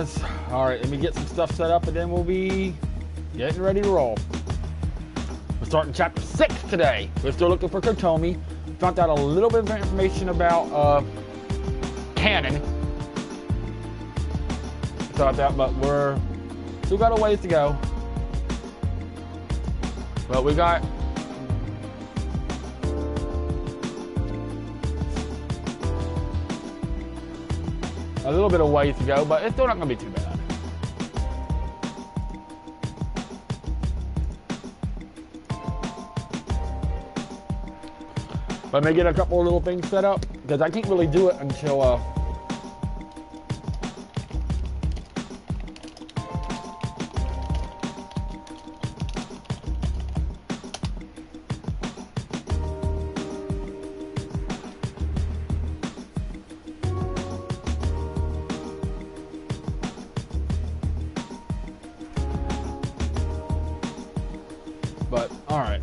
guys. Alright, let me get some stuff set up and then we'll be getting ready to roll. We're starting chapter 6 today. We're still looking for Kotomi. Found out a little bit of information about Cannon. Thought that, but we're still got a ways to go. But we got a little bit of ways to go, but it's still not going to be too bad. But I may get a couple of little things set up, because I can't really do it until but all right.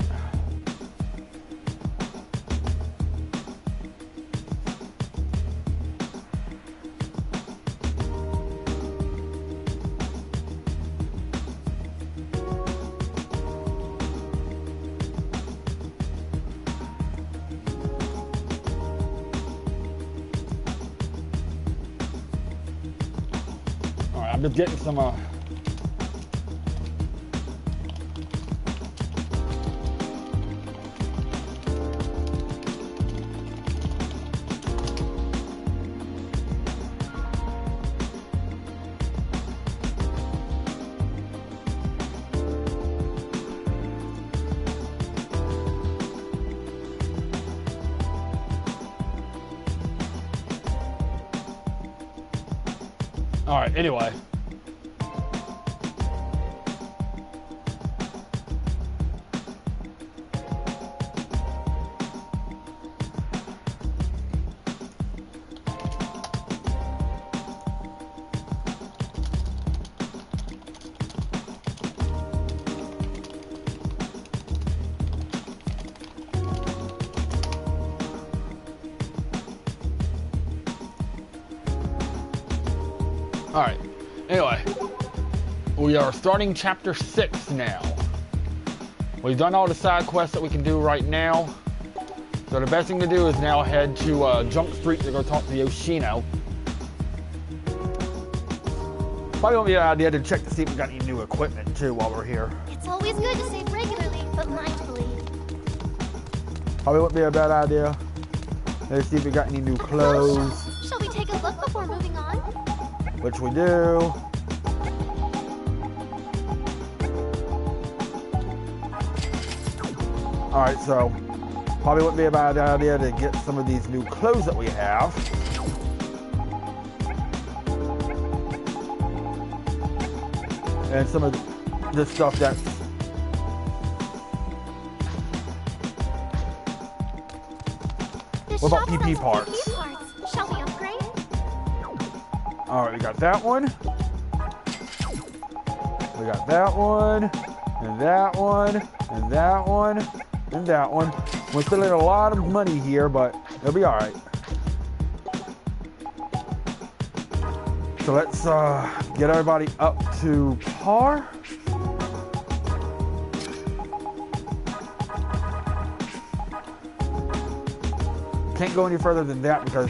All right, I'm just getting some all right, anyway. All right, anyway, we are starting chapter 6 now. We've done all the side quests that we can do right now. So the best thing to do is now head to Junk Street to go talk to Yoshino. Probably won't be an idea to check to see if we got any new equipment too while we're here. It's always good to save regularly, but mindfully. Probably wouldn't be a bad idea. Let's see if we got any new clothes. Shall we take a look before moving on? Which we do. Alright, so probably wouldn't be a bad idea to get some of these new clothes that we have. And some of this stuff that's what about PP parts? Shall we upgrade? Alright, we got that one. We got that one. And that one. And that one. And that one. We're spending a lot of money here, but it'll be alright. So let's get everybody up to par. Can't go any further than that because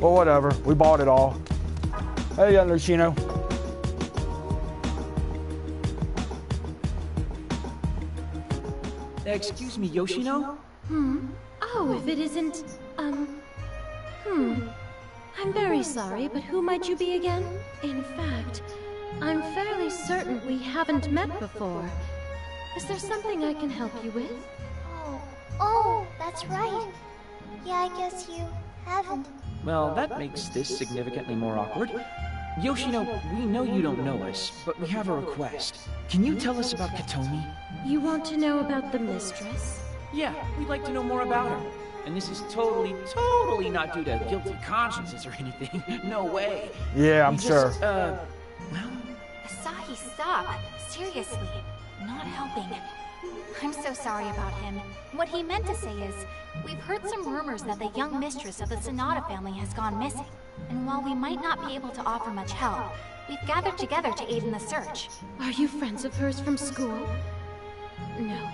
well, whatever. We bought it all. Hey, Yoshino. Excuse me, Yoshino? Oh, if it isn't, I'm very sorry, but who might you be again? In fact, I'm fairly certain we haven't met before. Is there something I can help you with? Oh, that's right. Yeah, I guess you haven't. Well, that makes this significantly more awkward. Yoshino, we know you don't know us, but we have a request. Can you tell us about Kotomi? You want to know about the mistress? Yeah, we'd like to know more about her. And this is totally not due to guilty consciences or anything. No way. Yeah, I'm sure. Well... Asahi, stop. Seriously. Not helping. I'm so sorry about him. What he meant to say is, we've heard some rumors that the young mistress of the Sonata family has gone missing. And while we might not be able to offer much help, we've gathered together to aid in the search. Are you friends of hers from school? No,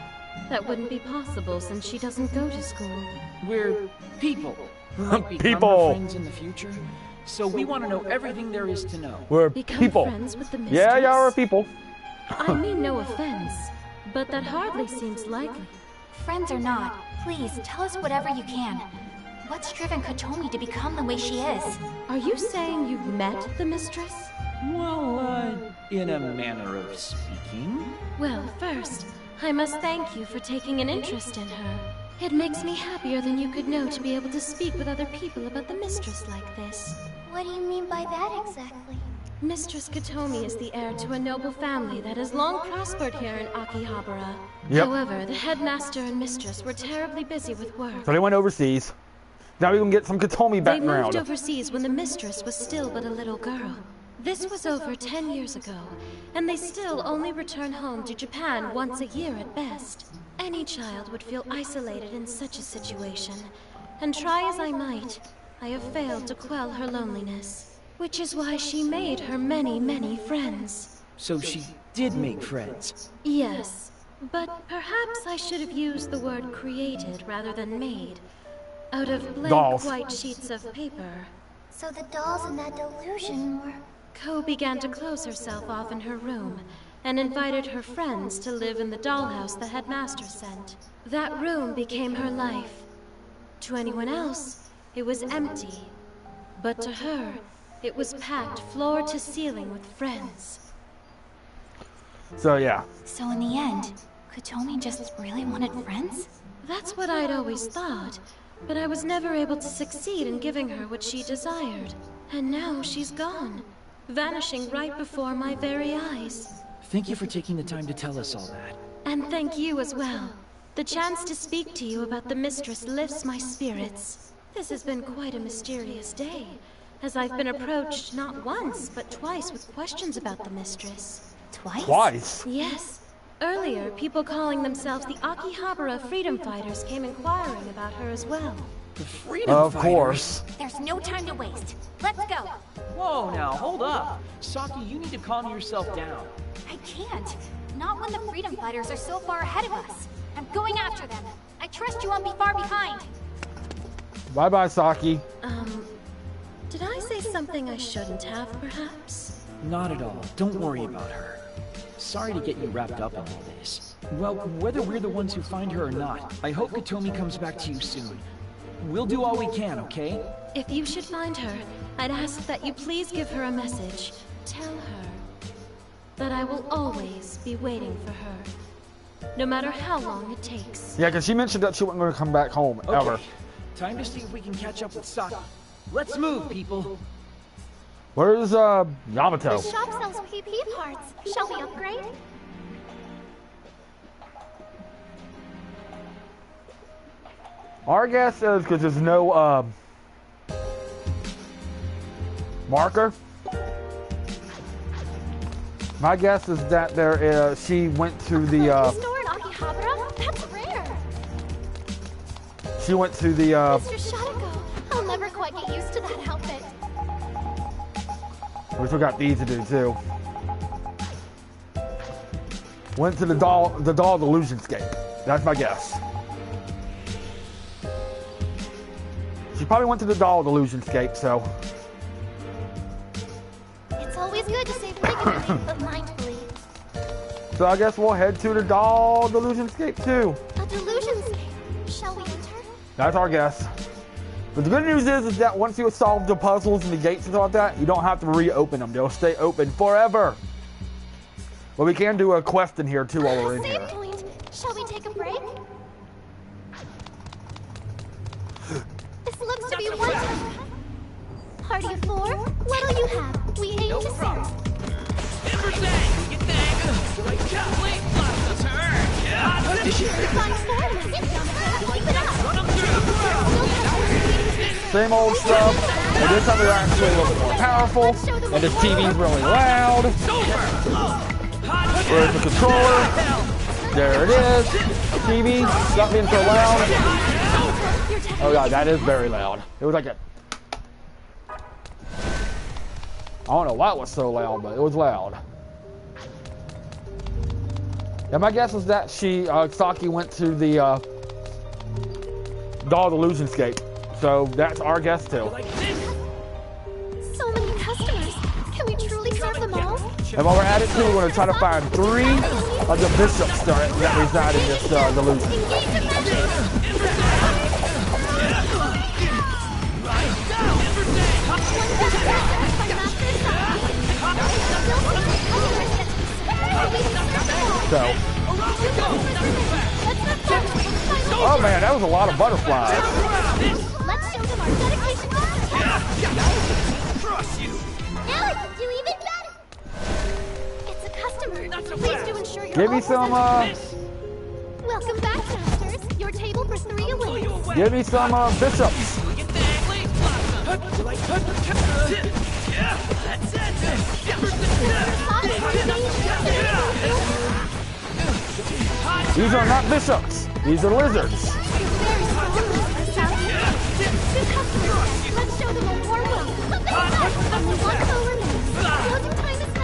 that wouldn't be possible since she doesn't go to school. We're people who might become People. our friends in the future. So we want to know everything there is to know. We're Become people. friends with the mistress? Yeah, we're people. I mean no offense, but that hardly seems likely. Friends or not, please tell us whatever you can. What's driven Kotomi to become the way she is? Are you saying you've met the mistress? Well, in a manner of speaking. Well, first, I must thank you for taking an interest in her. It makes me happier than you could know to be able to speak with other people about the mistress like this. What do you mean by that exactly? Mistress Kotomi is the heir to a noble family that has long prospered here in Akihabara. Yep. However, the headmaster and mistress were terribly busy with work. So they went overseas. Now we can get some Kotomi They background. moved overseas when the mistress was still but a little girl. This was over 10 years ago, and they still only return home to Japan once a year at best. Any child would feel isolated in such a situation, and try as I might, I have failed to quell her loneliness. Which is why she made her many, many friends. So she did make friends. Yes, but perhaps I should have used the word created rather than made. Out of blank Dolls. white sheets of paper. So the dolls in that delusion were... Ko began to close herself off in her room and invited her friends to live in the dollhouse the headmaster sent. That room became her life. To anyone else, it was empty. But to her, it was packed floor to ceiling with friends. So yeah. So in the end, Kotomi just really wanted friends? That's what I'd always thought, but I was never able to succeed in giving her what she desired. And now she's gone, vanishing right before my very eyes. Thank you for taking the time to tell us all that. And thank you as well. The chance to speak to you about the mistress lifts my spirits. This has been quite a mysterious day, as I've been approached not once, but twice with questions about the mistress. Twice? Twice. Yes. Earlier, people calling themselves the Akihabara Freedom Fighters came inquiring about her as well. The freedom Of fighters. course. There's no time to waste. Let's go. Whoa, now hold up. Saki, you need to calm yourself down. I can't. Not when the freedom fighters are so far ahead of us. I'm going after them. I trust you won't be far behind. Bye-bye, Saki. Did I say something I shouldn't have, perhaps? Not at all. Don't worry about her. Sorry to get you wrapped up in all this. Well, whether we're the ones who find her or not, I hope Kotomi comes back to you soon. We'll do all we can, okay? If you should find her, I'd ask that you please give her a message. Tell her that I will always be waiting for her, no matter how long it takes. Yeah, because she mentioned that she wasn't going to come back home, ever. Okay. Time to see if we can catch up with Saki. Let's move, people. Where's, The Yamato? shop sells PP parts. Shall we upgrade? Our guess is, because there's no, marker. My guess is that she went to the, Store in Akihabara? That's rare. she went to the, Mr. Shadoko, I'll never quite get used to that outfit. we still got these to do, too. Went to the doll Delusionscape. That's my guess. She probably went to the doll Delusionscape, so. It's always good to save regularly, but mindfully. So I guess we'll head to the doll Delusionscape, too. A delusionscape. Shall we enter? That's our guess. But the good news is that once you solve the puzzles and the gates and all that, you don't have to reopen them. They'll stay open forever. But we can do a quest in here too while we're in Save here. point. Shall we take a break? This looks to be one. Party of four. What'll you have? We aim to serve. Fun form. Keep it up. Same old stuff. And this time we're actually a little bit more powerful. And this TV's really loud. Where's the controller? There it is. TV, stop being so loud. Oh god, that is very loud. It was like a... I don't know why it was so loud, but it was loud. And my guess was that Saki went to the Doll Illusionscape. So that's our guess too. So many customers. Can we truly serve them all? And while we're at it too, we're going to try to find 3 of the bishops that reside in this delusion. So. Oh man, that was a lot of butterflies. Let's show them our dedication to Crush you! Now I can do even better! It's a customer. Please do ensure you're Give me all some, Welcome back, masters. Your table for 3 awaits. Give me some, bishops. These are not bishops. These are lizards. Let's show them a warm welcome. Only one soul remains. Closing time is 9.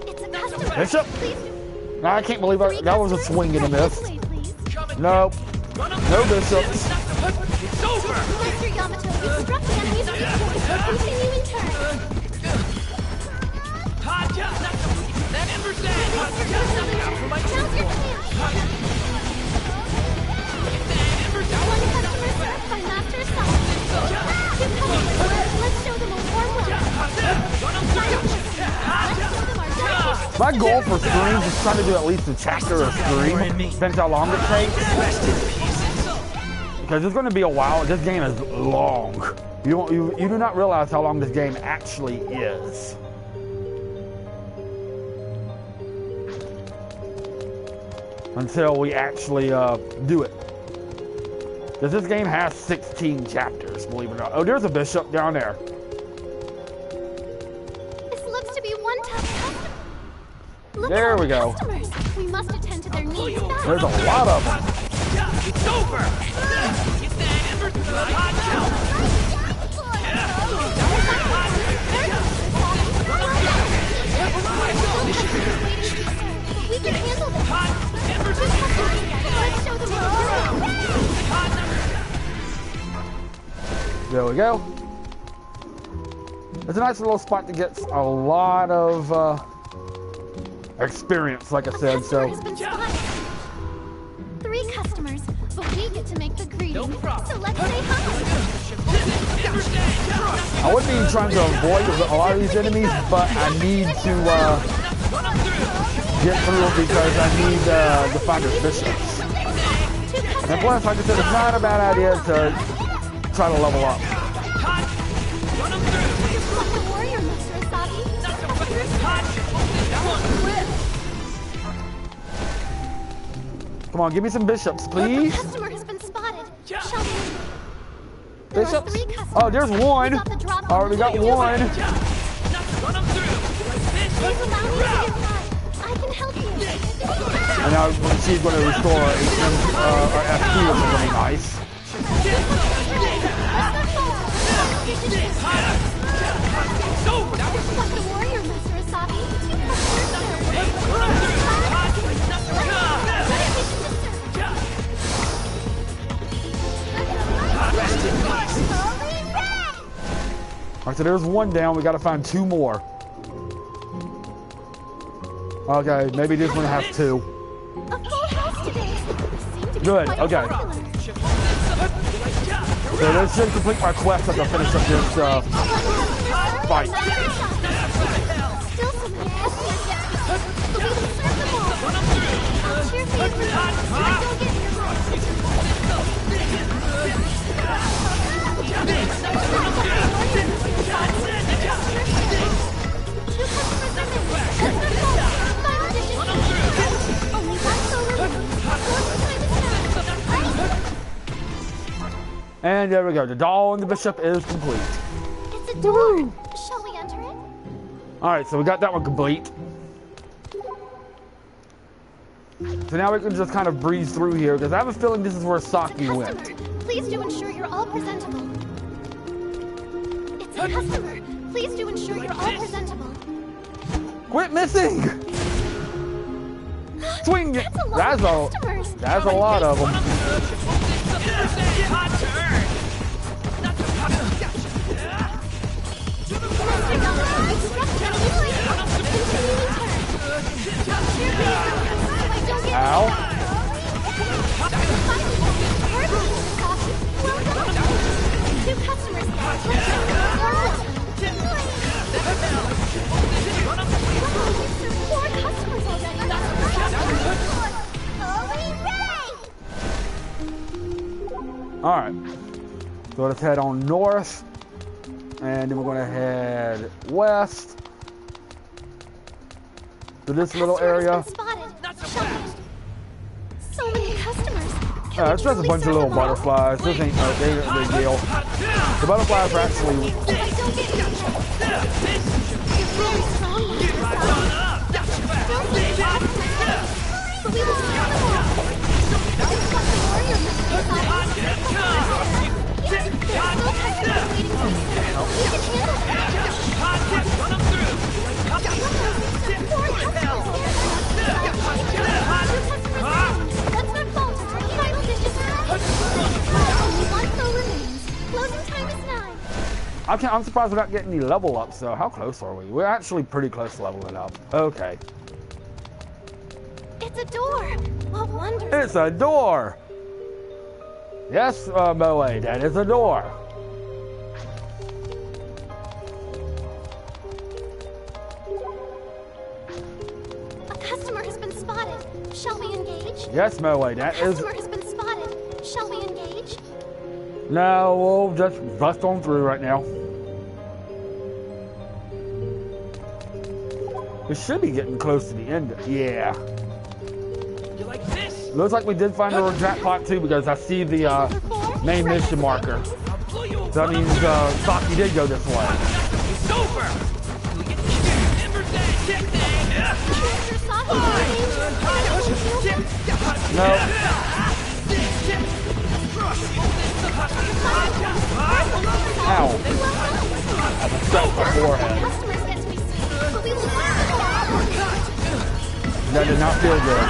It's a customer. Bishop? Please. No, I can't believe that was a swing and a miss. Nope. No bishops. Master Yamato, you struck the enemy's weak point. Continue in turn. Now's your chance. One customer served by Master Saki. 2 customers. Let's show them a warm welcome. Final customer. Let's show them our dedication. My goal for streams is trying to do at least a chapter a stream. Depends how long it takes. Because it's going to be a while. This game is long. You do not realize how long this game actually is. Until we actually do it. Because this game has 16 chapters, believe it or not. Oh, there's a bishop down there. This looks to be one tough customer. Look There at all we the go. customers. We must attend to their needs fast. There's a lot of them. It's over! Get that ember to the hot We can handle this. Let's show them what There we go. It's a nice little spot to get a lot of experience, like I said. So. has been spotted. 3 customers, but we get to make the greeting. So let's say hi. I would be trying to avoid a lot of these enemies, but I need to get through it because I need to find the bishops. And plus, like I said, it's not a bad idea to try to level up. Come on, give me some bishops, please. The customer has been spotted. Shall we? Bishops? Oh, there's one. Already got one. Please allow me to get by. I can help you. And now she's going to restore our FP, which is going to be nice. Like the warrior, Mr. Asabi. Alright, so there's one down. We got to find 2 more. Okay, maybe this one has 2. A full house today. Seem to be Good, quite okay. popular. So this should complete my quest as I finish up this fight. Still some customers yet to be served, but we will serve them all. I'll cheer for you for now. Go get your And there we go. The doll and the bishop is complete. It's a door. Shall we enter it? Alright, so we got that one complete. So now we can just kind of breeze through here, because I have a feeling this is where Saki went. Please do ensure you're all presentable. It's a customer. Please do ensure you're all presentable. Quit missing! Swing it! That's a lot of them. Ow. Two customers. Four customers already. Alright. So let's head on north. And then we're going to head west. To this little area. So many customers. Yeah, it's just a bunch of little butterflies. This ain't a big deal. The butterflies are actually... I'm surprised we're not getting any level ups, though. How close are we? We're actually pretty close to leveling up. Okay. It's a door. What wonder? It's a door. Yes, Moe, that is a door. A customer has been spotted. Shall we engage? Yes, Moe, that is... A customer has been spotted. Shall we engage? No, we'll just bust on through right now. We should be getting close to the end. Yeah. You like this? Looks like we did find our jackpot too, because I see the main mission marker. So that means Saki did go this way. It's over. No. Ow. That's my forehead. That did not feel good.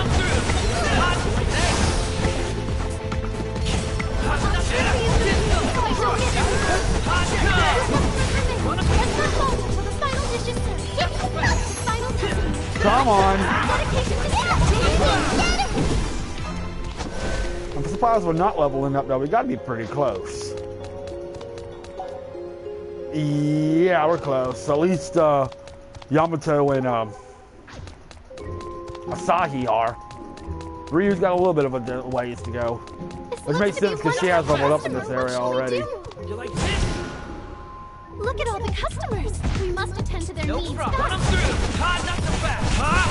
Come on. I'm surprised we're not leveling up though. We gotta be pretty close. Yeah, we're close. At least Yamato and Asahi are. Ryu's got a little bit of a ways to go. Which makes sense because she has leveled up in this area already. You like this? Look at all the customers. We must attend to their No needs. problem. Run them through. Hot, not so fast. Huh?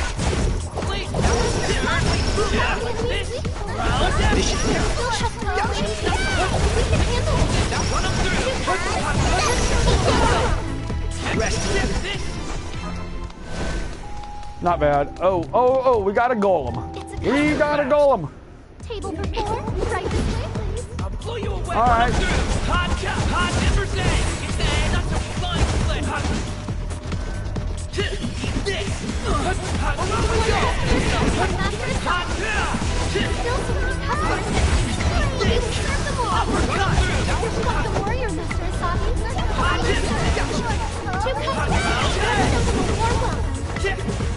Please. Yeah. This. Run them through. Rest. This. Not bad. Oh, we got a golem. We got a golem. Table for four. Right this way, please. I'll blow you away. All right. Hot, never say. It's the not so flying split. Hot. This. Hot. Still some of these customers. We will serve them all. You've got the warrior, Mr. Asahi. Two customers. Show them a warm welcome.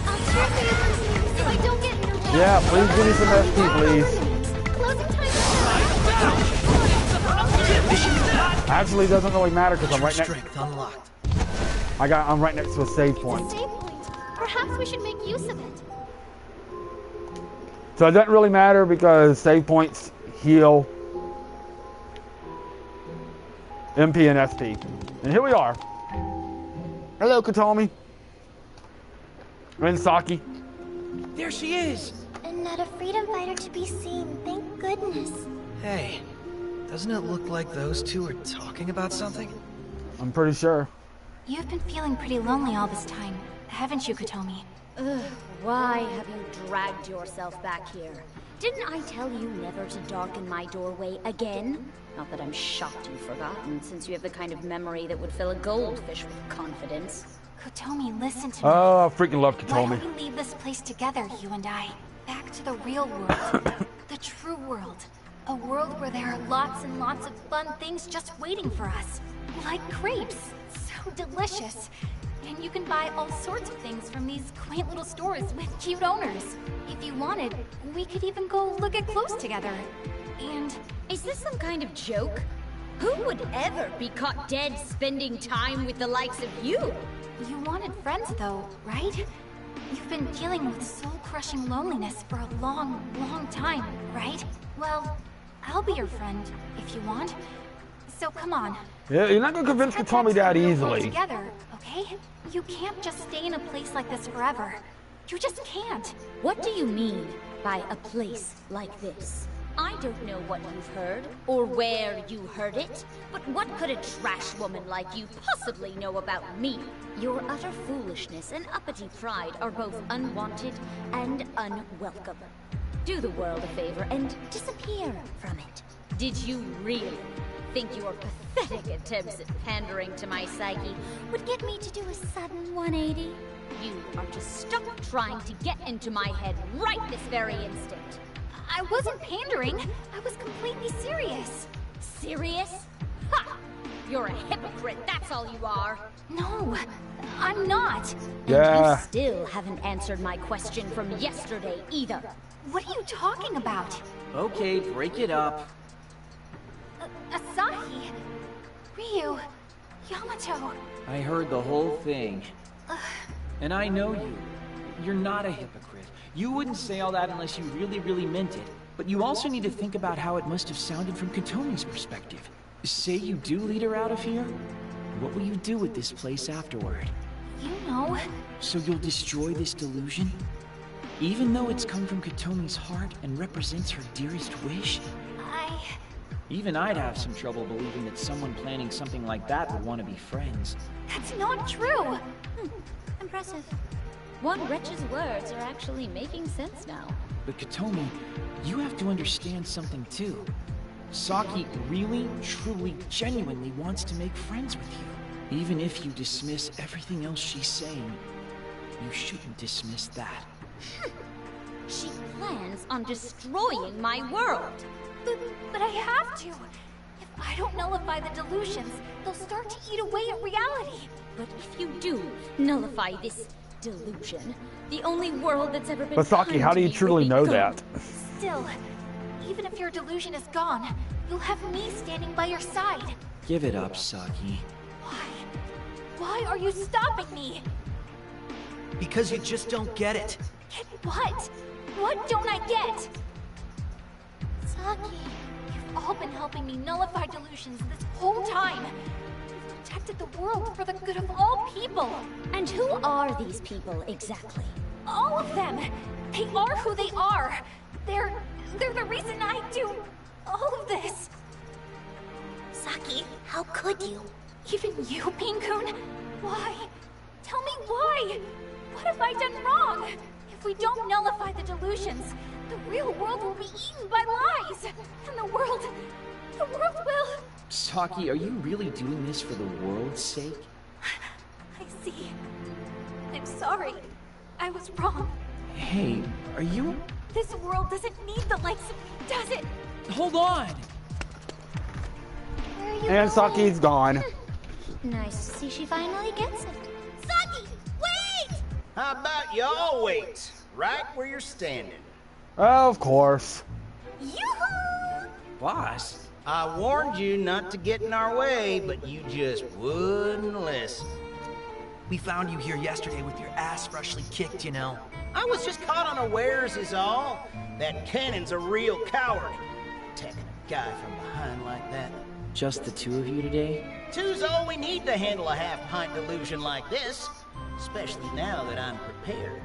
I'll serve you so I don't get in your way. Yeah, please give me some SP, please. Closing time is Actually, it doesn't really matter because I'm right next. Strength unlocked. I'm right next to a save a point. save point. Perhaps we should make use of it. So it doesn't really matter because save points heal MP and SP. And here we are. Hello, Katomi. And Saki. There she is. And not a freedom fighter to be seen, thank goodness. Hey, doesn't it look like those two are talking about something? I'm pretty sure. you've been feeling pretty lonely all this time, haven't you, Kotomi? Ugh, why have you dragged yourself back here? Didn't I tell you never to darken my doorway again? Not that I'm shocked you've forgotten, since you have the kind of memory that would fill a goldfish with confidence. Kotomi, listen to me. Oh, I freaking love Why Kotomi. don't we leave this place together, you and I? Back to the real world. The true world. A world where there are lots and lots of fun things just waiting for us. Like grapes. So delicious. And you can buy all sorts of things from these quaint little stores with cute owners. If you wanted, we could even go look at clothes together. And... Is this some kind of joke? Who would ever be caught dead spending time with the likes of you? you wanted friends though, right? You've been dealing with soul-crushing loneliness for a long, long time, right? Well, I'll be your friend, if you want. So come on. Yeah, you're not gonna convince Kotomi that easily. Together, okay? You can't just stay in a place like this forever. You just can't. What do you mean by a place like this? I don't know what you've heard, or where you heard it, but what could a trash woman like you possibly know about me? Your utter foolishness and uppity pride are both unwanted and unwelcome. Do the world a favor and disappear from it. Did you really think your pathetic attempts at pandering to my psyche would get me to do a sudden 180? You are to stop trying to get into my head right this very instant. I wasn't pandering. I was completely serious. Serious? Ha! You're a hypocrite, that's all you are. No, I'm not. Yeah. And you still haven't answered my question from yesterday either. What are you talking about? Okay, break it up. Asahi, Ryu, Yamato. I heard the whole thing. And I know you. You're not a hypocrite. You wouldn't say all that unless you really, really meant it. But you also need to think about how it must have sounded from Kotomi's perspective. Say you do lead her out of here? What will you do with this place afterward? You know. So you'll destroy this delusion? Even though it's come from Kotomi's heart and represents her dearest wish? Even I'd have some trouble believing that someone planning something like that would want to be friends. That's not true! Impressive. One wretch's words are actually making sense now. But Kotomi, you have to understand something too. Saki really, truly, genuinely wants to make friends with you. Even if you dismiss everything else she's saying, you shouldn't dismiss that. She plans on destroying my world. But I have to. If I don't nullify the delusions, they'll start to eat away at reality. But if you do nullify this delusion, the only world that's ever been But Saki, kind how to do you me truly will know be that? gone. Still, even if your delusion is gone, you'll have me standing by your side. Give it up, Saki. Why? Why are you stopping me? Because you just don't get it. Get what? What don't I get? Saki. You've all been helping me nullify delusions this whole time. You've protected the world for the good of all people. And who are these people exactly? All of them. They are who they are. They're the reason I do all of this. Saki, how could you? Even you, Pinkun? Why? Tell me why. What have I done wrong? If we don't nullify the delusions, the real world will be eaten by lies. And the world will... Saki, are you really doing this for the world's sake? I see. I'm sorry. I was wrong. Hey, are you... This world doesn't need the likes of me, does it? Hold on! Where are you And going? Saki's gone. Nice to see she finally gets it. Saki, wait! How about y'all wait? Right where you're standing. Of course. Yoo-hoo! Boss? I warned you not to get in our way, but you just wouldn't listen. We found you here yesterday with your ass freshly kicked, you know. I was just caught unawares is all. That cannon's a real coward. Attacking a guy from behind like that. Just the two of you today? Two's all we need to handle a half-pint delusion like this. Especially now that I'm prepared.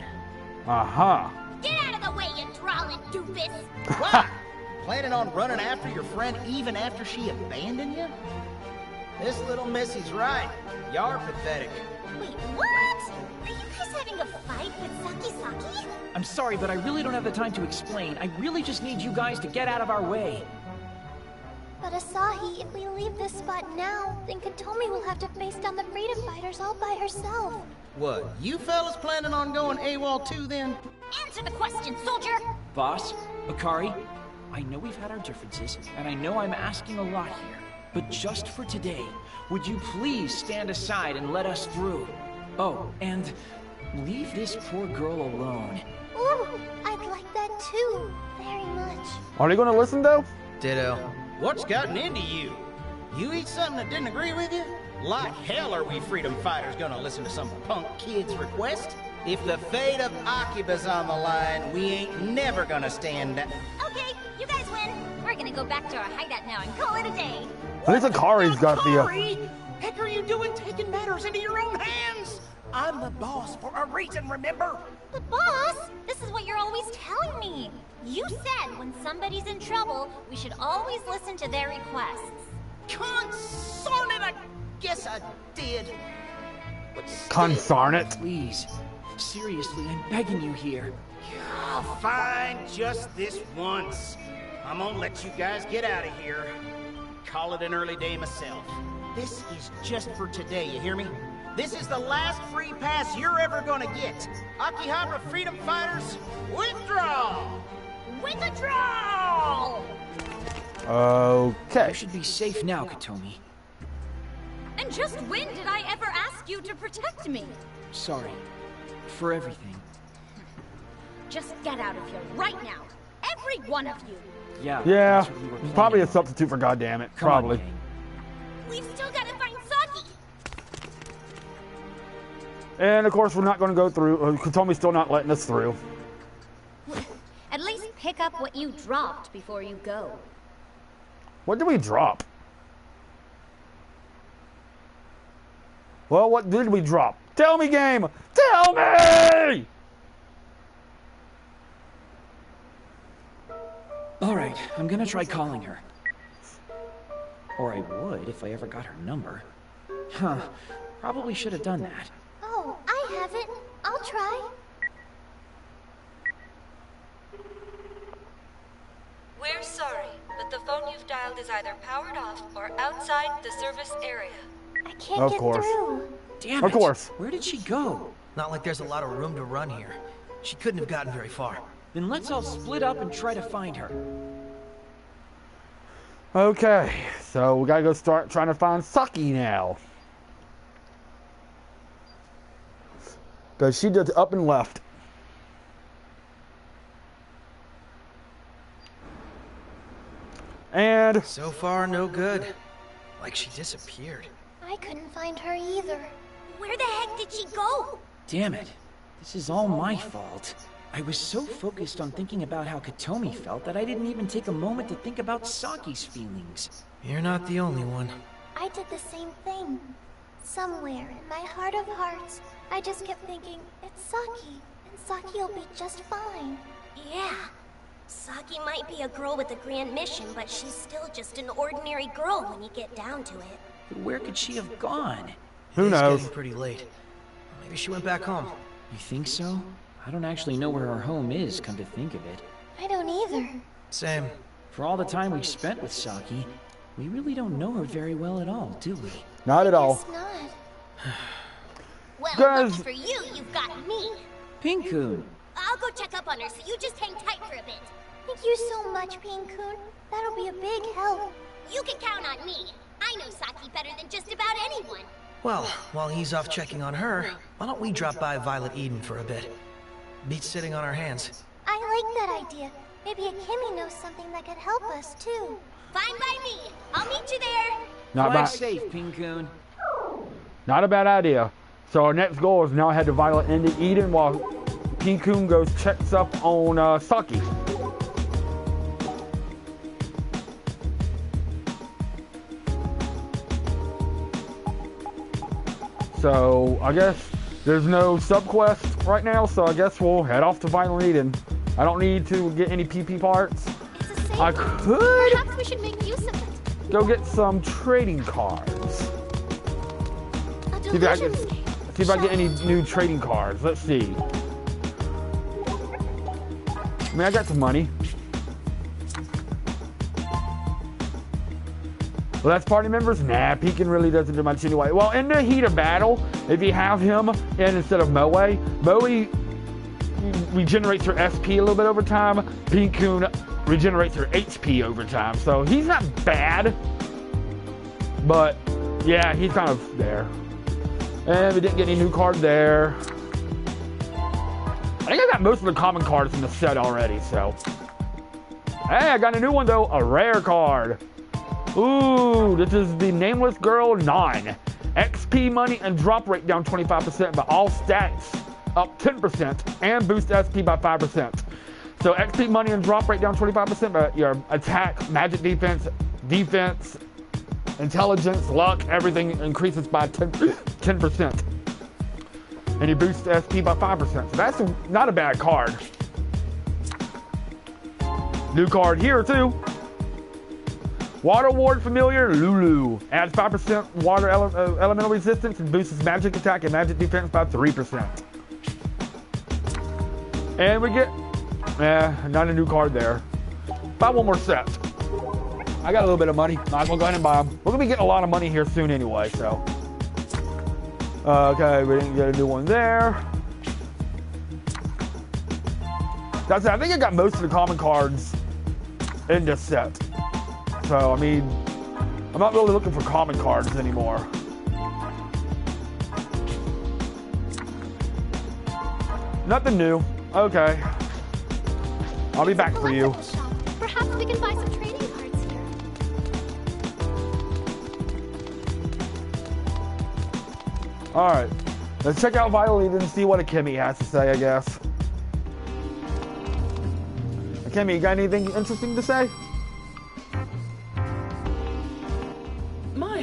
Uh-huh. Get out of the way, you drawling doofus! What? Planning on running after your friend even after she abandoned you? This little missy's right. You're pathetic. Wait, what? Are you guys having a fight with Saki? I'm sorry, but I really don't have the time to explain. I really just need you guys to get out of our way. But Asahi, if we leave this spot now, then Katomi will have to face down the freedom fighters all by herself. What, you fellas planning on going AWOL too then? Answer the question, soldier! Boss, Akari, I know we've had our differences, and I know I'm asking a lot here, but just for today, would you please stand aside and let us through? Oh, and leave this poor girl alone. Ooh, I'd like that too, very much. Are they gonna listen though? Ditto. What's gotten into you? You eat something that didn't agree with you? Like hell are we freedom fighters gonna listen to some punk kid's request? If the fate of AKIBA'S on the line, we ain't never gonna stand down. Okay, you guys win. We're gonna go back to our hideout now and call it a day. At least Akari's got the... Akari? Heck are you doing taking matters into your own hands? I'm the boss for a reason, remember? But boss, this is what you're always telling me. You said when somebody's in trouble, we should always listen to their requests. Consarn it, I guess I did. But Consarn it. Please, seriously, I'm begging you here. Oh, fine, just this once. I'm gonna let you guys get out of here. Call it an early day myself. This is just for today, you hear me? This is the last free pass you're ever gonna get. Akihabara Freedom Fighters, withdraw! Withdraw! Okay. You should be safe now, Katomi. And just when did I ever ask you to protect me? Sorry. For everything. Just get out of here right now. Every one of you. Yeah. Yeah, that's what we were probably a planning. substitute for goddammit. Come on, Probably. gang. We've still got to find Saki. And of course, we're not going to go through. Katomi's still not letting us through. At least pick up what you dropped before you go. What did we drop? Well, what did we drop? Tell me, game! Tell me! Alright, I'm gonna try calling her. Or I would if I ever got her number. Huh, probably should have done that. Oh, I have it. I'll try. We're sorry, but the phone you've dialed is either powered off or outside the service area. I can't Of get course. through. Damn Of it! course. Where did she go? Not like there's a lot of room to run here. She couldn't have gotten very far. Then let's all split up and try to find her. Okay, so we gotta go start trying to find Saki now. Because she did up and left. And So far, no good. Like she disappeared. I couldn't find her either. Where the heck did she go? Damn it. This is all my fault. I was so focused on thinking about how Katomi felt that I didn't even take a moment to think about Saki's feelings. You're not the only one. I did the same thing. Somewhere in my heart of hearts, I just kept thinking, it's Saki, and Saki will be just fine. Yeah. Saki might be a girl with a grand mission, but she's still just an ordinary girl when you get down to it. But where could she have gone? Who It's knows? getting pretty late. Maybe she went back home. You think so? I don't actually know where our home is, come to think of it. I don't either. Same. For all the time we've spent with Saki, we really don't know her very well at all, do we? not at all. Guess not. Well, Guys- lucky for you, you've got me. Pinkun! I'll go check up on her, so you just hang tight for a bit. Thank you so much, Pink-kun. That'll be a big help. You can count on me. I know Saki better than just about anyone. Well, while he's off checking on her, why don't we drop by Violet Eden for a bit? Beats sitting on our hands. I like that idea. Maybe Akemi knows something that could help us, too. Fine by me. I'll meet you there. Not Fly bad. safe, Pinkun. Not a bad idea. So our next goal is now head to Violet Eden while Pinkun goes checks up on Saki. So I guess there's no subquest right now, so I guess we'll head off to Violet Eden. I don't need to get any PP parts. It's a safe I one. could Perhaps we should make use of it. go get some trading cards. See if I get any new trading cards. Let's see. I mean, I got some money. Well, that's party members? Nah, Pekin really doesn't do much anyway. Well, in the heat of battle, if you have him in instead of Moe regenerates her SP a little bit over time. Pinkun regenerates her HP over time. So he's not bad. But, yeah, he's kind of there. And we didn't get any new card there. I think I got most of the common cards in the set already, so. Hey, I got a new one, though. A rare card. Ooh, this is the Nameless Girl 9. XP money and drop rate down 25%, but all stats up 10% and boost SP by 5%. So XP money and drop rate down 25%, but your attack, magic defense, intelligence, luck, everything increases by 10%. And you boost SP by 5%. So that's not a bad card. New card here, too. Water Ward Familiar Lulu. Adds 5% water elemental resistance and boosts his magic attack and magic defense by 3%. And we get, not a new card there. Buy one more set. I got a little bit of money. Might as well go ahead and buy them. We're going to be getting a lot of money here soon anyway, so. Okay, we didn't get a new one there. That's it. I think I got most of the common cards in this set. So, I mean, I'm not really looking for common cards anymore. Nothing new. Okay. I'll be back for you. Perhaps we can buy some trading cards here. Alright. Let's check out Violet and see what Akemi has to say, I guess. Akemi, you got anything interesting to say?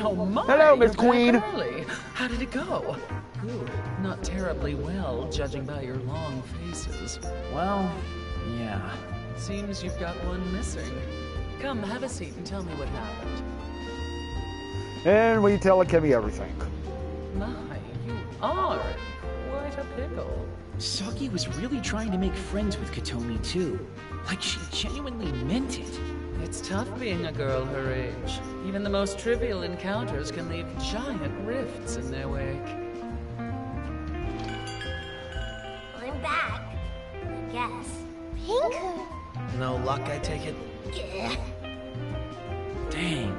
Oh my, hello, Miss Queen. Early. How did it go? Good. Not terribly well, judging by your long faces. Well, yeah. Seems you've got one missing. Come, have a seat and tell me what happened. And we tell Akemi everything. My, you are quite a pickle. Saki was really trying to make friends with Katomi, too. Like she genuinely meant it. It's tough being a girl her age. Even the most trivial encounters can leave giant rifts in their wake. I'm back, I guess. Pinkun. No luck, I take it? Yeah. Dang.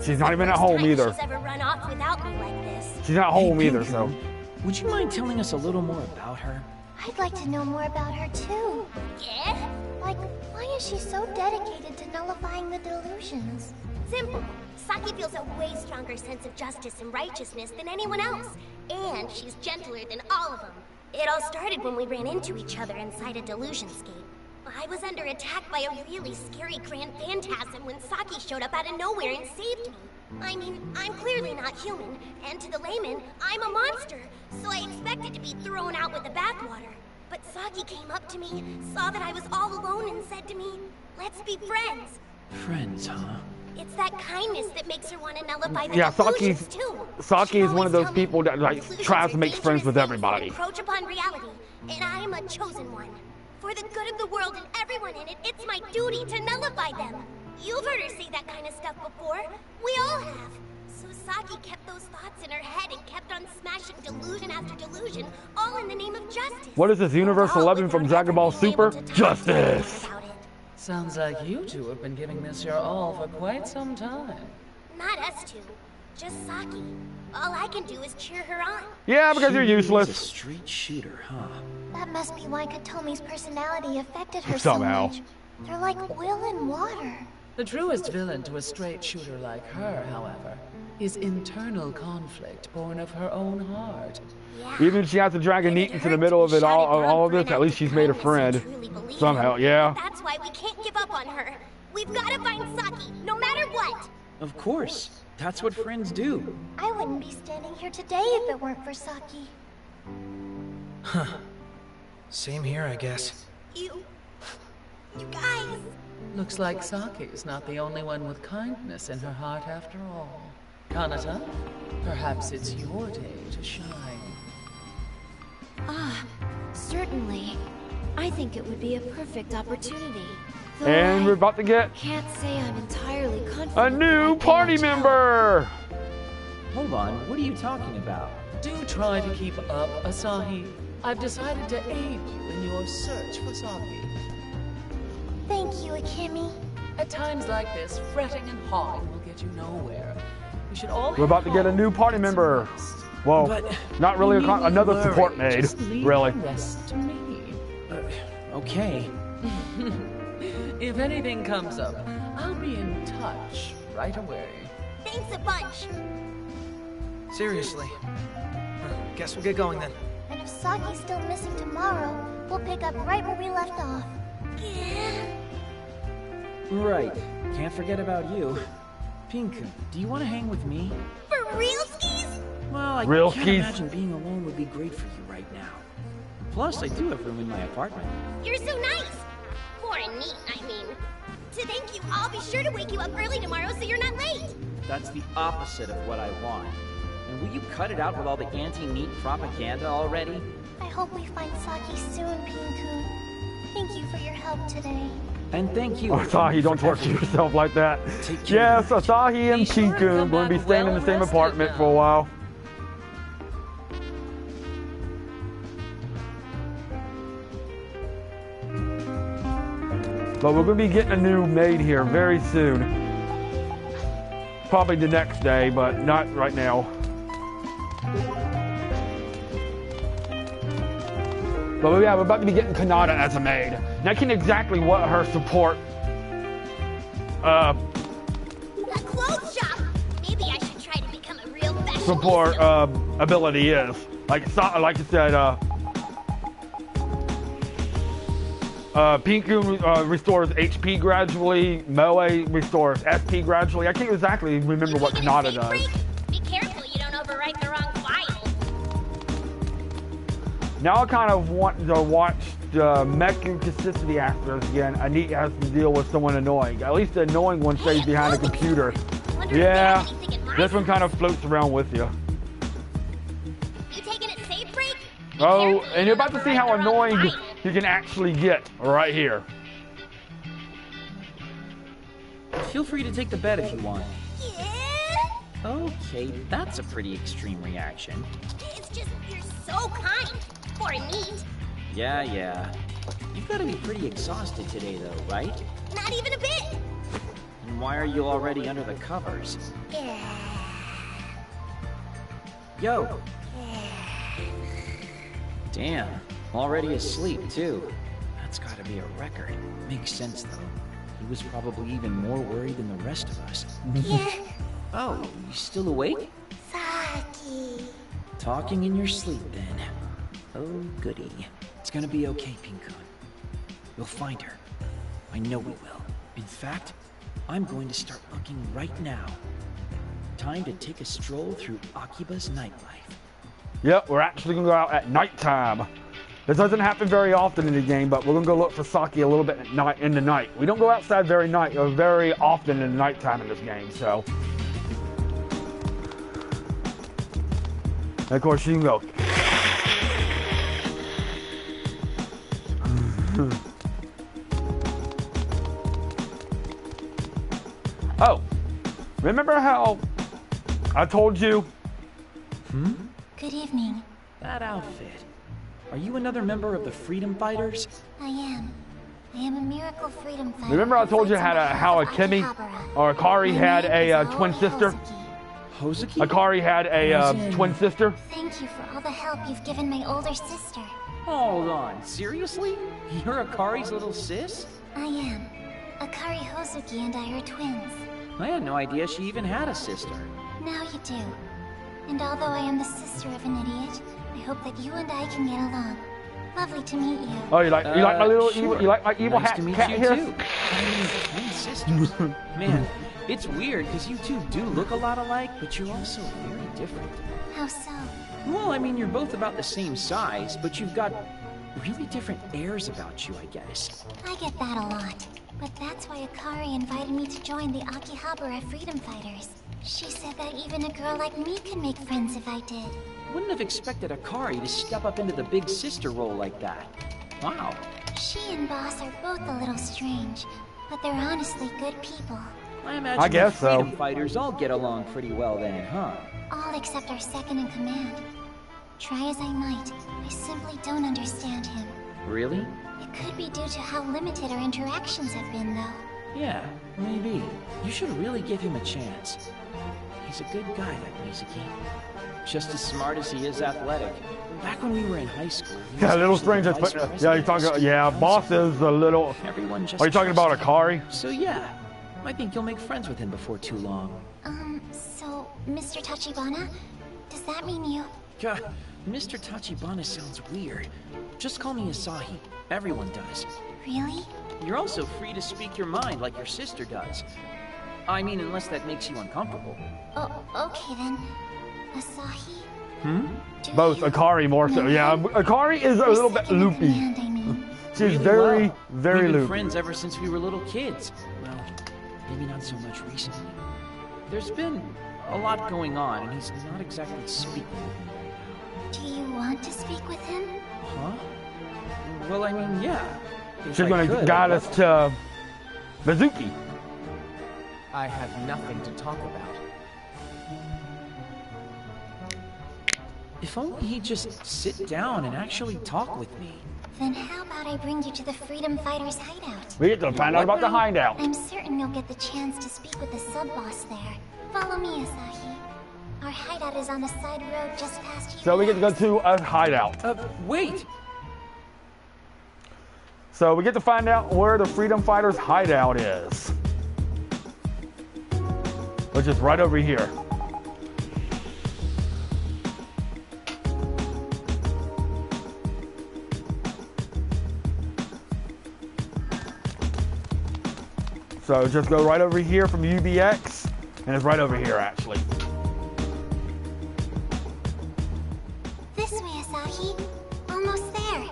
She's not even at home either. She's ever run off without me like this. She's not home either, so. Would you mind telling us a little more about her? I'd like to know more about her too. Yeah? Like, why is she so dedicated to nullifying the delusions? Simple. Saki feels a way stronger sense of justice and righteousness than anyone else. And she's gentler than all of them. It all started when we ran into each other inside a delusionscape. I was under attack by a really scary grand phantasm when Saki showed up out of nowhere and saved me. I mean, I'm clearly not human, and to the layman, I'm a monster, so I expected to be thrown out with the bathwater. But Saki came up to me, saw that I was all alone, and said to me, "Let's be friends." Friends, huh? It's that kindness that makes her want to nullify the Yeah, delusions too. Saki is one of those She always people that like delusions tries are to make friends with dangerous things that everybody. encroach upon reality, and I am a chosen one. For the good of the world and everyone in it, it's my duty to nullify them. You've heard her say that kind of stuff before. We all have. So Saki kept those thoughts in her head and kept on smashing delusion after delusion, all in the name of justice. What is this, Universe All 11 from without Dragon Ball ever being able Super? to talk to anyone Justice! about it. Sounds like you two have been giving this your all for quite some time. Not us two. Just Saki. All I can do is cheer her on. Yeah, because you're She is a useless. street shooter, huh? That must be why Katomi's personality affected her Somehow. so much. They're like oil and water. The truest villain to a straight shooter like her, however, is internal conflict born of her own heart. Yeah. Even if she has to drag a neat into the middle of it all of this, at least she's made a friend. Somehow, yeah. That's why we can't give up on her. We've got to find Saki, no matter what. Of course. That's what friends do. I wouldn't be standing here today if it weren't for Saki. Huh. Same here, I guess. You guys. Looks like Saki's not the only one with kindness in her heart after all. Kanata, perhaps it's your day to shine. Ah, certainly. I think it would be a perfect opportunity. Though And I we're about to get can't say I'm entirely confident a new party member! Hold on, what are you talking about? Do try to keep up, Asahi. I've decided to aid you in your search for Saki. Thank you, Akemi. At times like this, fretting and hawing will get you nowhere. We should all We're about to get a new party member. Well, But not really you needn't another worry. support maid, Just leave really. the rest to me. Okay. If anything comes up, I'll be in touch right away. Thanks a bunch. Seriously. Guess we'll get going then. And if Saki's still missing tomorrow, we'll pick up right where we left off. Right. Can't forget about you. Pinku, do you want to hang with me? For real skis? Well, I Real can't skis. imagine being alone would be great for you right now. Plus, I do have room in my apartment. You're so nice! Or neat, I mean. To thank you, I'll be sure to wake you up early tomorrow so you're not late! That's the opposite of what I want. And will you cut it out with all the anti-neat propaganda already? I hope we find Saki soon, Pinku. Thank you for your help today. And thank you. Asahi, don't torture yourself like that. Take care. Yes, Asahi and Be sure to Pinku come going to be back staying in the same well-rested apartment now. for a while. But we're going to be getting a new maid here very soon. Probably the next day, but not right now. But yeah, we're about to be getting Kanata as a maid. Not getting exactly what her support A clothes shop! Maybe I should try to become a real fashionista. support ability is. Like I said, Pinku restores HP gradually, Moe restores SP gradually. I can't exactly remember what Taking a Kanata safe does. break? Be careful you don't overwrite the wrong file. Now I kind of want to watch the mech inconsistency actors again. Anita has to deal with someone annoying. At least the annoying one stays behind a computer. Wonder if they Yeah, have anything in mind. this one kind of floats around with you. You taking a safe break? Be Oh, careful and you you're don't about to see overwrite how the wrong annoying file. you can actually get right here. Feel free to take the bet if you want. Yeah? Okay, that's a pretty extreme reaction. It's just, you're so kind. Or neat. Yeah. You've got to be pretty exhausted today, though, right? Not even a bit. And why are you already under the covers? Yo! Damn, already asleep, too. That's gotta be a record. Makes sense, though. He was probably even more worried than the rest of us. Yeah, Oh, you still awake? Saki. Talking in your sleep, then. Oh, goody. It's gonna be okay, Pinku. We'll find her. I know we will. In fact, I'm going to start looking right now. Time to take a stroll through AKIBA'S nightlife. Yep, we're actually going to go out at nighttime. This doesn't happen very often in the game, but we're going to go look for Saki a little bit at night, in the night. We don't go outside very often in the nighttime in this game, so. And of course, you can go. Oh, remember how I told you? Good evening. That outfit. Are you another member of the Freedom Fighters? I am. I am a miracle freedom fighter. Remember I told you who fights on how behalf of Akemi AKIBA'S. or Akari My had name a is twin Aoi sister? Hozuki. Hozuki? Akari had a twin sister? Thank you for all the help you've given my older sister. Hold on, seriously? You're Akari's little sis? I am. Akari Hozuki and I are twins. I had no idea she even had a sister. Now you do. And although I am the sister of an idiot, I hope that you and I can get along. Lovely to meet you. Oh, you like my little sure. evil, you like my evil Nice to meet cat you here? too. I mean, twin sisters. Man, it's weird because you two do look a lot alike, but you're also very different. How so? Well, I mean, you're both about the same size, but you've got really different airs about you, I guess. I get that a lot. But that's why Akari invited me to join the AKIBA'S Freedom Fighters. She said that even a girl like me could make friends if I did. Wouldn't have expected Akari to step up into the big sister role like that. Wow. She and Boss are both a little strange, but they're honestly good people. I imagine the Freedom Fighters all get along pretty well then, huh? All except our second in command. Try as I might, I simply don't understand him. Really? It could be due to how limited our interactions have been, though. Yeah, maybe. You should really give him a chance. He's a good guy, that Mizuki. Just as smart as he is athletic. Back when we were in high school, yeah, a little strange. Yeah, you're talking. Yeah, Boss is a little. Everyone just are you talking about Akari? So yeah, I think you'll make friends with him before too long. So Mr. Tachibana, does that mean you? God, Mr. Tachibana sounds weird. Just call me Asahi. Everyone does. Really? You're also free to speak your mind like your sister does. I mean, unless that makes you uncomfortable. Oh, okay then. Asahi? Both Akari more so. Yeah, Akari is a little bit loopy. She's really very We've been loopy. friends ever since we were little kids. Well, maybe not so much recently. There's been a lot going on, and he's not exactly speaking with me right now. Do you want to speak with him? Huh? Well, I mean, yeah. She's going to guide us to Mizuki. I have nothing to talk about. If only he'd just sit down and actually talk with me. Then how about I bring you to the Freedom Fighters hideout? We get to find out about the hideout. I'm certain you'll get the chance to speak with the sub-boss there. Follow me, Asahi. Our hideout is on the side road just past you. So we get to go to a hideout. Wait! So we get to find out where the Freedom Fighters hideout is. Which is right over here. So just go right over here from UBX, and it's right over here actually. This way, Asahi. Almost there.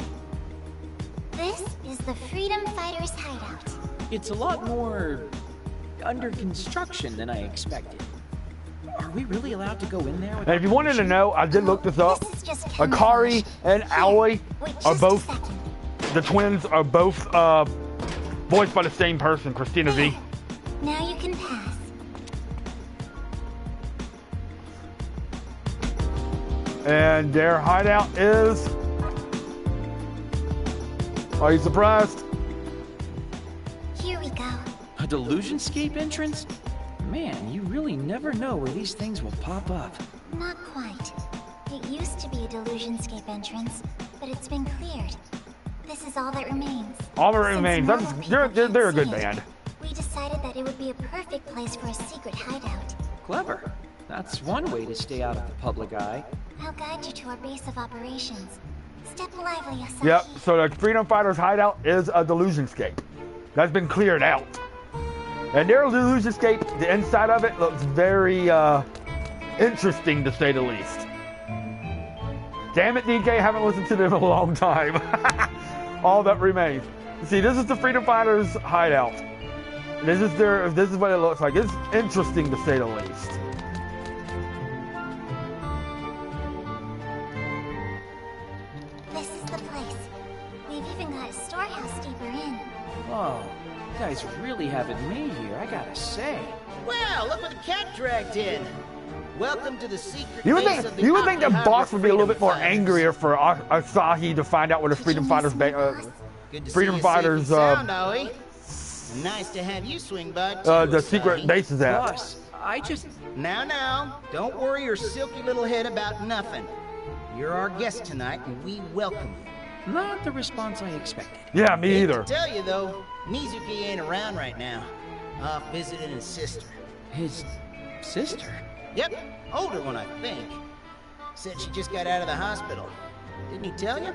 This is the Freedom Fighters hideout. It's a lot more under construction than I expected. Are we really allowed to go in there? And if you wanted to know, I did look this up. Akari and Aoi are both, the twins are both voiced by the same person, Christina V. Now you can pass. And their hideout is... Are you surprised? Here we go. A Delusionscape entrance? Man, you really never know where these things will pop up. Not quite. It used to be a Delusionscape entrance, but it's been cleared. This is all that remains. All that remains. They're a good band. We decided that it would be a perfect place for a secret hideout. Clever. That's one way to stay out of the public eye. I'll guide you to our base of operations. Step lively, Asahi. Yep, so the Freedom Fighters hideout is a Delusionscape. That's been cleared out. And their Delusionscape, the inside of it looks very interesting to say the least. Damn it, DK, haven't listened to them in a long time. All that remains. See, this is the Freedom Fighters hideout. This is what it looks like. It's interesting to say the least. This is the place. We've even got a storehouse deeper in. Whoa, you guys really have it made here, I gotta say. Well, look what the cat dragged in. Welcome to the secret You would base of the think the AKIBA'S boss would be a little bit more Fighters. angrier for Asahi to find out where the Freedom Fighters Good to Freedom see you Fighters safe and sound, Aoi. Nice to have you swing by too, the Asahi. secret base is at. Boss, I just... Now, don't worry your silky little head about nothing. You're our guest tonight, and we welcome you. Not the response I expected. Yeah, me Hate either. to tell you though, Mizuki ain't around right now. Off visiting his sister. His sister? Yep, older one I think. Said she just got out of the hospital. Didn't he tell you?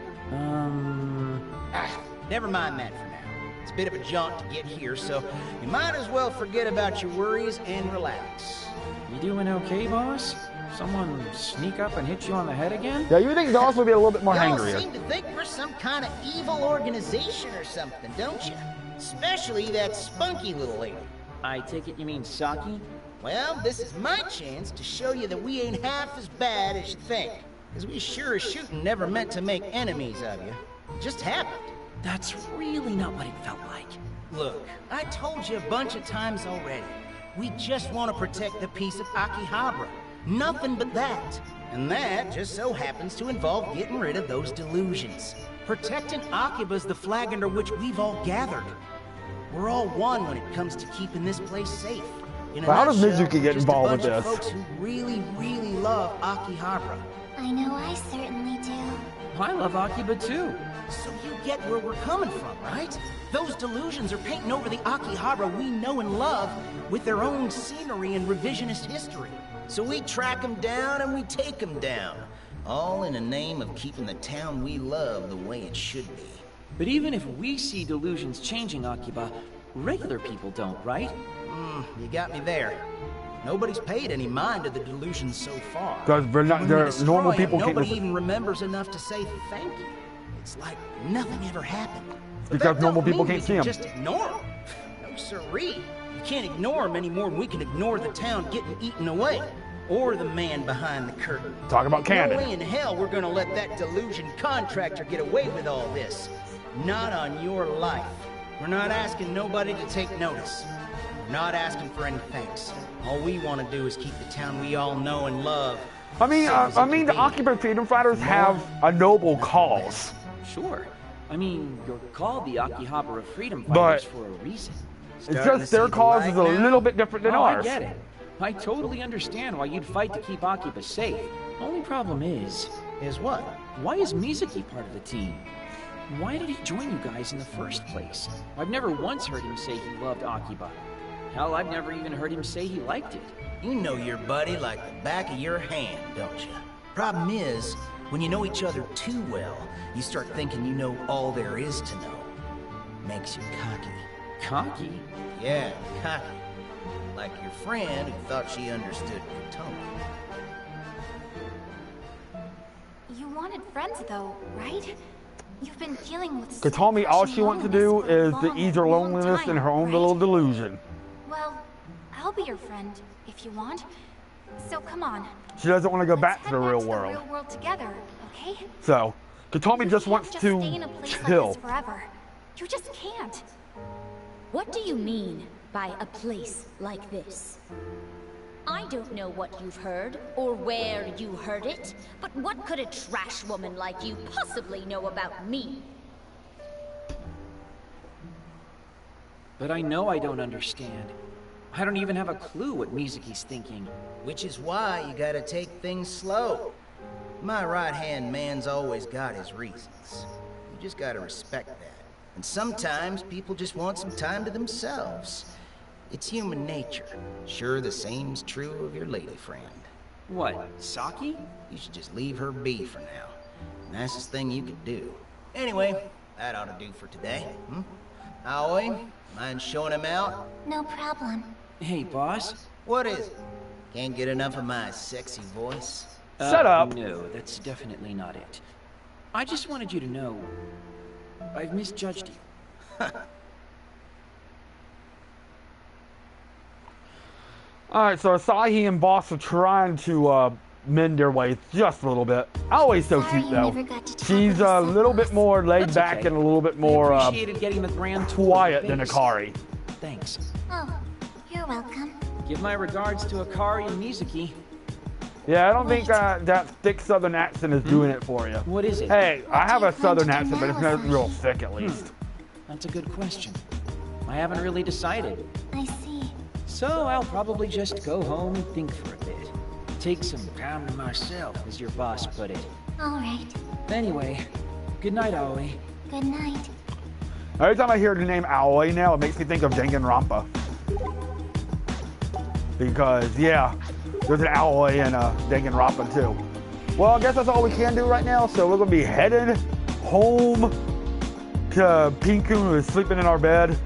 Never mind that for now. It's a bit of a jaunt to get here, so you might as well forget about your worries and relax. You doing okay, boss? Someone sneak up and hit you on the head again? Yeah, you would think dogs would be a little bit more Y'all hangrier. seem to think we're some kind of evil organization or something, don't you? Especially that spunky little lady. I take it you mean Saki? Well, this is my chance to show you that we ain't half as bad as you think. Because we sure as shooting never meant to make enemies of you. It just happened. That's really not what it felt like. Look, I told you a bunch of times already. We just want to protect the peace of Akihabara. Nothing but that. And that just so happens to involve getting rid of those delusions. Protecting AKIBA'S the flag under which we've all gathered. We're all one when it comes to keeping this place safe. How does Mizuki get involved with this? Just a bunch of folks who really, really love Akihabara. I know I certainly do. I love Akiba too. So you get where we're coming from, right? Those delusions are painting over the Akihabara we know and love with their own scenery and revisionist history. So we track them down and we take them down. All in the name of keeping the town we love the way it should be. But even if we see delusions changing Akiba, regular people don't, right? You got me there. Nobody's paid any mind to the delusions so far. Because they're normal people. Nobody even remembers enough to say thank you. It's like nothing ever happened. Because normal people can't see them. Just ignore them. No siree. You can't ignore them any more than we can ignore the town getting eaten away. Or the man behind the curtain. Talk about canon. No way in hell we're gonna let that delusion contractor get away with all this. Not on your life. We're not asking nobody to take notice. We're not asking for any thanks. All we want to do is keep the town we all know and love. I mean, the Akiba Freedom Fighters have a noble cause. Sure. I mean, you're called the Akihabara Freedom Fighters for a reason. It's just their cause is a little bit different than ours. I get it. I totally understand why you'd fight to keep Akiba safe. Only problem is... Is what? Why is Mizuki part of the team? Why did he join you guys in the first place? I've never once heard him say he loved Akiba. Hell, I've never even heard him say he liked it. You know your buddy like the back of your hand, don't you? Problem is, when you know each other too well, you start thinking you know all there is to know. Makes you cocky. Cocky? Yeah, cocky. Like your friend who thought she understood Kotomi. You wanted friends though, right? You've been dealing with Kotomi, all she wants to do is to ease her loneliness in her own little delusion. Well, I'll be your friend if you want. So come on. She doesn't want to go back to the real world. Real world together, okay? So, Kotomi just wants to stay in a place chill. like this forever. You just can't. What do you mean by a place like this? I don't know what you've heard, or where you heard it, but what could a trash woman like you possibly know about me? But I know I don't understand. I don't even have a clue what Mizuki's thinking. Which is why you gotta take things slow. My right-hand man's always got his reasons. You just gotta respect that. And sometimes people just want some time to themselves. It's human nature. Sure, the same's true of your lady friend. What, Saki? You should just leave her be for now. Nicest thing you could do. Anyway, that ought to do for today. Aoi, mind showing him out? No problem. Hey, boss. What is it? Can't get enough of my sexy voice? Shut up. No, that's definitely not it. I just wanted you to know... I've misjudged you. Alright, so Asahi and Boss are trying to mend their ways just a little bit. Always so cute though. She's a little bit more laid back and a little bit more appreciated getting the grand quiet than Akari. Thanks. Oh, you're welcome. Give my regards to Akari and Mizuki. Yeah, I don't think that thick southern accent is doing it for you. What is it? Hey, I have a southern accent, but it's not real thick at least. That's a good question. I haven't really decided. I see. So I'll probably just go home and think for a bit. Take some time to myself, as your boss put it. All right. Anyway, good night, Aoi. Good night. Every time I hear the name Aoi now, it makes me think of Danganronpa. Because, yeah, there's an Aoi in Danganronpa too. Well, I guess that's all we can do right now, so we're going to be headed home to Pinku, who is sleeping in our bed.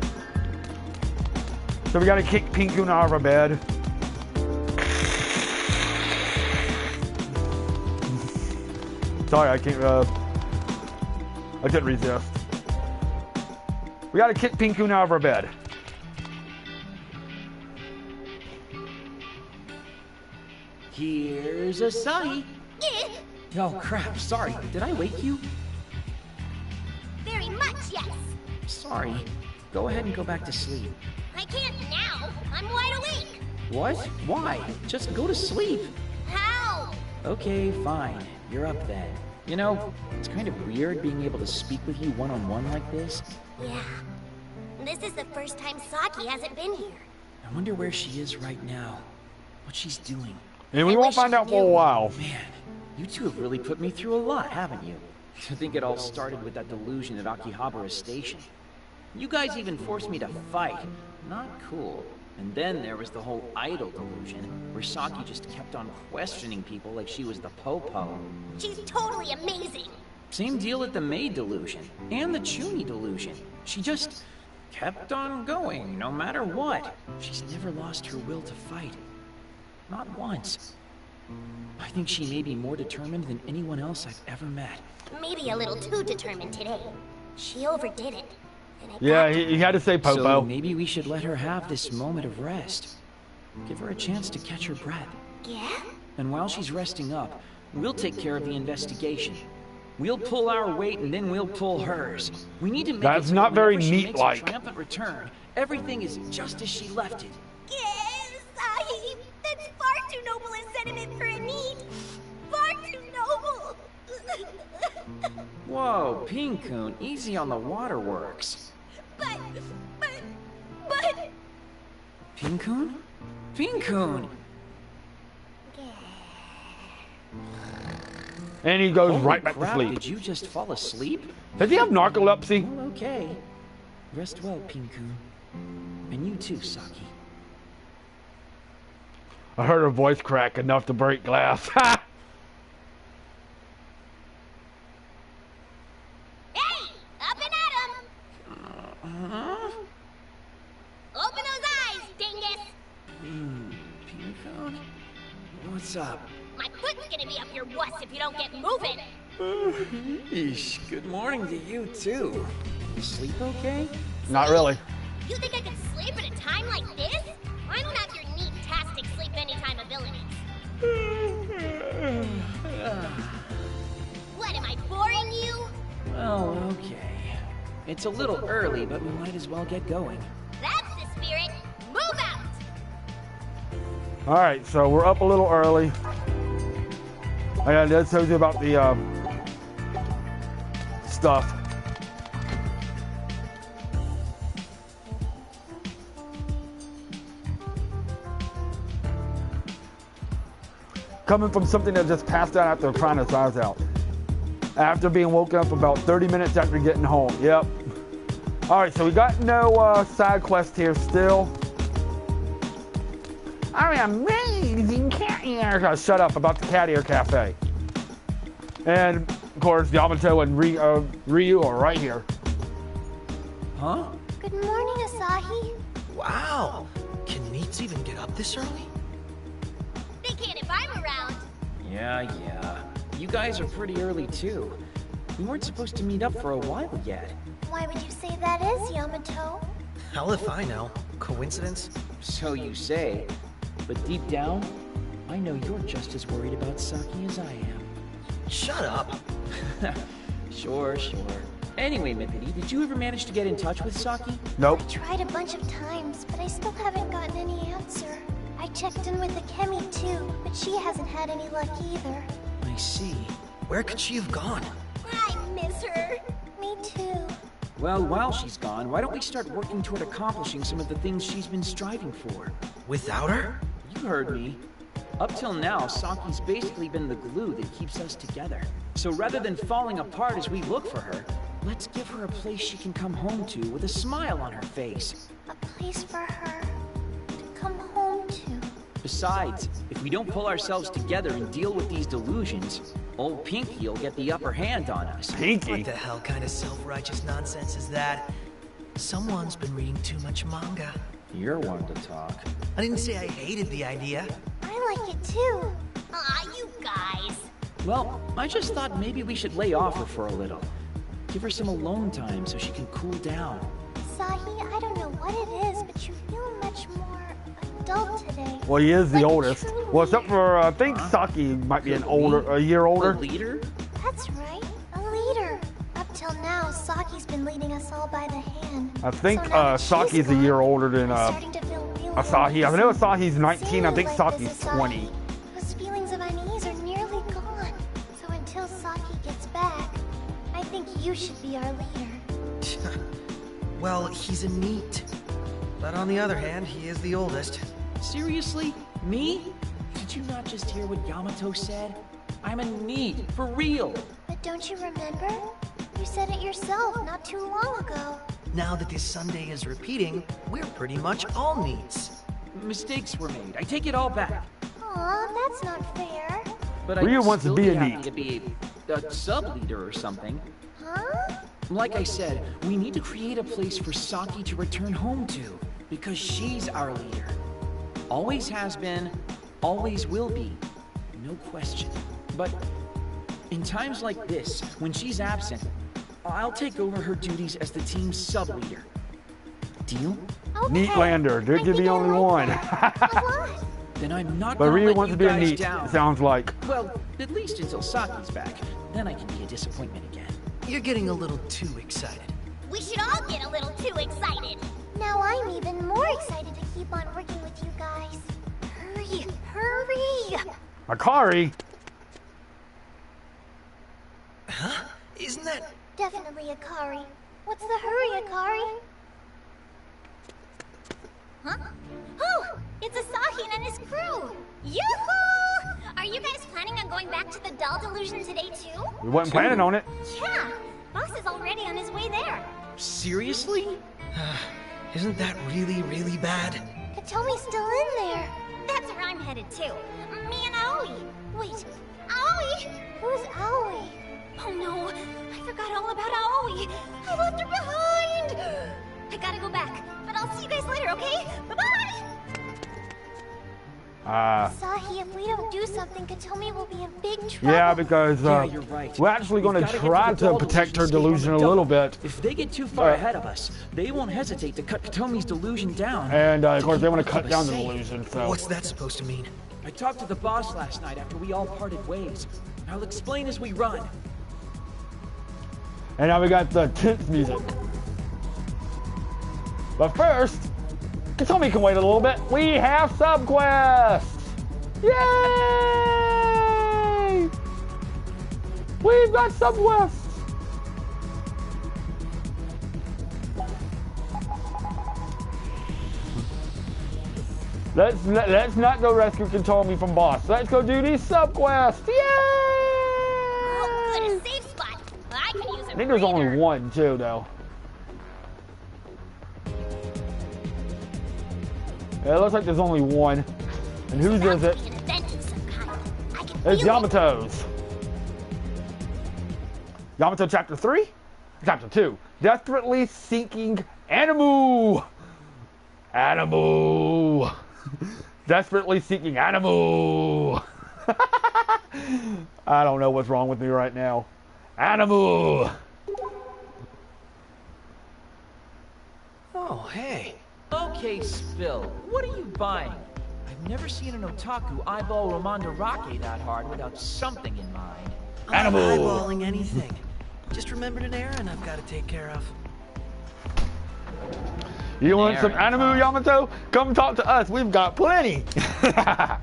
So we got to kick Pinku out of our bed. Sorry, I can't, I couldn't resist. We gotta kick Pinkun out of her bed. Here's Asahi. Oh crap, sorry. Did I wake you? Very much, yes. Sorry. Go ahead and go back to sleep. I can't now. I'm wide awake. What? Why? Just go to sleep. How? Okay, fine. You're up then. You know, it's kind of weird being able to speak with you one-on-one like this. Yeah. This is the first time Saki hasn't been here. I wonder where she is right now. What she's doing. And we won't find out for a while. Man, you two have really put me through a lot, haven't you? To think it all started with that delusion at AKIBA'S station. You guys even forced me to fight. Not cool. And then there was the whole idol delusion, where Saki just kept on questioning people like she was the po-po. She's totally amazing. Same deal at the maid delusion, and the Chuni delusion. She just kept on going, no matter what. She's never lost her will to fight. Not once. I think she may be more determined than anyone else I've ever met. Maybe a little too determined today. She overdid it. Yeah, he had to say Popo. So maybe we should let her have this moment of rest. Give her a chance to catch her breath. Yeah? And while she's resting up, we'll take care of the investigation. We'll pull our weight and then we'll pull hers. We need to make That's not very neat-like. neat-like. Return. Everything is just as she left it. Yes, Sahib. That's far too noble a sentiment for a need. Far too noble. Whoa, Pinkun, easy on the waterworks. But... Pinkun? Pinkun! And he goes Holy right back crap, to sleep. Did you just fall asleep? Does he have narcolepsy? Well, okay. Rest well, Pinkun. And you too, Saki. I heard her voice crack enough to break glass. Ha! Hey! Up and at 'em! Open those eyes, dingus! Pinkun? What's up? My foot's gonna be up your wuss if you don't get moving! Eesh, good morning to you too. You sleep okay? Not really. You think I could sleep at a time like this? I don't have your neat-tastic sleep anytime abilities. What, am I boring you? Well, okay. It's a little early, but we might as well get going. That's the spirit! Move out! Alright, so we're up a little early. I just told you about the stuff. Coming from something that just passed out after crying his eyes out. After being woken up about 30 minutes after getting home. Yep. Alright, so we got no side quest here still. I'm amazing cat ear. Shut up about the cat ear cafe. And of course, Yamato and Ryu are right here. Huh? Good morning, Asahi. Wow! Can meats even get up this early? They can't if I'm around. Yeah. You guys are pretty early too. We weren't supposed to meet up for a while yet. Why would you say that is, Yamato? Hell if I know. Coincidence? So you say. But deep down, I know you're just as worried about Saki as I am. Shut up! Sure. Anyway, Mippity, did you ever manage to get in touch with Saki? Nope. I tried a bunch of times, but I still haven't gotten any answer. I checked in with the Kemi too, but she hasn't had any luck either. I see. Where could she have gone? I miss her. Me too. Well, while she's gone, why don't we start working toward accomplishing some of the things she's been striving for? Without her? You heard me. Up till now, Saki's basically been the glue that keeps us together. So rather than falling apart as we look for her, let's give her a place she can come home to with a smile on her face. A place for her to come home to. Besides, if we don't pull ourselves together and deal with these delusions, old Pinky'll get the upper hand on us. Pinky? What the hell kind of self-righteous nonsense is that? Someone's been reading too much manga. You're one to talk. I didn't say I hated the idea. I like it too. Aw, you guys. Well, I just thought maybe we should lay off her for a little. Give her some alone time so she can cool down. Sahi, I don't know what it is, but you feel much more adult today. Well, he is the Like a oldest. true Well, except leader. for I think Saki might be a year older. A leader? That's right, a leader. Up till now, Saki's been leading us all by the hand. I think So now that she's Saki's a gone, year older than I'm starting to feel really Asahi. I know Asahi's 19. I Seeing think you like Saki's this, Asahi, 20. Those feelings of unease are nearly gone. So until Saki gets back, I think you should be our leader. Well, he's a NEET. But on the other hand, he is the oldest. Seriously? Me? Did you not just hear what Yamato said? I'm a NEET, for real. But don't you remember? You said it yourself not too long ago. Now that this Sunday is repeating, we're pretty much all NEETs. Mistakes were made. I take it all back. Aw, that's not fair. But Ryu I'd wants to still be a happy NEET. to be a sub-leader or something. Huh? Like I said, we need to create a place for Saki to return home to, because she's our leader. Always has been, always will be, no question. But in times like this, when she's absent, I'll take over her duties as the team's sub-leader. Deal? Okay. Neat Lander. There could be only one. Then I'm not But gonna Ryu let wants you to be a guys NEET, down. it sounds like. Well, at least until Saki's back. Then I can be a disappointment again. You're getting a little too excited. We should all get a little too excited. Now I'm even more excited to keep on working with you guys. Hurry, hurry! Akari. Huh? Isn't that... Definitely Akari. What's the hurry, Akari? Huh? Oh, it's Asahi and his crew! Yoo-hoo! Are you guys planning on going back to the doll delusion today too? We wasn't planning on it. Yeah, Boss is already on his way there. Seriously? Isn't that really, really bad? Katomi's still in there. That's where I'm headed too. Me and Aoi. Wait, Aoi? Who's Aoi? Oh no, I forgot all about Aoi. I left her behind. I gotta go back, but I'll see you guys later, okay? Bye-bye! Sahi, if we don't do something, Katomi will be in big trouble. Yeah, because Yeah, you're right. we're actually going We've to gotta get try the to doll protect her delusion delusion a escape on the little double. bit. If they get too far ahead of us, they won't hesitate to cut Katomi's delusion down. And of course, they keep want to both cut of down us the safe. delusion, so. What's that supposed to mean? I talked to the boss last night after we all parted ways. I'll explain as we run. And now we got the tense music. But first, Katomi can wait a little bit. We have subquests! Yay! We've got subquests! Let's not go rescue Katomi from boss. Let's go do these subquests! Yay! Oh, good, a safe spot. I could use a I think there's only one, too, though. Yeah, it looks like there's only one. And whose is it? An event of some kind. I can It's feel it. Yamato's. Yamato Chapter 3? Chapter 2. Desperately Seeking Animu! Animu! Desperately Seeking Animu! I don't know what's wrong with me right now. Animu! Oh, hey. Okay, Spill, what are you buying? I've never seen an otaku eyeball Romandarake that hard without something in mind. I'm not Animal. eyeballing anything. Just remembered an errand I've got to take care of. You want some Errand, Animu, huh? Yamato? Come talk to us. We've got plenty. Damn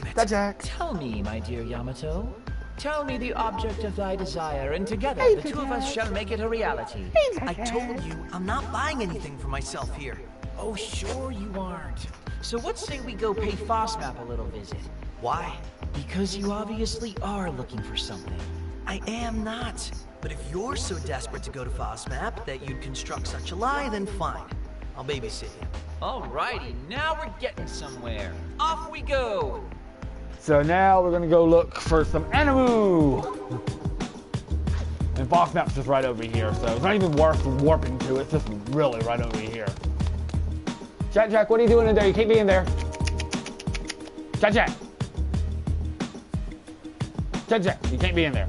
it. Jack. Tell me, my dear Yamato. Tell me the object of thy desire, and together the two of us shall make it a reality. I told you, I'm not buying anything for myself here. Oh, sure you aren't. So what say we go pay Fosmap a little visit? Why? Because you obviously are looking for something. I am not. But if you're so desperate to go to Fosmap that you'd construct such a lie, then fine. I'll babysit you. Alrighty, now we're getting somewhere. Off we go! So now we're gonna go look for some Animu. And Boss Map's just right over here, so it's not even worth warping to. It's just really right over here. Jack, what are you doing in there? You can't be in there. Jack. Check. You can't be in there.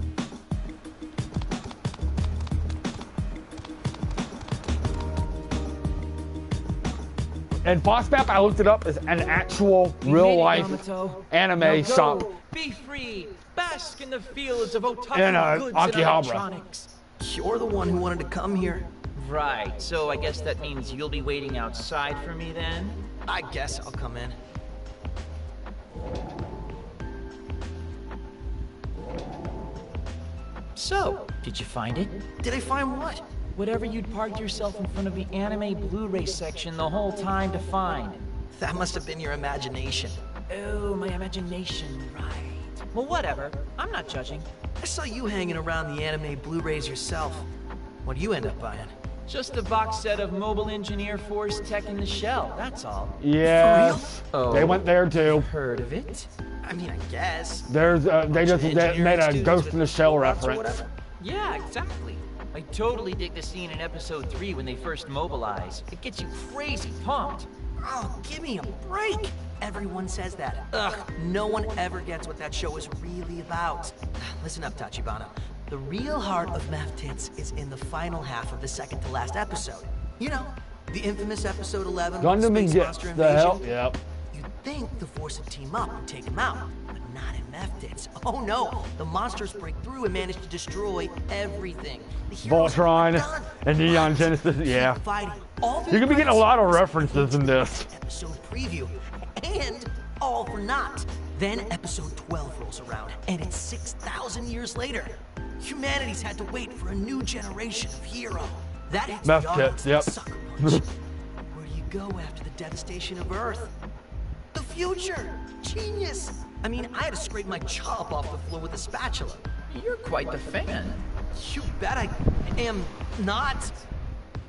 And FOSS-MAP, I looked it up, is an actual real-life anime shop. Be free. Bask in the fields of otaku In goods and Akihabara. electronics. You're the one who wanted to come here. Right, so I guess that means you'll be waiting outside for me then? I guess I'll come in. So, did you find it? Did I find what? Whatever you'd parked yourself in front of the anime Blu-ray section the whole time to find. That must have been your imagination. Oh, my imagination, right. Well, whatever. I'm not judging. I saw you hanging around the anime Blu-rays yourself. What'd you end up buying? Just a box set of Mobile Engineer Force Tech in the Shell, that's all. Yes. Oh, they went there too. Heard of it? I mean, I guess. There's they made a Ghost in the Shell reference. Yeah, exactly. I totally dig the scene in episode 3 when they first mobilize. It gets you crazy pumped. Oh, give me a break! Everyone says that. Ugh, no one ever gets what that show is really about. Listen up, Tachibana. The real heart of Math Tits is in the final half of the second to last episode. You know, the infamous episode 11 with Gundam Space and Monster the hell, Invasion. yep. You'd think the Force would team up and take him out, but not in Math Tits. Oh no, the monsters break through and manage to destroy everything. The heroes Voltron are done, and Neon but Genesis, yeah. keep fighting. All You're gonna be getting a lot of references in this. Episode preview, and all for naught. Then episode 12 rolls around, and it's 6,000 years later. Humanity's had to wait for a new generation of hero. That hits Math the audience Tits, yep. like a sucker punch. Where do you go after the devastation of Earth? The future! Genius! I mean, I had to scrape my jaw up off the floor with a spatula. You're quite the fan. You bet I am not.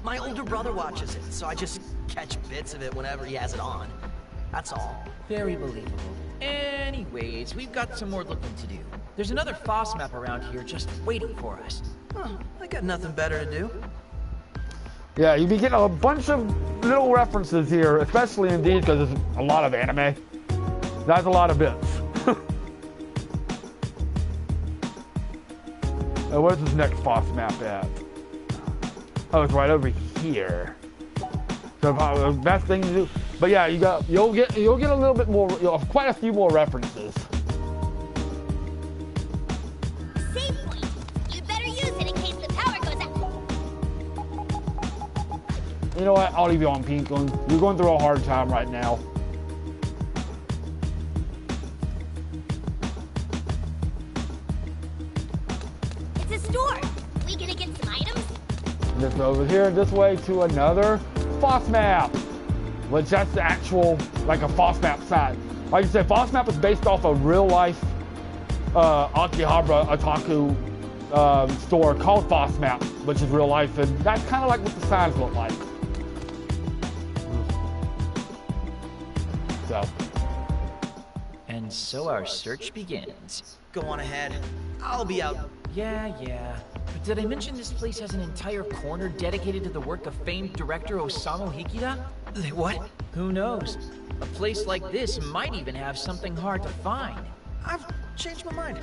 My older brother watches it, so I just catch bits of it whenever he has it on. That's all. Very believable. Anyways, we've got some more looking to do. There's another FOSS-MAP around here just waiting for us. Huh, I got nothing better to do. Yeah, you'll be getting a bunch of little references here, especially in these because there's a lot of anime. That's a lot of bits. Where's this next FOSS-MAP at? Oh, it's right over here. So the best thing to do. But yeah, you'll get a little bit more, quite a few more references. Save point. You'd better use it in case the power goes out. You know what? I'll leave you on, Pinkun. You're going through a hard time right now. It's a store. We gonna get some items? This over here, this way to another FOSS-MAP. Which that's the actual, like a FOSS-MAP site. Like I said, FOSS-MAP is based off a real-life Akihabara otaku store called FOSS-MAP, which is real life, and that's kind of like what the signs look like. So. And so our search begins. Go on ahead. I'll be out. Yeah. But did I mention this place has an entire corner dedicated to the work of famed director Osamu Hikida? What? Who knows? A place like this might even have something hard to find. I've changed my mind.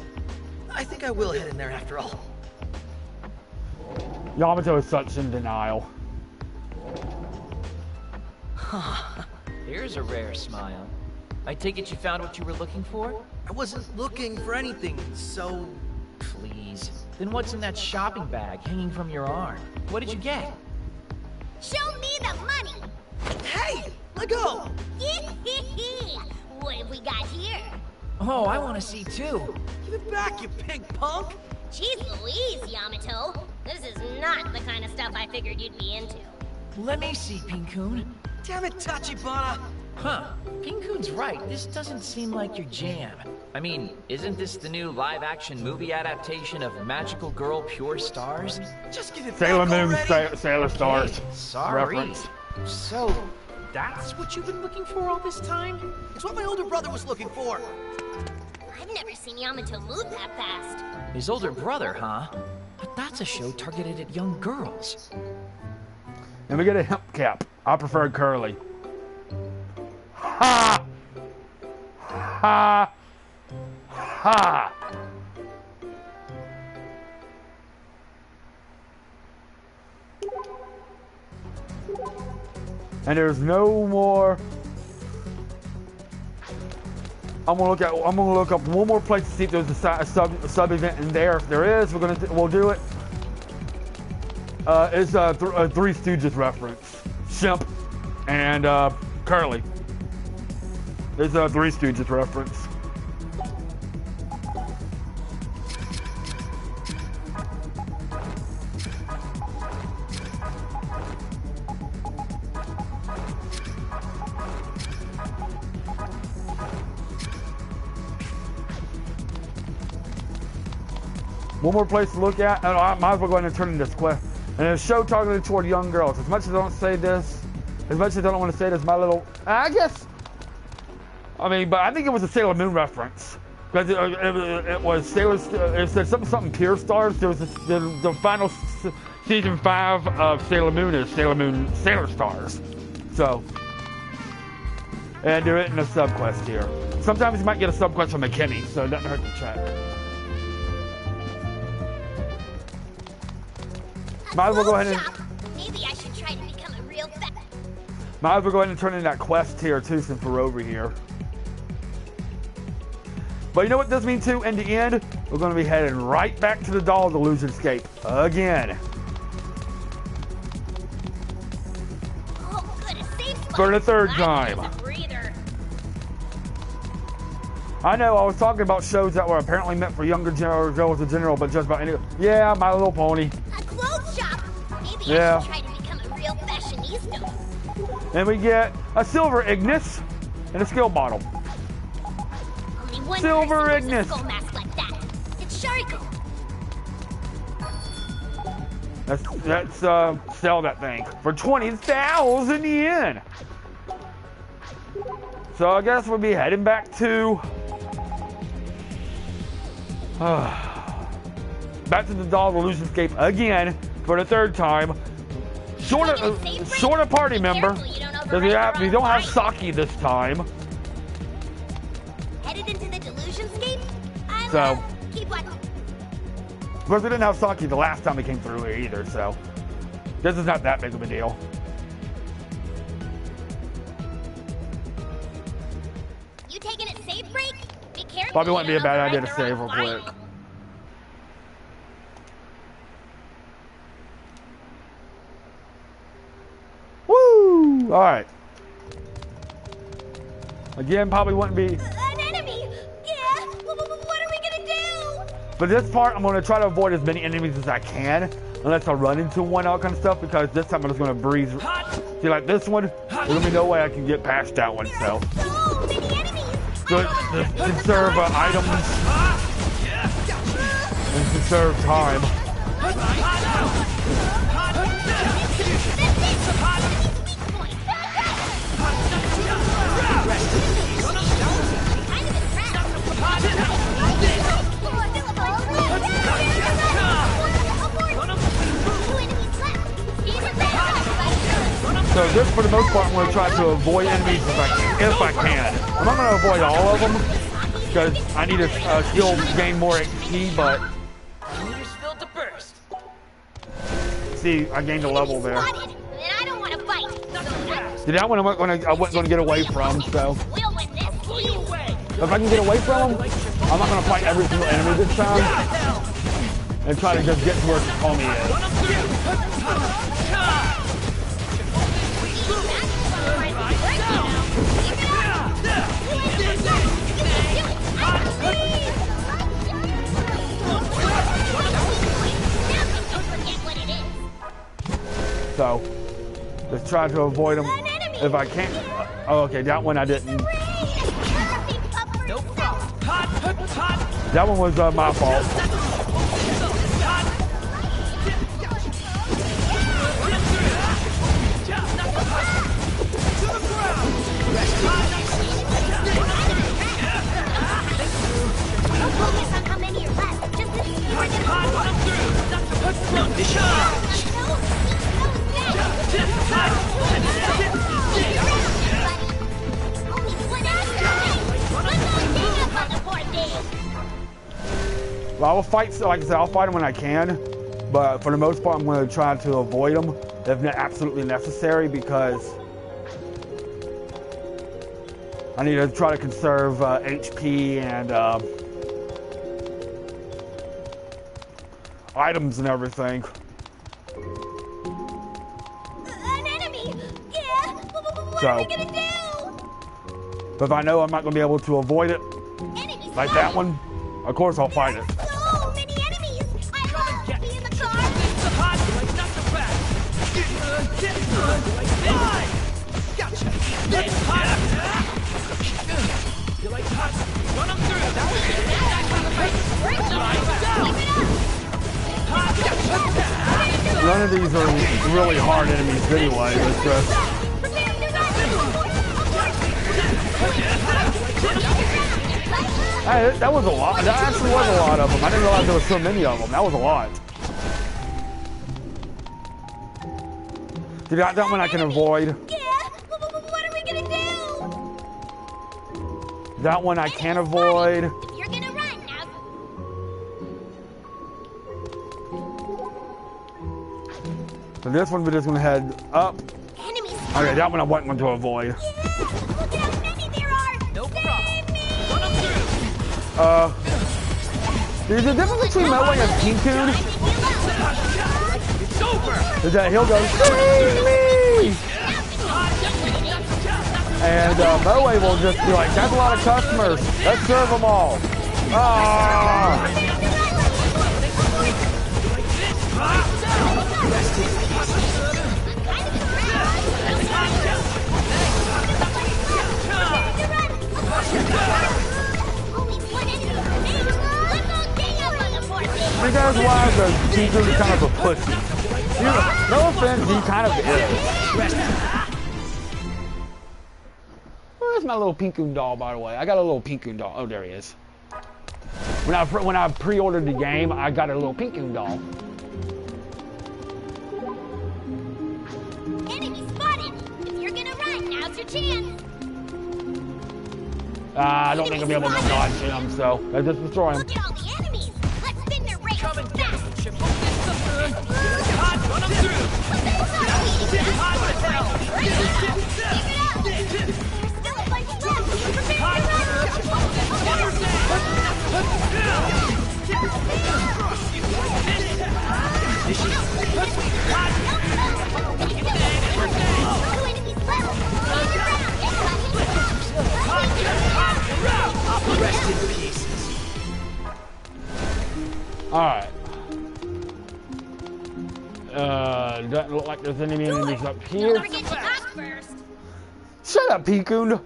I think I will head in there after all. Yamato is such in denial. Here's a rare smile. I take it you found what you were looking for? I wasn't looking for anything, so... Please. Then what's in that shopping bag hanging from your arm? What did you get? Show me the money! Hey! Let go! What have we got here? Oh, I want to see too. Give it back, you pink punk! Jeez Louise, Yamato. This is not the kind of stuff I figured you'd be into. Let me see, Pinkun. Damn it, Tachibana! Huh. Pinkun's right. This doesn't seem like your jam. I mean, isn't this the new live-action movie adaptation of Magical Girl Pure Stars? Just give it Sailor back Moon, already. Sailor Stars. Sorry. Reference. So, that's what you've been looking for all this time? It's what my older brother was looking for. I've never seen Yamato move that fast. His older brother, huh? But that's a show targeted at young girls. And we get a hemp cap. I prefer curly. Ha! Ha! Ha! And there's no more. I'm gonna look up one more place to see if there's a sub event in there. If there is, we'll do it. It's a Three Stooges reference. Shemp and Curly. It's a Three Stooges reference. One more place to look at, and I might as well go ahead and turn in this quest. And a show targeted toward young girls. As much as I don't say this, as much as I don't want to say this, my little, I guess, I mean, but I think it was a Sailor Moon reference. Because it was it said something Pure Stars. There was the final season 5 of Sailor Moon is Sailor Stars. So, and they're in a subquest here. Sometimes you might get a subquest from McKinney, so it doesn't hurt to check. Might as well go ahead and. Maybe I should try to become a real fat. Might as well go ahead and turn in that quest here too, since we're over here. But you know what this means too? In the end, we're going to be heading right back to the doll delusion escape again. Oh, good, a safe spot. For the third time. I know I was talking about shows that were apparently meant for younger girls in general, but just about any. Yeah, My Little Pony. A clothes shop. Maybe yeah. I should try to become a real fashionista. And we get a silver Ignis and a skill bottle. Only one Silver person wears Ignis. a skull mask like that. It's Shariko. Let's sell that thing for 20,000 yen. So I guess we'll be heading back to back to the doll delusion escape again for the third time. Short of party member, because we don't have Saki this time. Headed into the delusion scape? So Keep watching. of course we didn't have Saki the last time we came through here either, so this is not that big of a deal. You taking a safe break? Be careful. Probably wouldn't be a bad idea to save real quick. Woo! All right. Again, probably wouldn't be. An enemy! Yeah! What are we gonna do? For this part, I'm going to try to avoid as many enemies as I can, unless I run into one, all kind of stuff, because this time I'm just going to breeze. See, like this one, there's going to be no way I can get past that one, so. So many enemies! To conserve items and conserve time. So this, for the most part, I'm going to try to avoid enemies if I can. I'm not going to avoid all of them, because I need to still gain more XP, but... See, I gained a level there. See, that one I wasn't going to get away from, so... If I can get away from them, I'm not going to fight every single enemy this time, and try to just get to where Tommy is. So, just try to avoid them if I can. Oh, okay, that one I didn't. That one was my fault. Well, I will fight, like I said, I'll fight them when I can, but for the most part, I'm going to try to avoid them if not absolutely necessary, because I need to try to conserve HP and items and everything. An enemy! Yeah! What are we gonna do? But if I know I'm not going to be able to avoid it, like that one, of course I'll fight it. So many enemies! I love to be in the car! It's hot, like not so fast. Gotcha. It's hot. You like hot? Run them through. That was it. None of these are really hard enemies anyway. It's just... Hey, that was a lot. That actually was a lot of them. I didn't realize there were so many of them. That was a lot. See, that one I can avoid. Yeah! What are we gonna do? That one I can avoid. If you're gonna run now. So this one we're just gonna head up. Enemies! Okay, that one I wasn't going to avoid. Yeah! Look at how many there are! No Save problem. me! Run them through. There's a difference between Moe and Pinkun. It's over. Is that he'll go, save me! And Moe will just be like, that's a lot of customers. Let's serve them all. Ah! Because why the Pinkun's kind of a pussy. No offense, he kind of is. Where's my little Pinkun doll, by the way? I got a little Pinkun doll. Oh, there he is. When I pre-ordered the game, I got a little Pinkun doll. Enemy spotted! If you're gonna run, now's your chance! I don't think I'll be able to dodge him, so let's just destroy him. Look at all the enemies! Let's spin their race! Come and get fast! them, hot, run them through. Hot as hell. There's still a bunch left! Prepare to Rest in pieces. Alright. Doesn't look like there's any enemies up here. Shut up, Pinkun!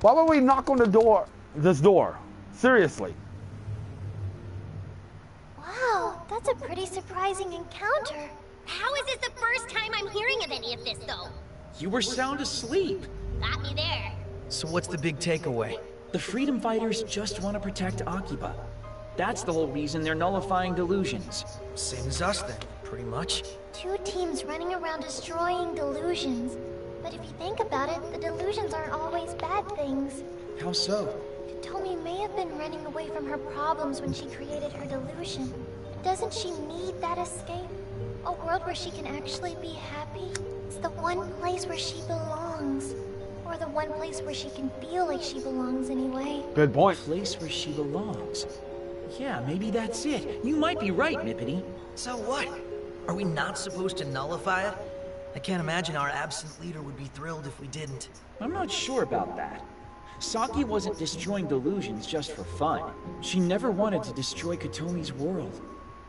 Why would we knock on the door? This door? Seriously. Wow, that's a pretty surprising encounter. How is this the first time I'm hearing of any of this, though? You were sound asleep. Got me there. So what's the big takeaway? The freedom fighters just want to protect Akiba. That's the whole reason they're nullifying delusions. Same as us then, pretty much. Two teams running around destroying delusions. But if you think about it, the delusions aren't always bad things. How so? Tomi may have been running away from her problems when she created her delusion. But doesn't she need that escape? A world where she can actually be happy? It's the one place where she belongs. Or the one place where she can feel like she belongs anyway. Good point. Place where she belongs. Yeah, maybe that's it. You might be right, Nippity. So what? Are we not supposed to nullify it? I can't imagine our absent leader would be thrilled if we didn't. I'm not sure about that. Saki wasn't destroying delusions just for fun. She never wanted to destroy Katomi's world,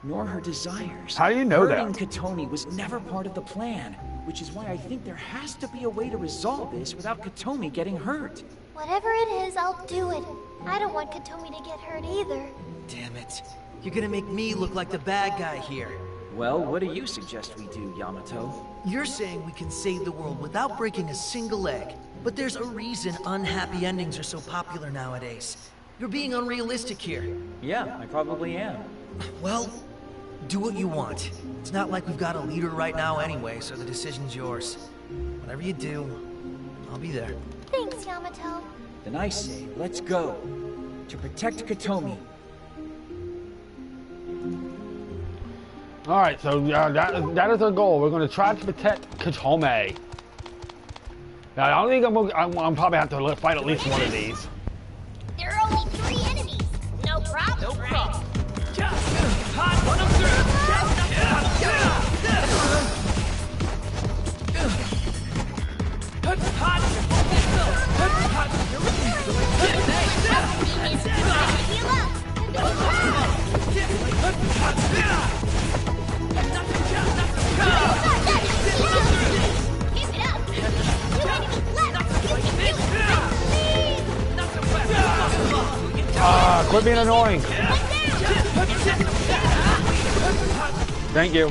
nor her desires. How do you know that? Hurting Katomi was never part of the plan, which is why I think there has to be a way to resolve this without Katomi getting hurt. Whatever it is, I'll do it. I don't want Katomi to get hurt either. Damn it. You're gonna make me look like the bad guy here. Well, what do you suggest we do, Yamato? You're saying we can save the world without breaking a single egg. But there's a reason unhappy endings are so popular nowadays. You're being unrealistic here. Yeah, I probably am. Well, do what you want. It's not like we've got a leader right now anyway, so the decision's yours. Whatever you do, I'll be there. Thanks, Yamato. Then I say, let's go. To protect Katomi. Alright, so that is our goal. We're going to try to protect Katomi. I don't think I'm probably have to fight at least one of these. There are only 3 enemies. No problem. No problem. Hot, run them through. Quit being annoying. Thank you.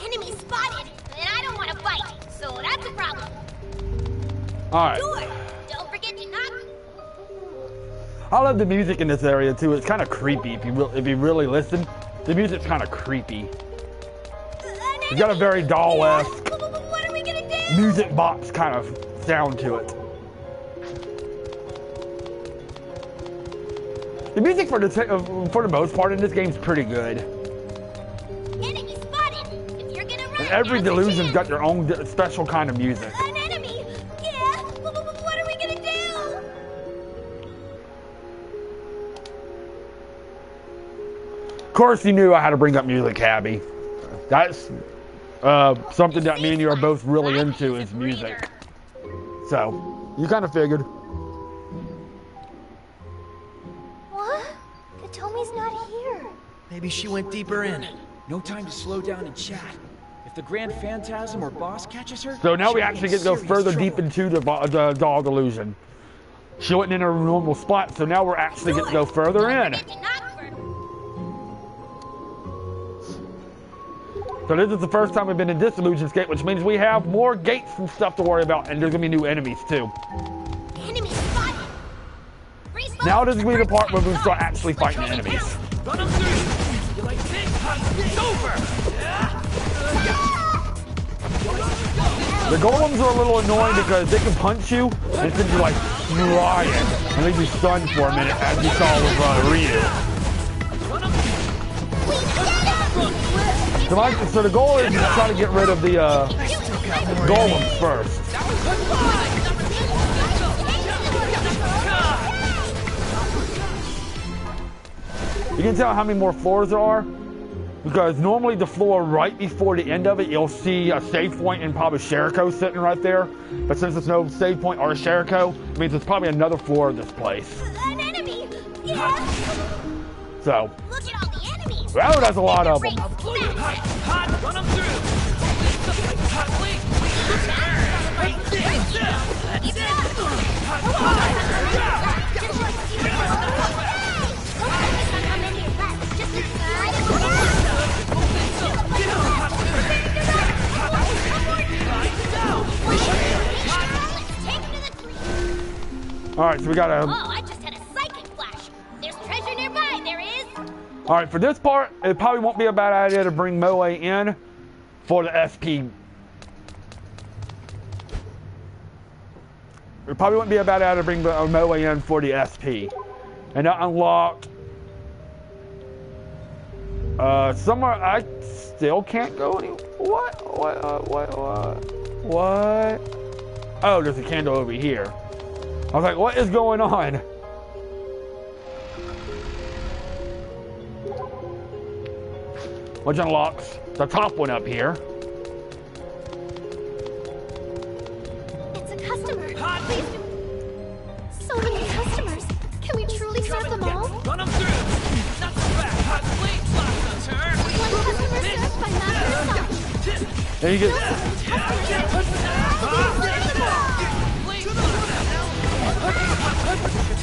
Enemy spotted, and I don't want to fight, so that's a problem. All right. Door, don't forget to knock. I love the music in this area too. It's kind of creepy if you really listen. The music's kind of creepy. It's got a very doll-esque music box kind of sound to it. The music for the most part in this game's pretty good. Enemy spotted. If you're gonna run, And every delusion's got their own special kind of music. An enemy. Yeah. What are we gonna do? Of course, you knew I had to bring up music, Abby. That's something that me and you are both really into is music. So, you kind of figured. What? Katomi's not here. Maybe she went deeper in. No time to slow down and chat. If the Grand Phantasm or boss catches her... So now we she'll be actually in get to go serious further trouble. deep into the doll delusion. She wasn't in her normal spot, so now we're actually getting to go further in. So this is the first time we've been in this delusion gate, which means we have more gates and stuff to worry about, and there's gonna be new enemies too. Enemy spotted. Now this is gonna be the part where we start actually fighting enemies. Run them through. You like this? It's over. The golems are a little annoying because they can punch you and send you like flying and leave you stunned for a minute, as you saw with Ryu. So the goal is to try to get rid of the golems first. You can tell how many more floors there are, because normally the floor right before the end of it, you'll see a save point and probably Sheriko sitting right there. But since there's no save point or a Sheriko, it means there's probably another floor of this place. An enemy. Yeah. So, Look at all the enemies. well, that's a lot of them. Hot, run them through. Hot, please. All right, so we got a... Oh, I just had a psychic flash. There's treasure nearby. There is. All right, for this part, it probably won't be a bad idea to bring Moe in for the SP. It probably wouldn't be a bad idea to bring Moe in for the SP. And that unlocked... somewhere I still can't go any... What? Oh, there's a candle over here. I was like, what is going on? Which unlocks the top one up here. It's a customer. Please do. So many customers. Can we truly serve them all? Run them through. Not so fast. Hot, please. Turn. One customer served by Master Self. There you go.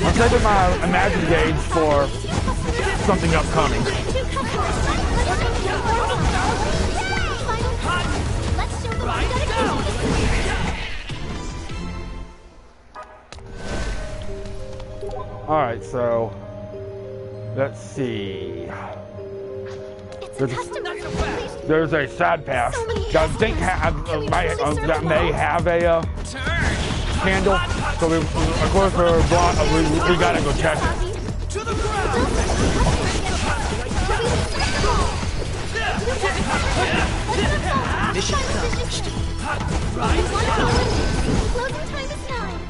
I'm saving my imagine gauge for something upcoming. Alright, so let's see. There's a side pass that I think that may have a candle. So we, of course, we gotta go check it. Closing time is 9.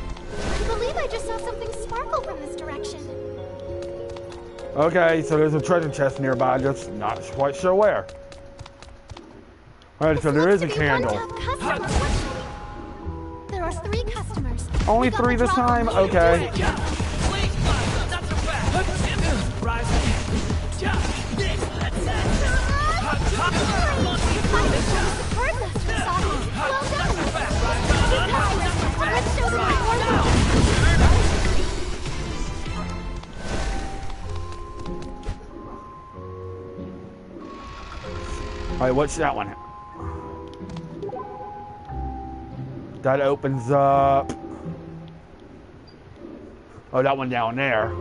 I believe I just saw something sparkle from this direction. Okay, so there's a treasure chest nearby, just not quite sure where. Alright, so there is a candle. There are 3 customers. Only 3 this time? Okay. Alright, what's that one? That opens up. Oh, that one down there.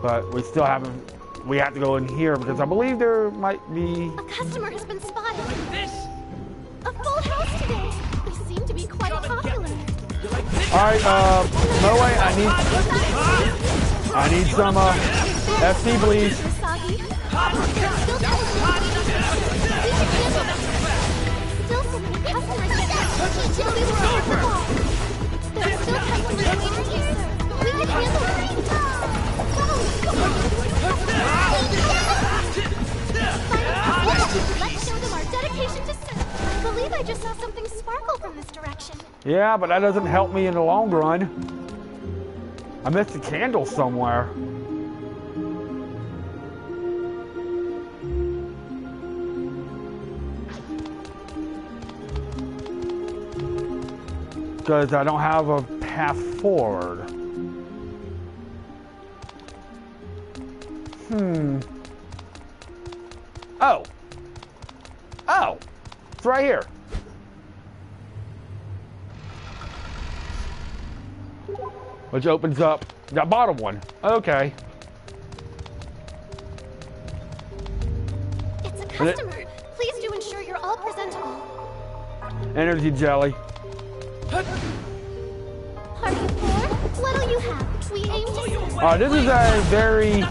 But we still haven't. We have to go in here because I believe there might be. A customer has been spotted. A full house today. They seem to be quite popular. Alright, Moe, I need some FC, please. Still so many customers get there. We were on the ball. There are still customers waiting to be served. We can handle it. Let's show them our dedication to serve. I believe I just saw something sparkle from this direction. Yeah, but that doesn't help me in the long run. I missed a candle somewhere. Because I don't have a path forward. Oh. Oh. It's right here. Which opens up that bottom one. Okay. It's a customer. Please do ensure you're all presentable. Energy jelly. Party of 4? What'll you have? We aim to save. This is a very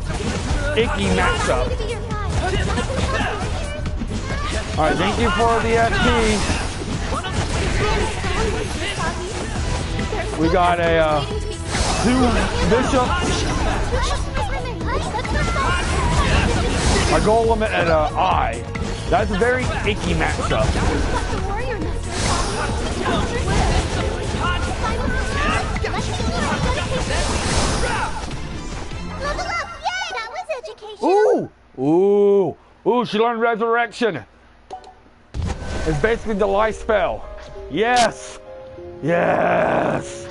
icky matchup. Alright, thank you for the FT. We got a 2 bishops, a golem, and an eye. That's a very icky matchup. Level up! Yay! That was education! Ooh! Ooh! Ooh, she learned resurrection. It's basically the life spell. Yes! Yes!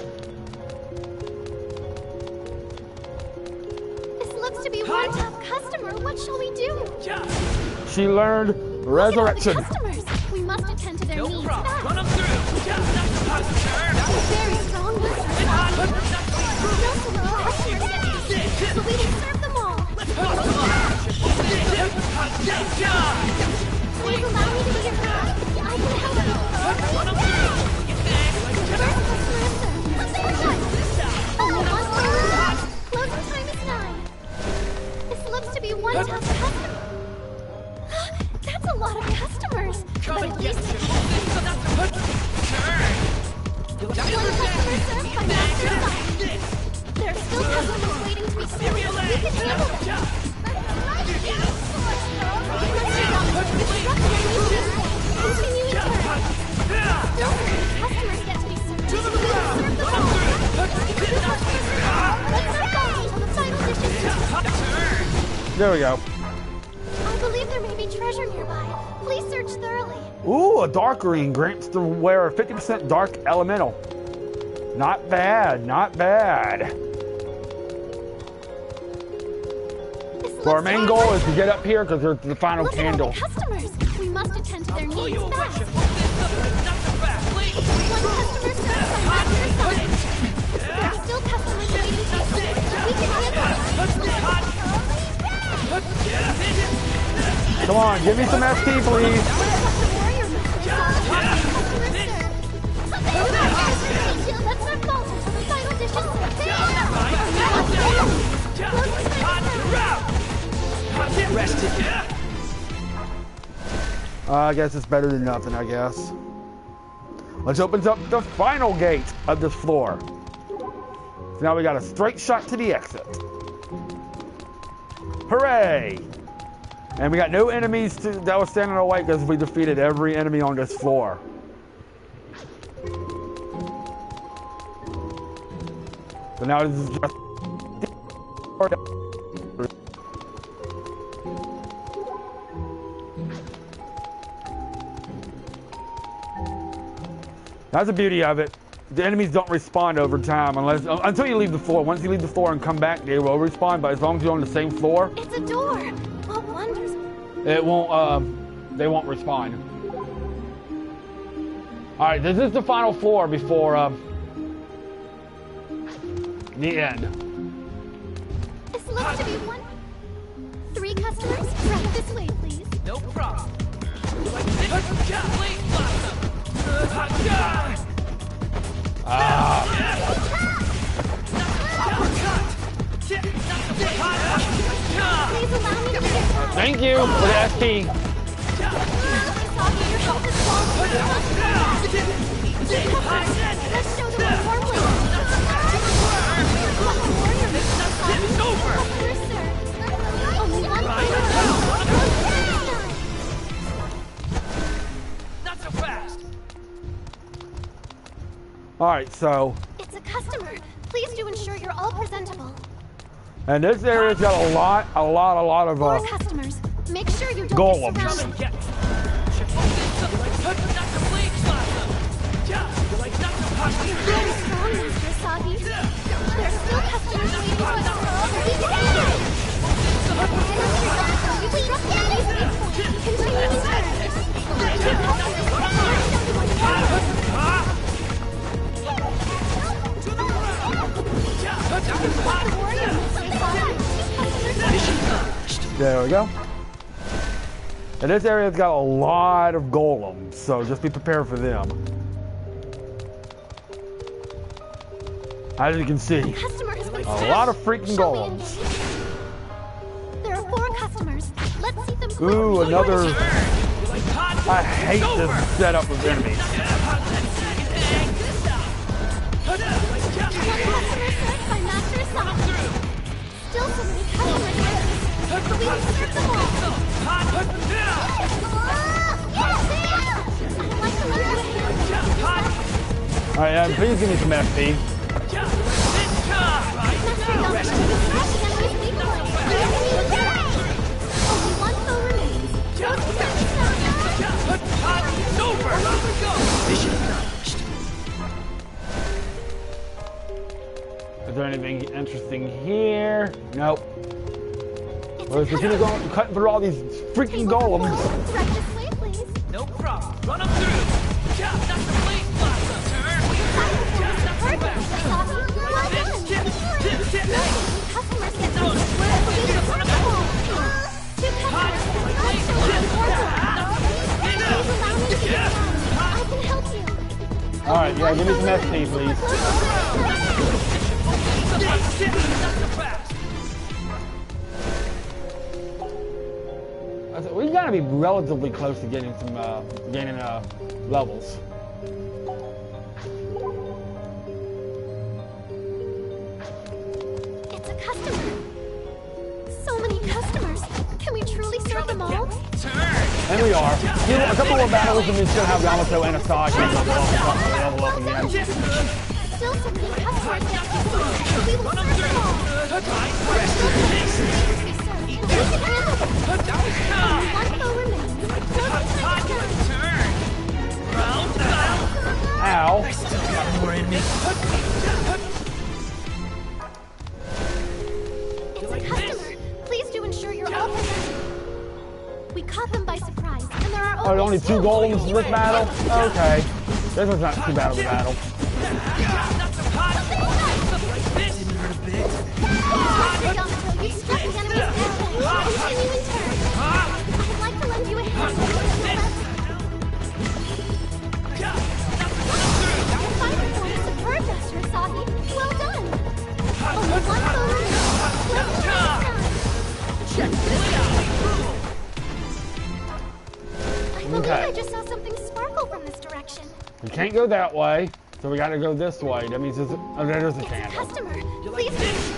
This looks to be one top customer. What shall we do? She learned resurrection. Look at all the customers. We must attend to their needs fast. Run them through. Very strong wizard. Still some more customers get needs, so we can serve them all. Please allow me to be your guide. I can help you. Run them through. First customer is served. Only one more left. Closing time is 9. This looks to be one top customer. That's a lot of customers. But at least one customer served by Master Science. There are still customers waiting to be served. We can handle them. Continue in turn. Still so many customers get to be served. We can serve them all. Let's not go until the final dish is served. There we go. I believe there may be treasure nearby. Please search thoroughly. Ooh, a dark green grants to wear a 50% dark elemental. Not bad, not bad. So our main goal is to get up here because there's the final candle. Look at all the customers. We must attend to their needs fast. One customer served by Master Science. There are still customers waiting to be served. We can handle it. Come on, give me some SP, please. Let's not falter until the final dish is served. Get rested. I guess it's better than nothing, I guess. Let's open up the final gate of this floor. So now we got a straight shot to the exit. Hooray! And we got no enemies that was standing in our way because we defeated every enemy on this floor. So now this is just... That's the beauty of it. The enemies don't respawn over time until you leave the floor. Once you leave the floor and come back, they will respawn, but as long as you're on the same floor... It's a door! What wonders... It won't, they won't respawn. Alright, this is the final floor before, the end. This looks to be one... 3 customers? Right this way, please. No problem. Thank you for the SP. Let's show them what warmly. It's over. Only one Not so fast. Alright, so... It's a customer. Please do ensure you're all presentable. And this area's got a lot of 4 customers. Make sure you don't golems. get surrounded. Very strong, Mr. Asagi. There's still customers waiting for us to all be together. Continue to turn. There we go. And this area's got a lot of golems, so just be prepared for them. As you can see, a lot of freaking golems. There are 4 customers. Let's see them. Ooh, another... I hate this setup of enemies. One customer served by Master Asagi. Still so many customers. We will serve them all. Alright, please give me some SP. Is there anything interesting here? Nope. Let's continue going, cutting through all these freaking golems. Right this way, please. No problem. Run them through. Not the blade blossom. Customers get those. I can help you. Alright, yeah, give me some SP, please. We gotta be relatively close to getting some, gaining, levels. It's a customer. So many customers. Can we truly serve them all? And we are. A couple more battles and we still have Yamato and Asagi level up again. Still so many customers. We will serve them all. One foe remains. Ow. I still got more in me. It's a customer. Please do ensure you're all present. We caught them by surprise, and there are only 2 golems in this battle? Okay. This one's not too bad of a battle. Didn't hurt a bit. Yamato, you struck the enemy's path. Continue in turn. I'd like to lend you a hand. Your fine performance superb, Master Asagi. Well done. Only one foe remains. Let's try. Check this out. I will We can't go that way, so we gotta go this way. That means there's a, oh, there's a candle. Customer, please.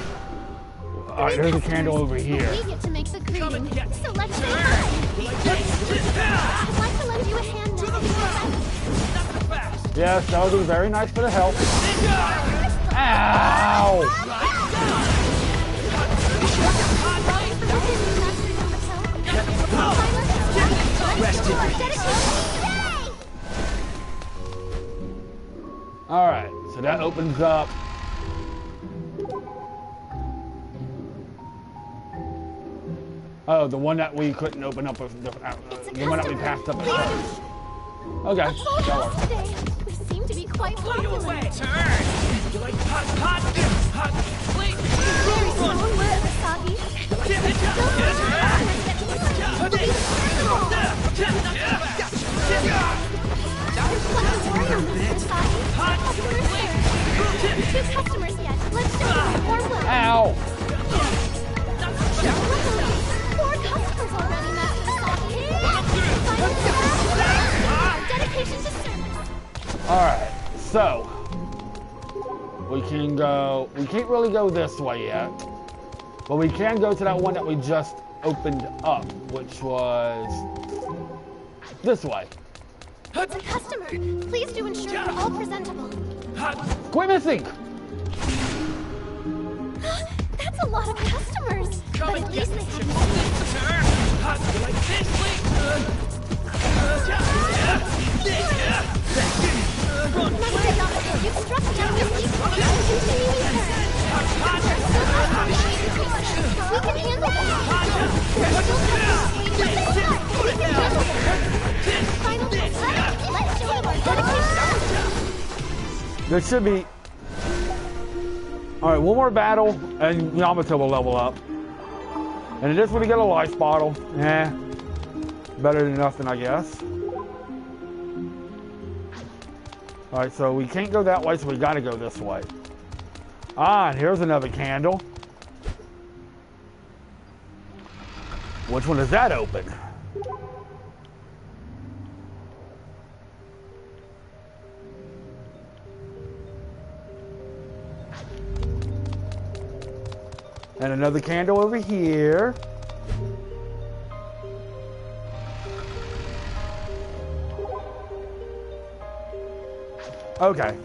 Alright, there's a candle over here. We get to make the greeting, so let's say hi. I'd like to lend you a hand now. Yes, that would be very nice for the help. Ow! Alright, so that opens up. Oh, the one that we couldn't open up with the one that we passed up at first. Okay, A full house today. We seem to be quite popular. Turn! You like hot, please! Very strong word, Asagi. Two customers yet. Let's show them more love. Ow! Four customers already, Master Asagi. Dedication to service. Alright, so we can't really go this way yet, but we can go to that one that we just opened up, which was this way. It's a customer. Please do ensure you're all presentable. Quit missing! That's a lot of customers. But at least they have Like this, please! You've struck down with these continuing turns. We can handle them. Final test. Let's show them our dedication. There should be... Alright, one more battle, and Yamato will level up. And this when we get a life bottle. Better than nothing, I guess. Alright, so we can't go that way, so we gotta go this way. Ah, and here's another candle. Which one does that open? And another candle over here. Okay.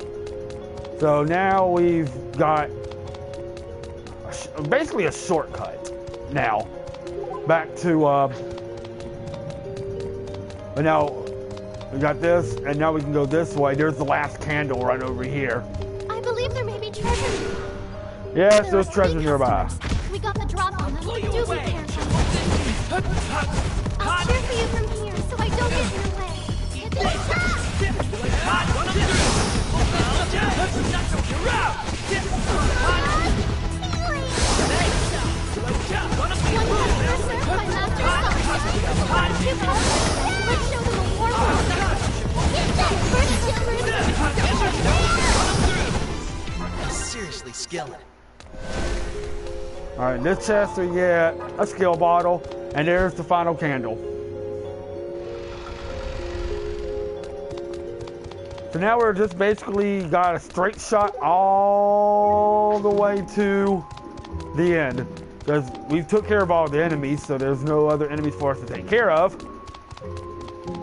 So now we've got basically a shortcut now back to but now we got this, and now we can go this way. There's the last candle right over here. I believe there may be treasure. Yes, there's treasure nearby. We got the drop on them. Do be careful. I'll cheer for you from here, so I don't get in your way. Hit the top! Let's show them a war Seriously skilling. All right, this chest we get a skill bottle, and there's the final candle. So now we're just basically got a straight shot all the way to the end, because we took care of all the enemies, so there's no other enemies for us to take care of.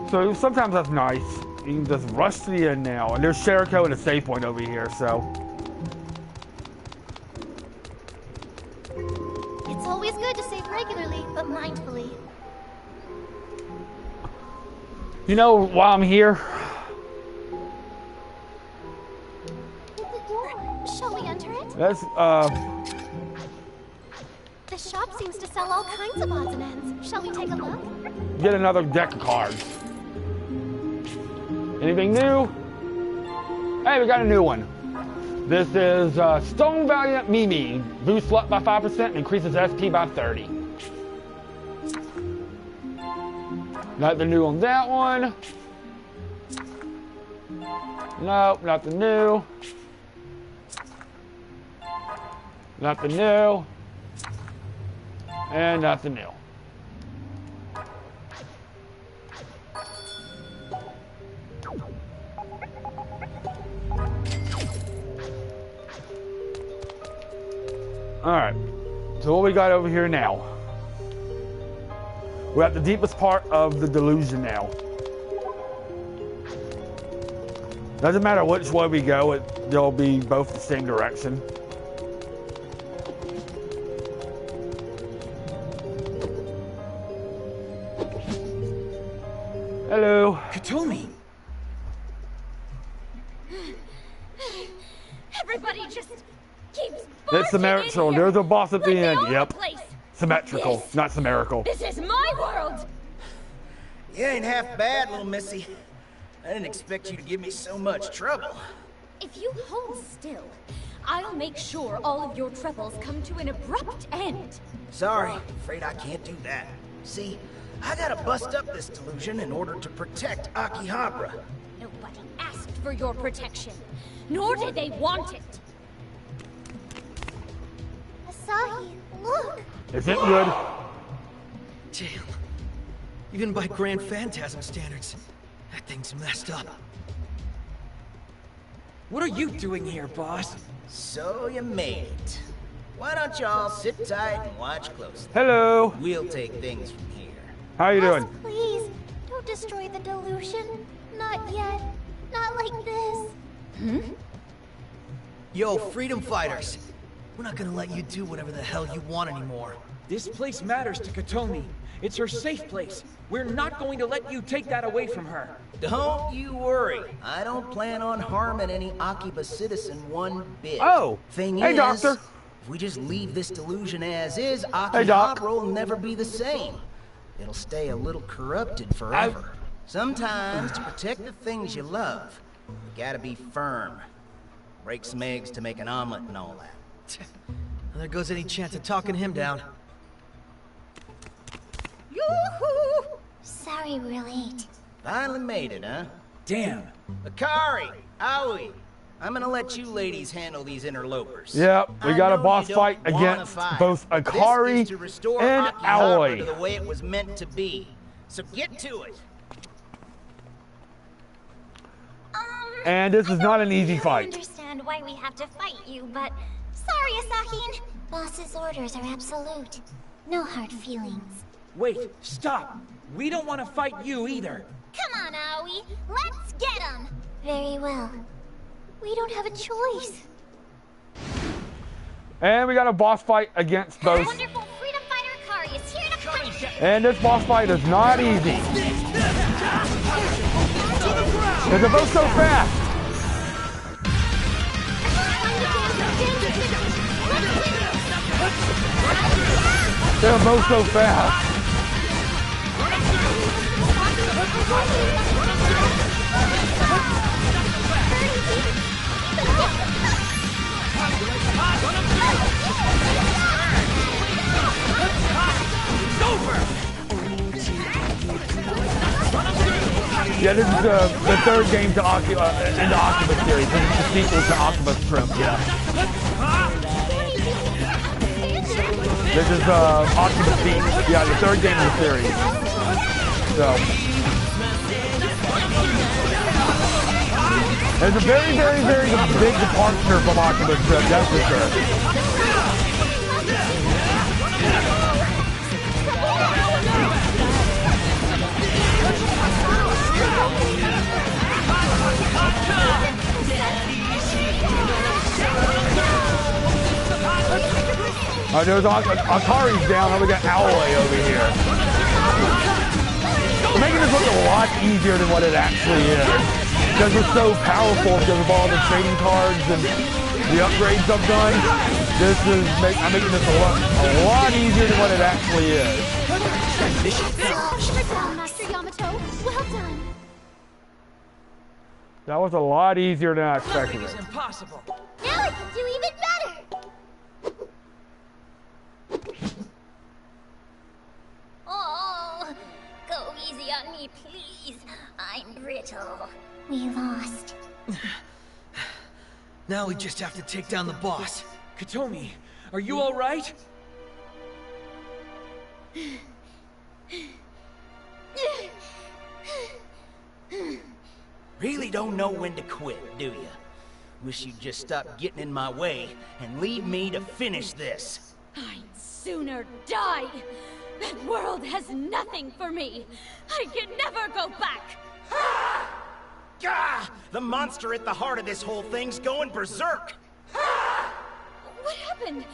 So sometimes that's nice. You can just rush to the end now, and there's Sheriko and a save point over here, so. It's always good to save regularly, but mindfully. You know, while I'm here, The door. Shall we enter it? let's The shop seems to sell all kinds of odds and ends. Shall we take a look? get another deck of cards. Anything new? Hey, we got a new one. This is Stone Valiant Mimi. Boosts luck by 5% and increases SP by 30. Nothing new on that one. Nope, nothing new. Nothing new. And nothing new. Alright. So what we got over here now? We're at the deepest part of the delusion now. Doesn't matter which way we go, they'll be both the same direction. Hello. Katomi! Everybody just keeps It's symmetrical. There's a boss at the end. Yep. Symmetrical, Yes. not symmetrical. This is my world! You ain't half bad, little missy. I didn't expect you to give me so much trouble. If you hold still, I'll make sure all of your troubles come to an abrupt end. Sorry, afraid I can't do that. See, I gotta bust up this delusion in order to protect Akihabara. Nobody asked for your protection, nor did they want it. Asahi, look! Is it good? Damn. Even by Grand Phantasm standards, that thing's messed up. What are you doing here, boss? So you made it. Why don't y'all sit tight and watch closely? Hello. We'll take things from here. How you doing? Please, don't destroy the delusion. Not yet. Not like this. Yo, freedom fighters! We're not gonna let you do whatever the hell you want anymore. This place matters to Katomi. It's her safe place. We're not going to let you take that away from her. Don't you worry. I don't plan on harming any Akiba citizen one bit. Oh. Thing Hey, is, Doctor. if we just leave this delusion as is, Hey, Doc. Akihabara will never be the same. It'll stay a little corrupted forever. Sometimes, to protect the things you love, you gotta be firm. Break some eggs to make an omelet and all that. There goes any chance of talking him down. Yoo-hoo! Sorry we're late. Finally made it, huh? Damn. Akari, Aoi, I'm gonna let you ladies handle these interlopers. Yep, we got a I know boss you don't fight wanna against fight, both but Akari this is to restore and Akihabara Aoi. to the way it was meant to be. So get to it. And this is not an easy I fight. understand why we have to fight you, but sorry, Asahin. Boss's orders are absolute. No hard feelings. Wait, stop. We don't want to fight you either. Come on, Aoi. Let's get him. Very well. We don't have a choice. And we got a boss fight against both. Wonderful freedom fighter Akari is here to punch. And this boss fight is not easy. They're both so fast. They're both so fast. Yeah, this is the third game to in the AKIBA series. This is the sequel to AKIBA'S Trip, yeah. This is AKIBA Beat. Yeah, the third game in the series. So there's a very, very, very big departure from AKIBA'S Trip, that's for sure. There's Akari's down, and we got Aoi over here. We're making this look a lot easier than what it actually is. Because we're so powerful because of all the trading cards and the upgrades I've done. I'm making this a lot easier than what it actually is. Master Yamato, well done. That was a lot easier than I Nothing expected is it. impossible. Now I can do even better. Oh, go easy on me, please. I'm brittle. We lost. Now we just have to take down the boss. Katomi, are you all right? Really don't know when to quit, do you? Wish you'd just stop getting in my way and leave me to finish this. I'd sooner die. That world has nothing for me. I can never go back. Gah! The monster at the heart of this whole thing's going berserk. What happened?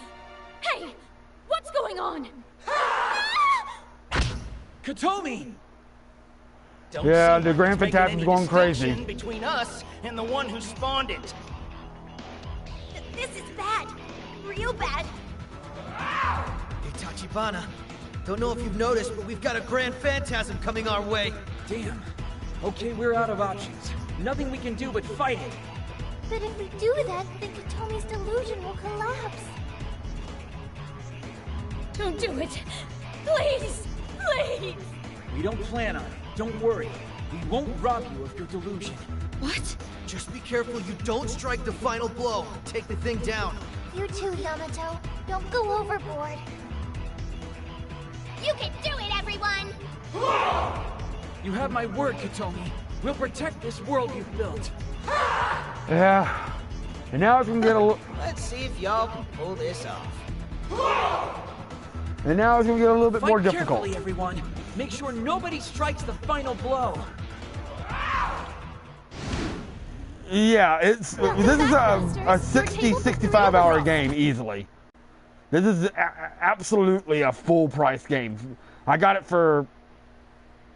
Hey, what's going on? Katomi! Yeah, the Grand Phantasm's going crazy. Between us and the one who spawned it. This is bad. Real bad. Hey, Tachibana. Don't know if you've noticed, but we've got a Grand Phantasm coming our way. Damn. Okay, we're out of options. Nothing we can do but fight it. But if we do that, then Katomi's delusion will collapse. Don't do it. Please. Please. We don't plan on it. Don't worry. We won't rob you of your delusion. What? Just be careful you don't strike the final blow. Take the thing down. You too, Yamato. Don't go overboard. You can do it, everyone! You have my word, Katomi. We'll protect this world you've built. Yeah. And now it's gonna get a little. Let's see if y'all can pull this off. And now it's gonna get a little bit more Fight difficult. carefully, everyone. Make sure nobody strikes the final blow. Yeah, this is a 60-65 hour game easily. This is absolutely a full price game. I got it for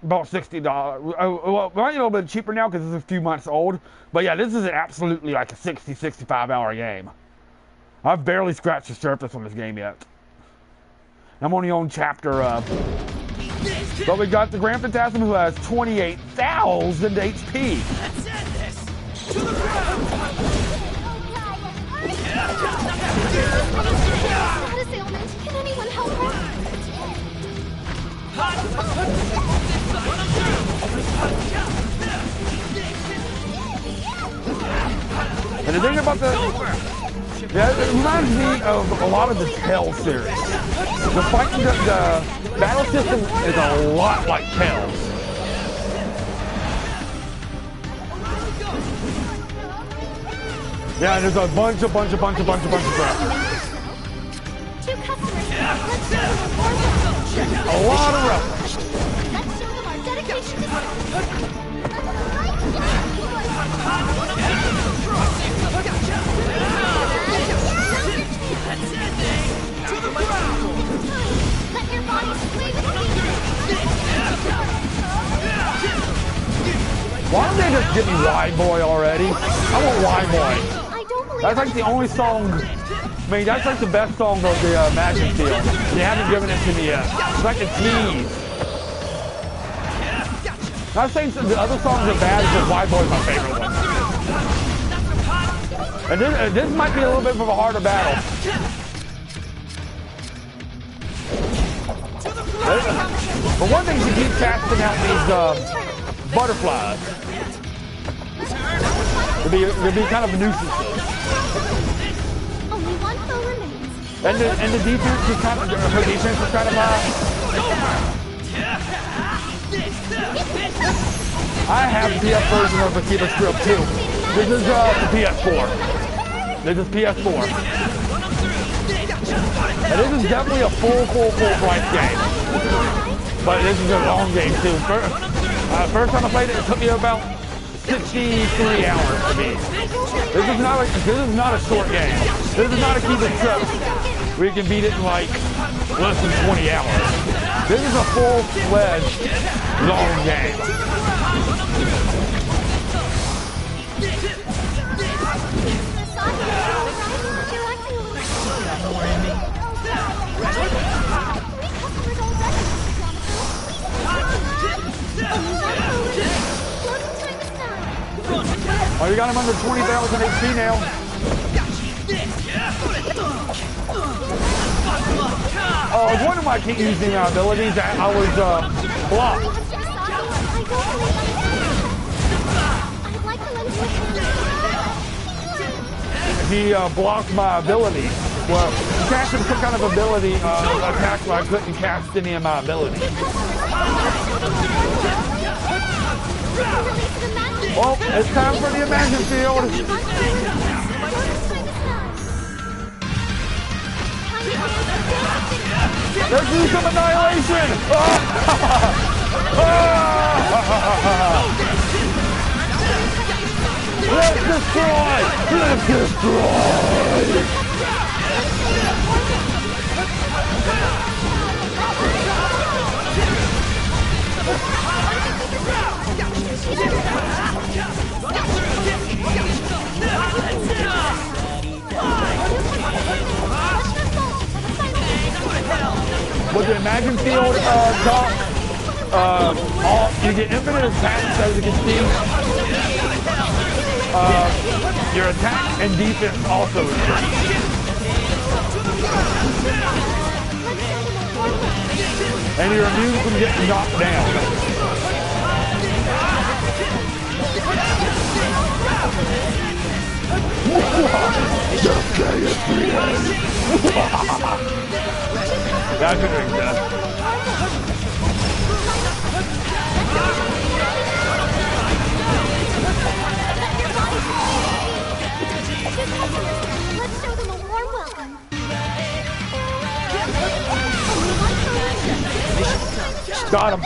about $60. Well, a little bit cheaper now because it's a few months old. But yeah, this is absolutely like a 60-65 hour game. I've barely scratched the surface on this game yet. I'm only on chapter but we got the Grand Phantasm who has 28,000 HP. Let's end this! To the ground! Not a ailment. Can anyone help her? And the thing about it reminds me of a lot of the Tales series. The fighting, the battle system is a lot like Tales. Yeah, and there's a bunch of crap. Two customers. Let's show them more. A lot of rebels. Let's show them our dedication to Let your body sway with Why don't they just give me Wide Boy already? I want Wide Boy. That's like the only song. I mean, that's like the best song of the Magic Field. They haven't given it to me yet. It's like a tease. Not saying the other songs are bad, but Wide Boy's my favorite one. And this might be a little bit of a harder battle. But one thing is to keep casting out these butterflies. It'll be kind of a nuisance. Only one foe remains. And the defense is kind of her defense is kind of I have the PS version of AKIBA'S Strip too. This is the PS4. This is PS4. And this is definitely a full price game. But this is a long game too. First time I played it, it took me about 63 hours to beat. This is not a short game. This is not AKIBA'S Strip where you can beat it in like less than 20 hours. This is a full-fledged long game. Oh, you got him under 20,000 HP now. Oh, I was wondering why I can't use any of my abilities. I was blocked. He blocked my ability. Well, casting some kind of ability attack where I couldn't cast any of my abilities. Well, it's time for the Imagine Field. Let's do some annihilation! Let's destroy! Let's destroy! With the Imagine Field top, you get infinite attacks, as you can see. Your attack and defense also increase. And you're immune from getting knocked down. This guy is that could make sense. Let's show them a warm welcome. Got him.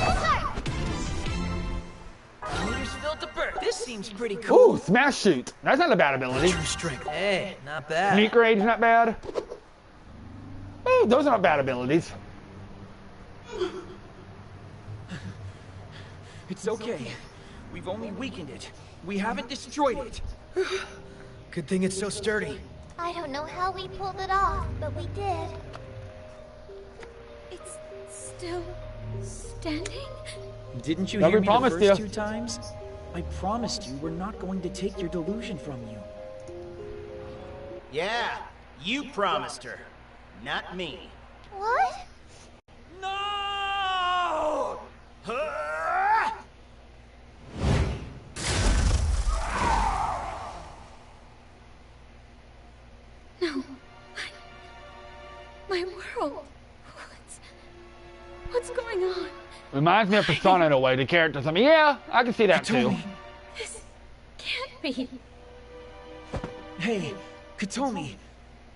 This seems pretty cool. Ooh, smash shoot. That's not a bad ability. True strength. Hey, not bad. Sneak rage, not bad. Hey, those aren't bad abilities. It's okay. We've only weakened it. We haven't destroyed it. Good thing it's so sturdy. I don't know how we pulled it off, but we did. It's still standing? Didn't you No, hear we me the promised first you. 2 times? I promised you we're not going to take your delusion from you. Yeah, you promised her. Not me. What? No! No. My world. What's going on? Reminds me of Persona in a way, the characters. I mean, yeah, I can see that too. This can't be. Hey, Katomi,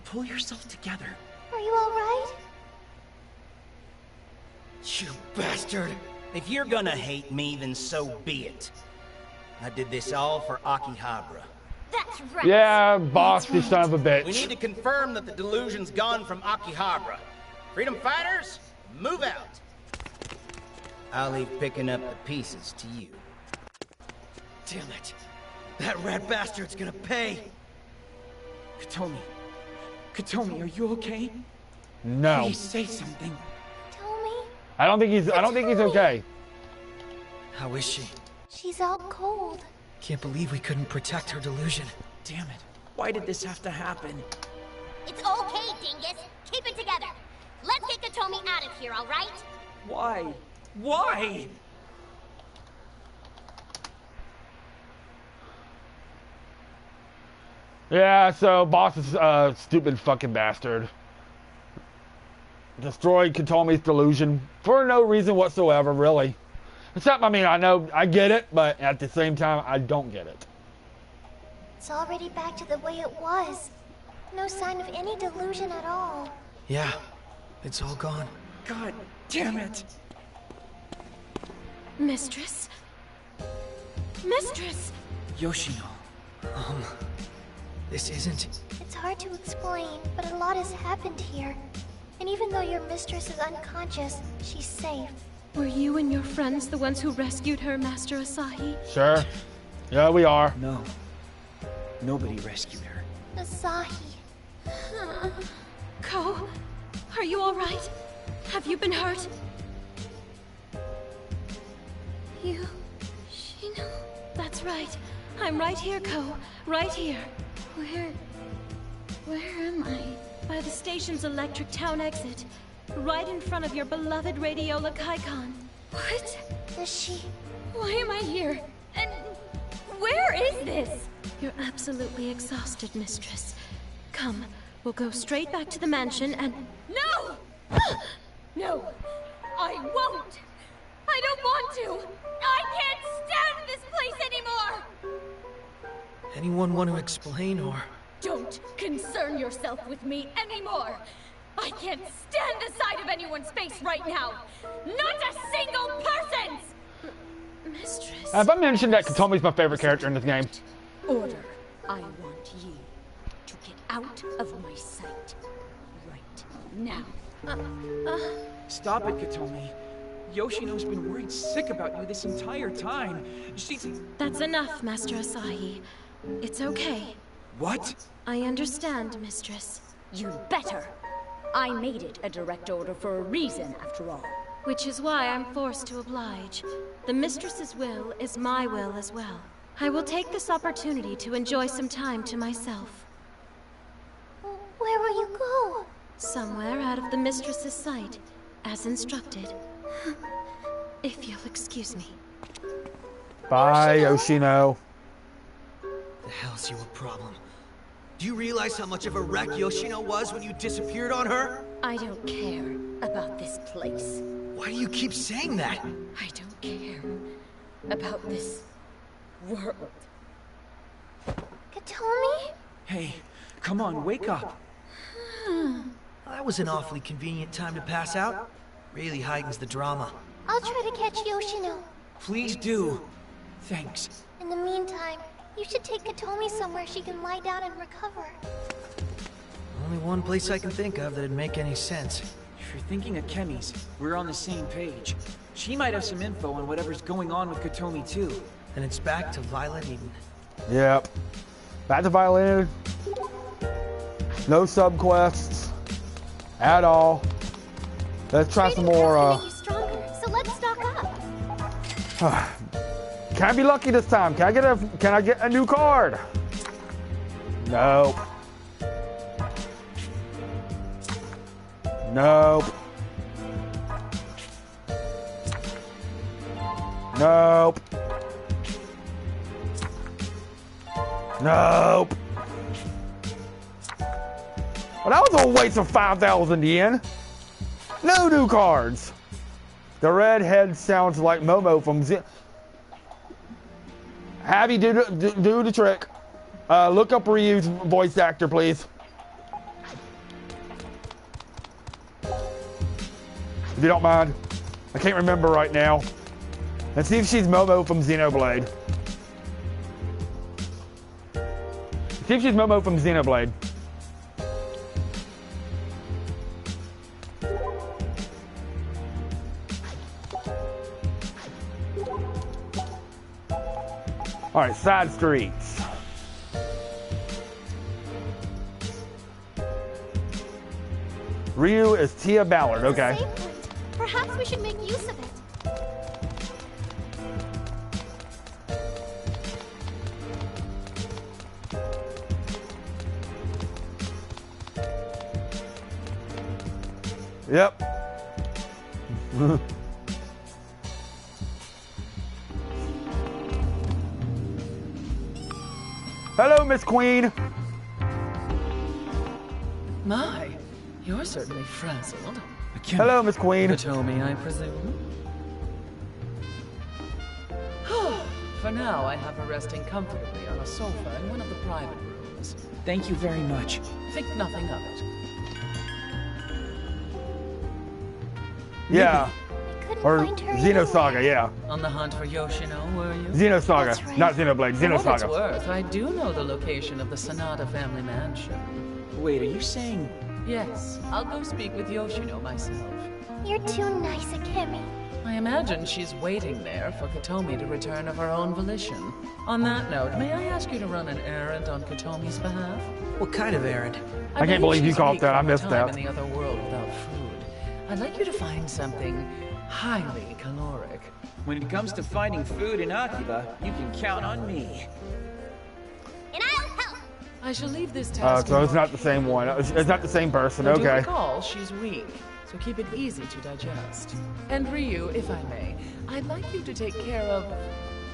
pull yourself together. Are you alright? You bastard! If you're gonna hate me, then so be it. I did this all for Akihabara. That's right. Yeah, boss, you son of a bitch. We need to confirm that the delusion's gone from Akihabara. Freedom fighters, move out. I'll leave picking up the pieces to you. Damn it. That rat bastard's gonna pay. Katomi, are you okay? No. Please say something. I don't think he's okay. How is she? She's out cold. Can't believe we couldn't protect her delusion. Damn it. Why did this have to happen? It's okay, Dingus. Keep it together. Let's get Katomi out of here, all right? Why? Why? Yeah, so boss is a stupid fucking bastard. Destroyed Katomi's delusion for no reason whatsoever, really. Except, I mean, I get it, but at the same time, I don't get it. It's already back to the way it was. No sign of any delusion at all. Yeah, it's all gone. God damn it. Mistress? Mistress! Yoshino. This isn't... It's hard to explain, but a lot has happened here. And even though your mistress is unconscious, she's safe. Were you and your friends the ones who rescued her, Master Asahi? Sure. Yeah, we are. No. Nobody rescued her. Asahi. Ko, are you alright? Have you been hurt? Yoshino? That's right. I'm right here, Ko. Right here. Where am I? By the station's Electric Town exit. Right in front of your beloved Radiola Kaikon. What? Is she... Why am I here? And where is this? You're absolutely exhausted, Mistress. Come, we'll go straight back to the mansion and... No! No! I won't! I don't want to! I can't stand this place anymore! Anyone want to explain, or... Don't concern yourself with me anymore. I can't stand the sight of anyone's face right now. Not a single person's! Mistress. Have I mentioned that Katomi's my favorite character in this game? Order. I want you to get out of my sight. Right now. Stop it, Katomi. Yoshino's been worried sick about you this entire time. She's... That's enough, Master Asahi. It's okay. What? I understand, Mistress. You better. I made it a direct order for a reason, after all. Which is why I'm forced to oblige. The Mistress's will is my will as well. I will take this opportunity to enjoy some time to myself. Where will you go? Somewhere out of the Mistress's sight, as instructed. If you'll excuse me. Bye, Yoshino. The hell's your problem? Do you realize how much of a wreck Yoshino was when you disappeared on her? I don't care about this place. Why do you keep saying that? I don't care about this world. Katomi? Hey, come on, wake up. That was an awfully convenient time to pass out. Really heightens the drama. I'll try to catch Yoshino. Please do. Thanks. In the meantime, you should take Katomi somewhere she can lie down and recover. Only one place I can think of that'd make any sense. If you're thinking of Kemi's, we're on the same page. She might have some info on whatever's going on with Katomi too. Then it's back to Violet Eden. Yep. Back to Violet Eden. No subquests at all. Let's try some more. Make you stronger, so let's stock up. Can I be lucky this time? Can I get a new card? Nope. Nope. Nope. Nope. Well, that was a waste of 5,000 yen. No new cards. The redhead sounds like Momo from Have you do the trick. Look up Ryu's voice actor, please. If you don't mind. I can't remember right now. Let's see if she's Momo from Xenoblade. See if she's Momo from Xenoblade. All right, side streets. Ryu is Tia Ballard. Okay. Perhaps we should make use of it. Yep. Hello, Miss Queen. My, you're certainly frazzled. Hello, Miss Queen. Katomi, I presume? For now, I have her resting comfortably on a sofa in one of the private rooms. Thank you very much. Think nothing of it. Yeah. Or Xenosaga, yeah. On the hunt for Yoshino, were you? Xenosaga, right. Not Xenoblade, Xenosaga. For what it's worth, I do know the location of the Sonata family mansion. Wait, are you saying... Yes, I'll go speak with Yoshino myself. You're too nice, Akemi. I imagine she's waiting there for Katomi to return of her own volition. On that note, may I ask you to run an errand on Katomi's behalf? What kind of errand? I can't believe you called that. I missed that. In the other world without food. I'd like you to find something highly caloric. When it comes to finding food in Akiba, you can count on me. And I'll help. I shall leave this task. So it's not the same one. It's not the same person. Now, Okay. do recall, she's weak, so keep it easy to digest. And Ryu, if I may, I'd like you to take care of,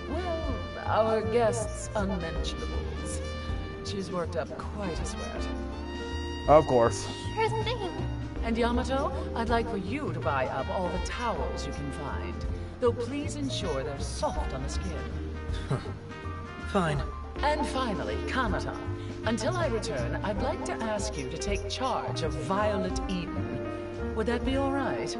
well, our guest's unmentionables. She's worked up quite a sweat. Of course. Sure thing. And Yamato, I'd like for you to buy up all the towels you can find. Though please ensure they're soft on the skin. Fine. And finally, Kanata, Until I return, I'd like to ask you to take charge of Violet Eden. Would that be all right?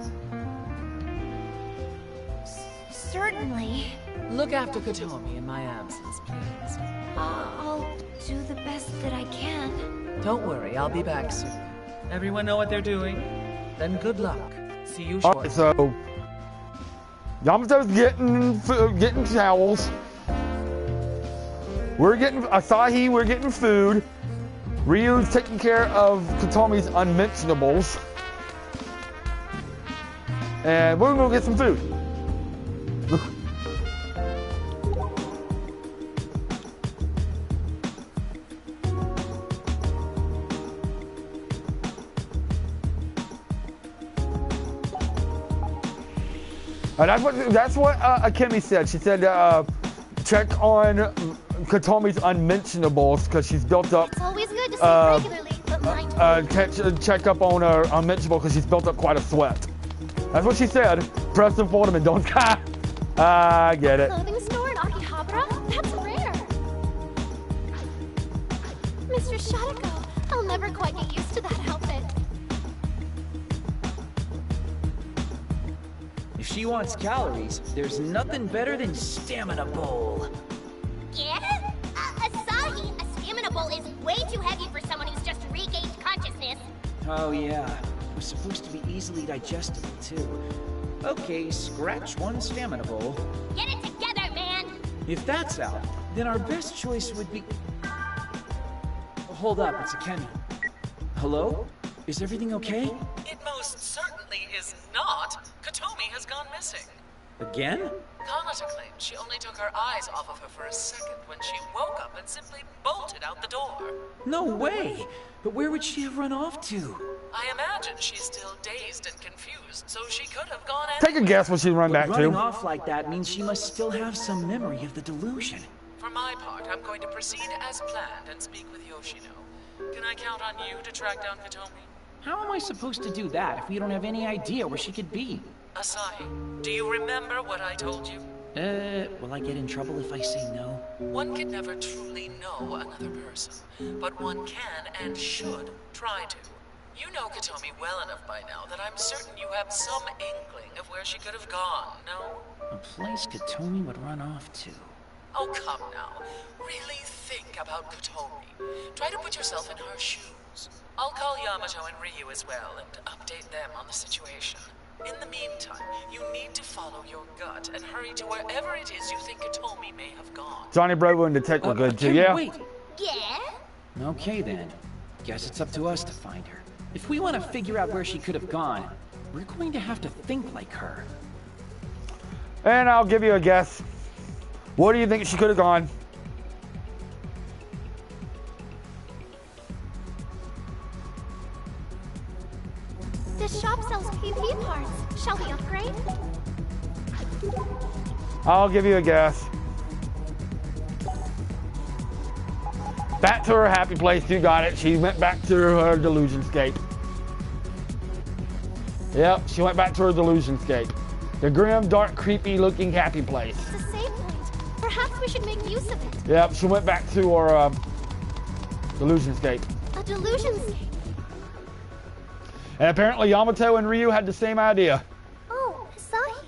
Certainly. Look after Kotomi in my absence, please. I'll do the best that I can. Don't worry, I'll be back soon. Everyone know what they're doing? Then good luck. See you shortly. Alright, so Yamato's getting towels. We're getting Asahi. We're getting food. Ryu's taking care of Kotomi's unmentionables, and we're gonna go get some food. That's what Akemi said. She said check on Kotomi's unmentionables because she's built up. It's always good to see regularly, but mind check up on her unmentionable because she's built up quite a sweat. That's what she said. Press and fold them and don't cry. I get it. Clothing store in Akihabara? That's rare. Mr. Shadoko, I'll never quite get used to that outfit. If she wants calories, there's nothing better than Stamina Bowl. Yeah? Asahi, a stamina bowl is way too heavy for someone who's just regained consciousness. Oh yeah, it was supposed to be easily digestible too. Okay, scratch one Stamina Bowl. Get it together, man! If that's out, then our best choice would be... Hold up, it's Akemi. Hello? Is everything okay? It most certainly is not. Kotomi has gone missing. Again? Kanata claims she only took her eyes off of her for a second when she woke up and simply bolted out the door. No way! But where would she have run off to? I imagine she's still dazed and confused, so she could have gone Take a guess what she'd run back running to. off like that means she must still have some memory of the delusion. For my part, I'm going to proceed as planned and speak with Yoshino. Can I count on you to track down Kotomi? How am I supposed to do that if we don't have any idea where she could be? Asahi, do you remember what I told you? Will I get in trouble if I say no? One can never truly know another person, but one can and should try to. You know Kotomi well enough by now that I'm certain you have some inkling of where she could have gone, no? A place Kotomi would run off to. Oh, come now. Really think about Kotomi. Try to put yourself in her shoes. I'll call Yamato and Ryu as well and update them on the situation. In the meantime, you need to follow your gut and hurry to wherever it is you think Kotomi may have gone. Johnny Bravo and Detect were good too, yeah? Wait. Yeah? Okay then. Guess it's up to us to find her. If we want to figure out where she could have gone, we're going to have to think like her. And I'll give you a guess. Where do you think she could have gone? This shop sells PP parts. Shall we upgrade? I'll give you a guess. Back to her happy place. You got it. She went back to her delusionscape. Yep, she went back to her delusionscape. The grim, dark, creepy looking happy place. It's a save point. Perhaps we should make use of it. Yep, she went back to her delusionscape. A delusionscape? And apparently Yamato and Ryu had the same idea. Oh, Asahi.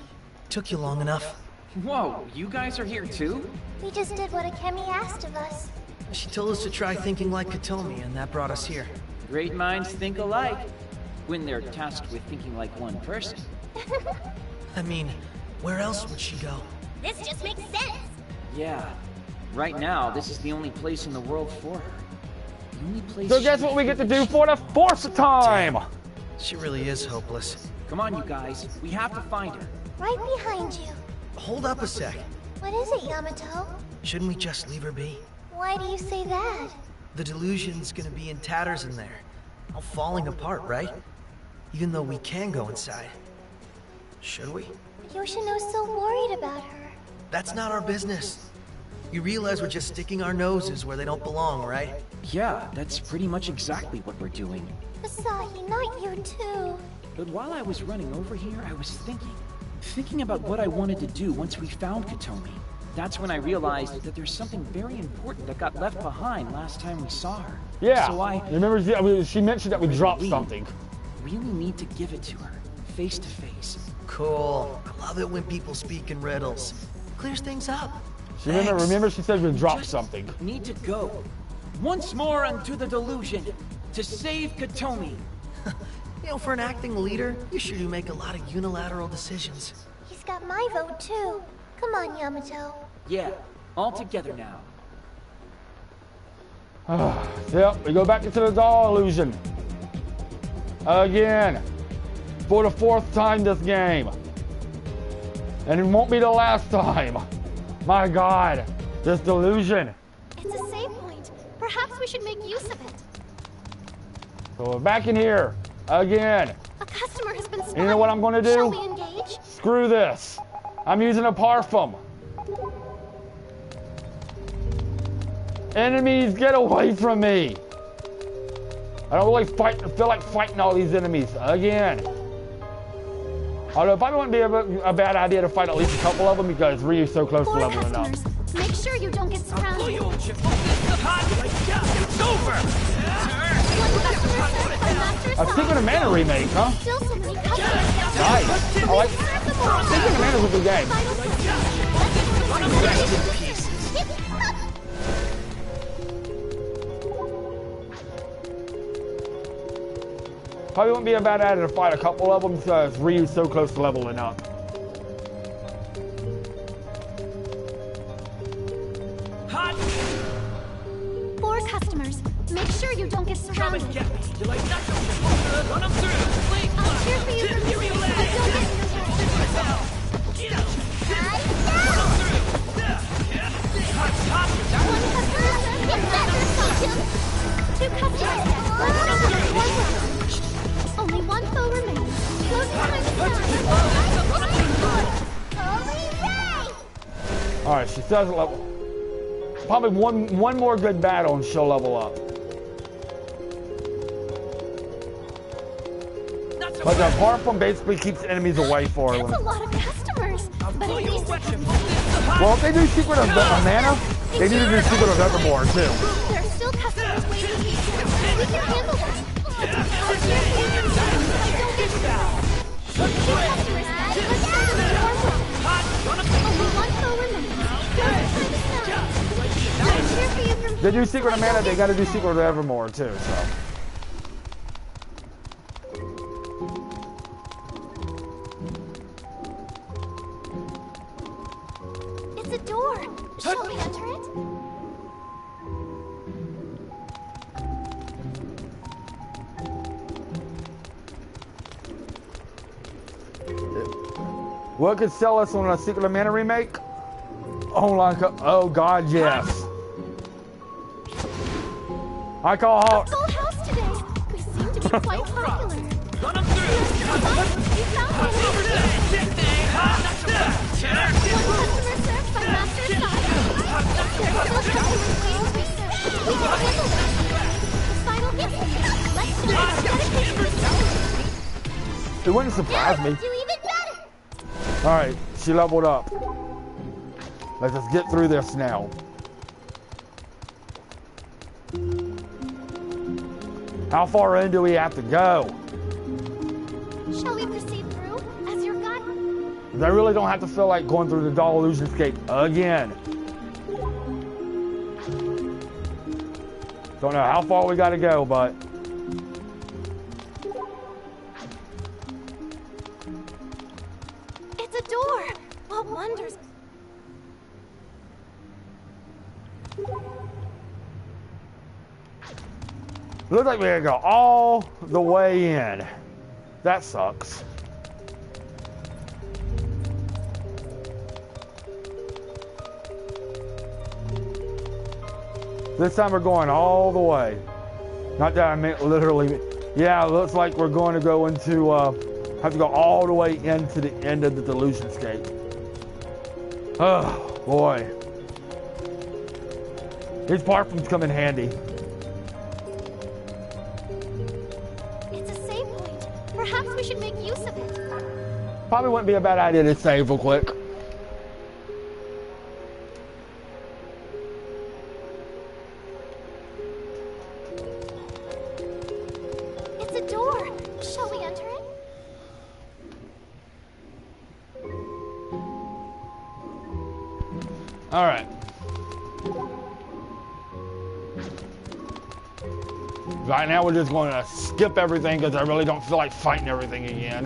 Took you long enough. Whoa, you guys are here too? We just did what Akemi asked of us. She told us to try thinking like Kotomi, and that brought us here. Great minds think alike. When they're tasked with thinking like one person. I mean, where else would she go? This just makes sense. Yeah. Right now, this is the only place in the world for her. The only place. So guess what we get to do for the fourth time? Damn. She really is hopeless. Come on, you guys. We have to find her. Right behind you. Hold up a sec. What is it, Yamato? Shouldn't we just leave her be? Why do you say that? The delusion's gonna be in tatters in there. All falling apart, right? Even though we can go inside. Should we? Yoshino's so worried about her. That's not our business. You realize we're just sticking our noses where they don't belong, right? Yeah, that's pretty much exactly what we're doing. Asahi, not you too. But while I was running over here, I was thinking about what I wanted to do once we found Kotomi. That's when I realized that there's something very important that got left behind last time we saw her. Yeah. So I remember she mentioned that we dropped something. Really need to give it to her, face to face. Cool. I love it when people speak in riddles. Clears things up. Remember she said we dropped something. Need to go once more into the delusion to save Katomi. You know, for an acting leader, you sure do make a lot of unilateral decisions. He's got my vote too. Come on, Yamato. Yeah, all together now. Yep, we go back into the doll illusion. Again. For the 4th time this game. And it won't be the last time. My God, this delusion. It's a save point. Perhaps we should make use of it. So we're back in here. Again. A customer has been spotted. You know what I'm going to do? Shall we engage? Screw this. I'm using a parfum. Enemies, get away from me. I don't really feel like fighting all these enemies again. Although it probably wouldn't be a bad idea to fight at least a couple of them because Ryu's so close to leveling up. Make sure you don't get surrounded. It's over! A Secret of Mana remake, huh? Still so many customers. Nice. I like Secret of Mana is a good game. Probably wouldn't be a bad idea to fight a couple of them because Ryu's so close to leveling up. Hot! 4 customers. Make sure you don't get surrounded. Come and get me. You like nothing. Run them through. Wait, I'll cheer for you from here you but lay. don't get in your Hot, hot. One customer. Get back or something. 2 customers. Let's go with 1 round. Only 1 foe remains. Close behind the counter. Alright, she does level. Probably one more good battle and she'll level up. But the parfum basically keeps enemies away for her. That's a lot of customers. But at least well, if they do Secret of Mana, they need to do Secret of Evermore too. there are still customers waiting. We can handle them. They do Secret of Mana, they gotta do Secret of Evermore too, so. It's a door. Shall we enter it? What could sell us on a Secret of Mana remake? Oh God, yes. I call halt. Full house today. We seem to be quite popular. Run them through. You found one. One customer served by Master Sai. There are still customers waiting to be served. We can handle them. The final customer. Let's do it. It wouldn't surprise me. Do even better. Alright, she leveled up. Let's just get through this now. How far in do we have to go? Shall we proceed through as your guide? I really don't have to feel like going through the doll illusion escape again. Don't know how far we gotta go, but It's a door. What wonders? looks like we gotta go all the way in. That sucks. This time we're going all the way. Not that I meant literally. Yeah, it looks like we're going to go into, have to go all the way into the end of the delusion scape. Oh, boy. These parfums come in handy. It's a save point. Perhaps we should make use of it. Probably wouldn't be a bad idea to save real quick. Alright. Right now we're just going to skip everything because I really don't feel like fighting everything again.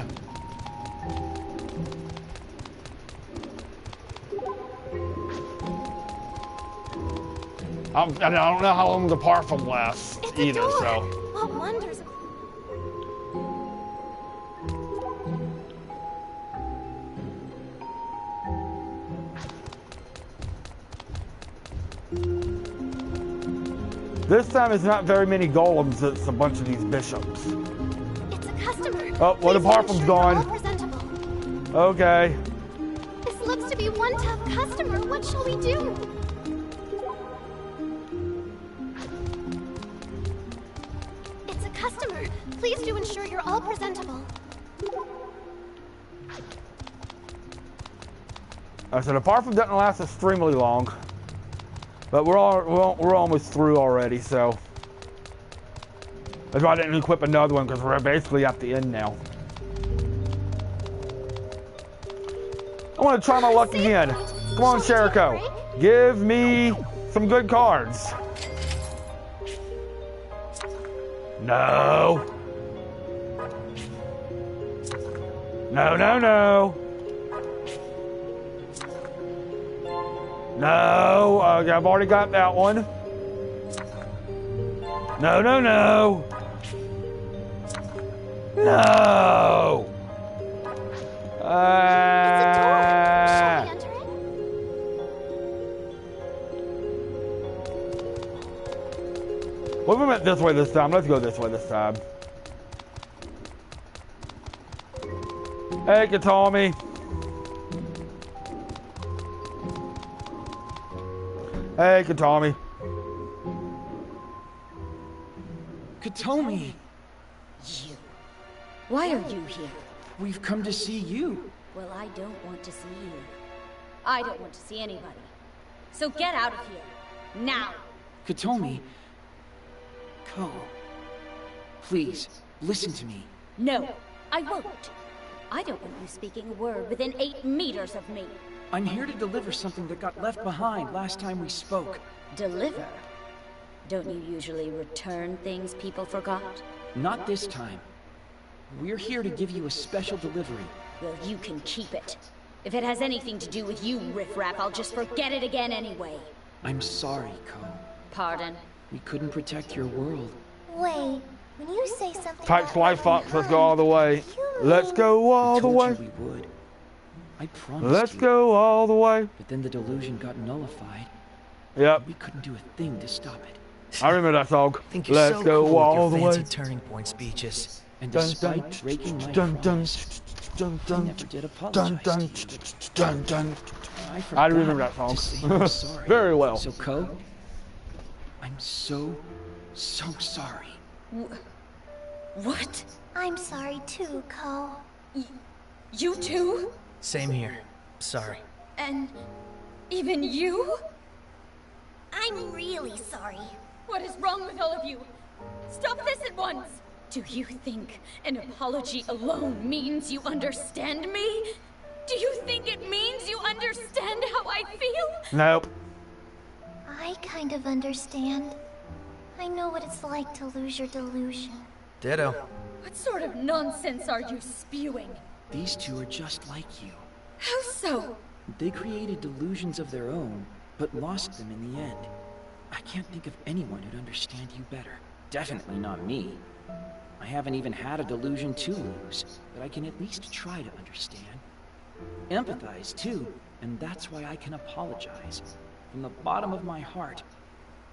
And I don't know how long the parfum lasts either, so. What wonders? This time it's not very many golems, it's a bunch of these bishops. It's a customer. Oh, well, the parfum's gone. Okay. This looks to be one tough customer. What shall we do? It's a customer. Please do ensure you're all presentable. So the parfum doesn't last extremely long. But we're almost through already, so that's why I didn't equip another one, because we're basically at the end now. I want to try my luck again. Come on, Sheriko. Give me some good cards. No. No, no, no. No, I've already got that one. No, no, no. No. Well, we went this way this time. Let's go this way this time. Hey, Katami. Hey, Katami. Katomi! You. Why are you here? We've come to see you. Well, I don't want to see you. I don't want to see anybody. So get out of here. Now! Katomi. Ko. Please, listen to me. No, I won't. I don't want you speaking a word within 8 meters of me. I'm here to deliver something that got left behind last time we spoke. Deliver? Don't you usually return things people forgot? Not this time. We're here to give you a special delivery. Well, you can keep it. If it has anything to do with you, riffraff, I'll just forget it again anyway. I'm sorry, Ko. Pardon? We couldn't protect your world. Wait, when you say something Type Fly Fox, let's go all the way. Let's go all the way. We would. I promised Let's go all the way. But then the delusion got nullified. Yep. We couldn't do a thing to stop it. I remember that song. Think you're Let's so go cool all with the your way. fancy turning point speeches. And despite breaking my promise, I never did apologize to you. I remember that song. To say I'm sorry. Very well. So, Ko, I'm so sorry. What? I'm sorry too, Ko. You too? Same here. Sorry. And even you? I'm really sorry. What is wrong with all of you? Stop this at once! Do you think an apology alone means you understand me? Do you think it means you understand how I feel? Nope. I kind of understand. I know what it's like to lose your delusion. Ditto. What sort of nonsense are you spewing? These two are just like you. How so? They created delusions of their own, but lost them in the end. I can't think of anyone who'd understand you better. Definitely not me. I haven't even had a delusion to lose, but I can at least try to understand. Empathize, too, and that's why I can apologize, from the bottom of my heart,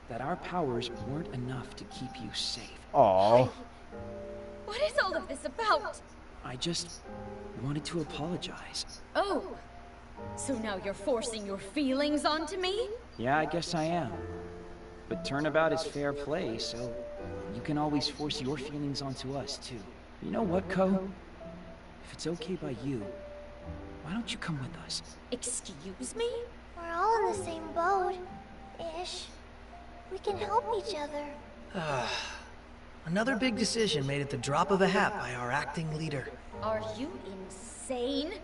that our powers weren't enough to keep you safe. Aww. What is all of this about? I just wanted to apologize. Oh, so now you're forcing your feelings onto me? Yeah, I guess I am. But turnabout is fair play, so you can always force your feelings onto us, too. You know what, Ko? If it's okay by you, why don't you come with us? Excuse me? We're all in the same boat. Ish. We can help each other. Another big decision made at the drop of a hat by our acting leader. Are you insane?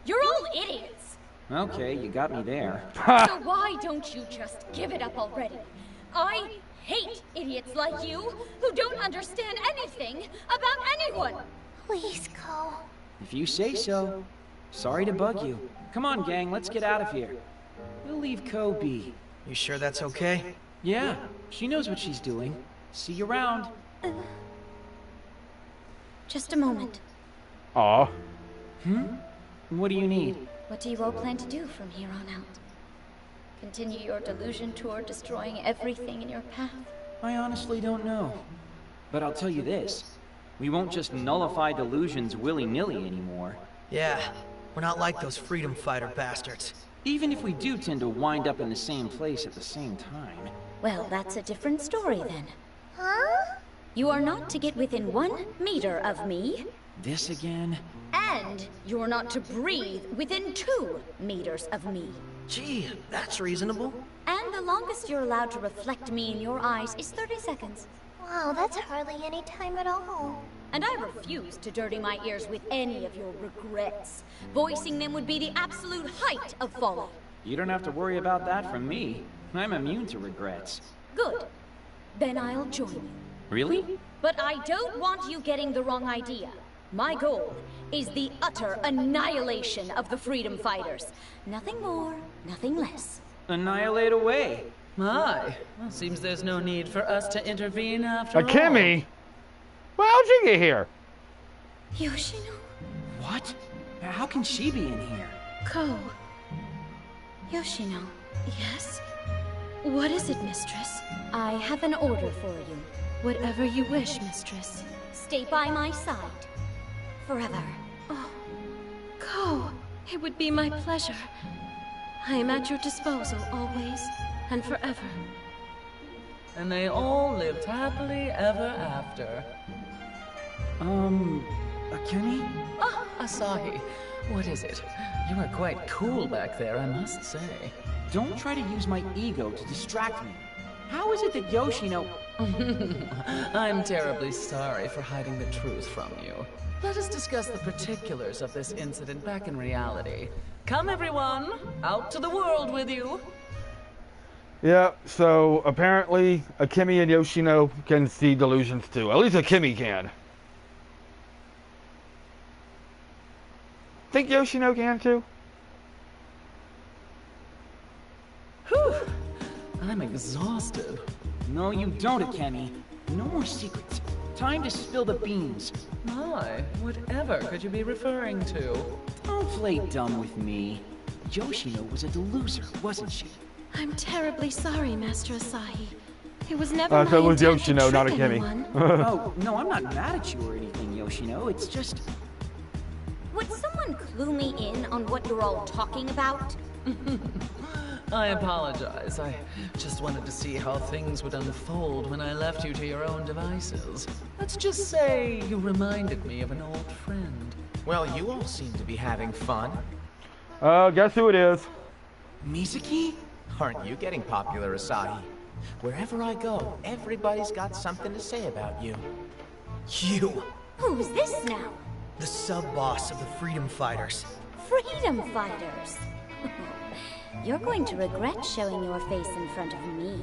You're all idiots! Okay, you got me there. So why don't you just give it up already? I hate idiots like you who don't understand anything about anyone. Please, Ko. If you say so. Sorry to bug you. Come on, gang, let's get out of here. We'll leave Ko be. You sure that's okay? Yeah, she knows what she's doing. See you around. Just a moment. Aw. What do you need? What do you all plan to do from here on out? Continue your delusion tour, destroying everything in your path? I honestly don't know. But I'll tell you this. We won't just nullify delusions willy-nilly anymore. Yeah, we're not like those freedom fighter bastards. Even if we do tend to wind up in the same place at the same time. Well, that's a different story then. Huh? You are not to get within 1 meter of me. This again? And you're not to breathe within 2 meters of me. Gee, that's reasonable. And the longest you're allowed to reflect me in your eyes is 30 seconds. Wow, that's hardly any time at all. And I refuse to dirty my ears with any of your regrets. Voicing them would be the absolute height of folly. You don't have to worry about that from me. I'm immune to regrets. Good. Then I'll join you. Really? But I don't want you getting the wrong idea. My goal is the utter annihilation of the freedom fighters. Nothing more, nothing less. Annihilate away. My, well, seems there's no need for us to intervene after all. Akemi? Well, how'd you get here? Yoshino? What? How can she be in here? Ko. Yoshino, Yes? What is it, mistress? I have an order for you. Whatever you wish, mistress. Stay by my side. Forever. Oh, Ko, it would be my pleasure. I am at your disposal always and forever. And they all lived happily ever after. Akemi? Ah, Asahi, what is it? You are quite cool back there, I must say. Don't try to use my ego to distract me. How is it that Yoshino... I'm terribly sorry for hiding the truth from you. Let us discuss the particulars of this incident back in reality. Come everyone, out to the world with you. Yeah, so apparently Akemi and Yoshino can see delusions too. At least Akemi can. Think Yoshino can too? Whew, I'm exhausted. No, you don't, Akemi. No more secrets. Time to spill the beans. My, whatever could you be referring to? Don't play dumb with me. Yoshino was a deluser, wasn't she? I'm terribly sorry, Master Asahi. It was never my so it was intent Yoshino, to not trick Akemi. anyone. Oh, no, I'm not mad at you or anything, Yoshino. It's just... Would someone clue me in on what you're all talking about? I apologize. I just wanted to see how things would unfold when I left you to your own devices. Let's just say you reminded me of an old friend. Well, you all seem to be having fun. Guess who it is? Mizuki? Aren't you getting popular, Asahi? Wherever I go, everybody's got something to say about you. You, Who's this now? the sub-boss of the freedom fighters. Freedom fighters. You're going to regret showing your face in front of me.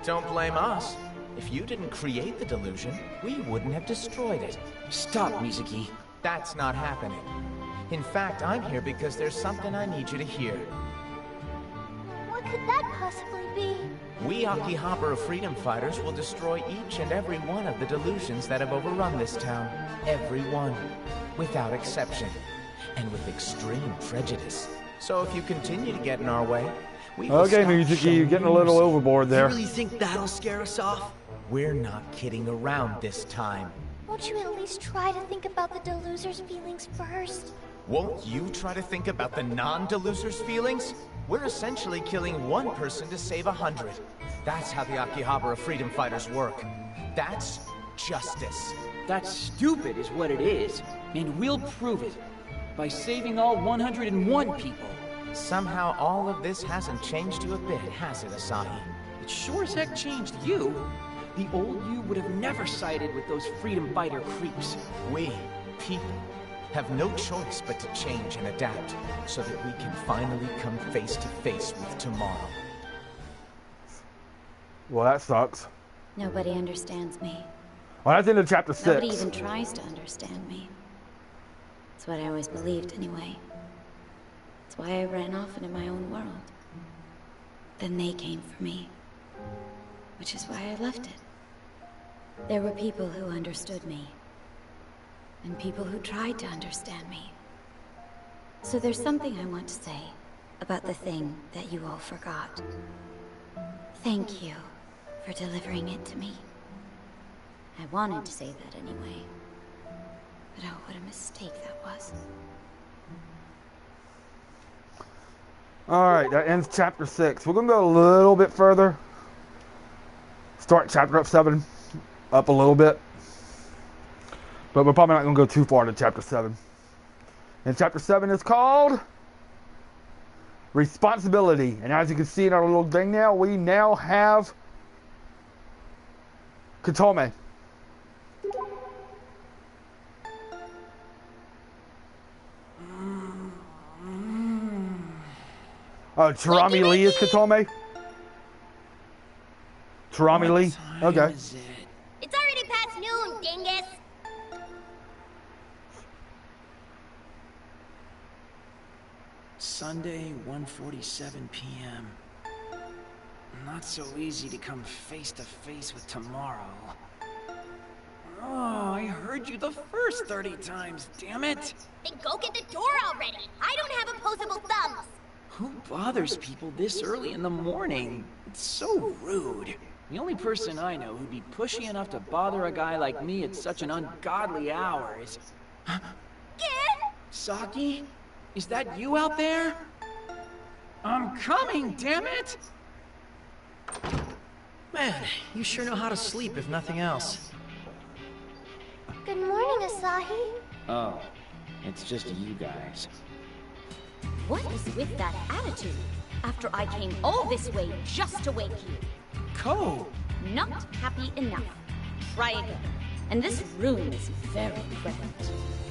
Don't blame us. If you didn't create the delusion, we wouldn't have destroyed it. Stop, Mizuki. That's not happening. In fact, I'm here because there's something I need you to hear. What could that possibly be? We Akihabara freedom fighters will destroy each and every one of the delusions that have overrun this town. Every one. Without exception. And with extreme prejudice. So if you continue to get in our way, we will Okay, stop Mizuki, showing you're getting a you little mercy. overboard there. You really think that'll scare us off? We're not kidding around this time. Won't you at least try to think about the deluser's feelings first? Won't you try to think about the non-deluser's feelings? We're essentially killing one person to save 100. That's how the Akihabara freedom fighters work. That's justice. That's stupid is what it is. And we'll prove it. By saving all 101 people. Somehow all of this hasn't changed you a bit, has it, Asahi? It sure as heck changed you. The old you would have never sided with those freedom fighter creeps. We, people, have no choice but to change and adapt so that we can finally come face to face with tomorrow. Well, that sucks. Nobody understands me. Well, that's into chapter 6. Nobody even tries to understand me. That's what I always believed, anyway. That's why I ran off into my own world. Then they came for me. Which is why I left it. There were people who understood me. And people who tried to understand me. So there's something I want to say about the thing that you all forgot. Thank you for delivering it to me. I wanted to say that anyway. But oh, what a mistake that was. Alright, that ends chapter 6. We're going to go a little bit further. Start chapter 7 up a little bit. But we're probably not going to go too far to chapter 7. And chapter 7 is called Responsibility. And as you can see in our little thing now, we now have Katome. Tarami Lee is Katome? Tarami Lee? Okay. It's already past noon, dingus. Sunday, 1:47 p.m. Not so easy to come face to face with tomorrow. Oh, I heard you the first 30 times, damn it! Then go get the door already. I don't have opposable thumbs. Who bothers people this early in the morning? It's so rude. The only person I know who'd be pushy enough to bother a guy like me at such an ungodly hour is... Saki? Is that you out there? I'm coming, damn it! Man, you sure know how to sleep if nothing else. Good morning, Asahi. Oh, it's just you guys. What is with that attitude? After I came all this way just to wake you. Ko! Not happy enough. Try again. And this room is very cramped.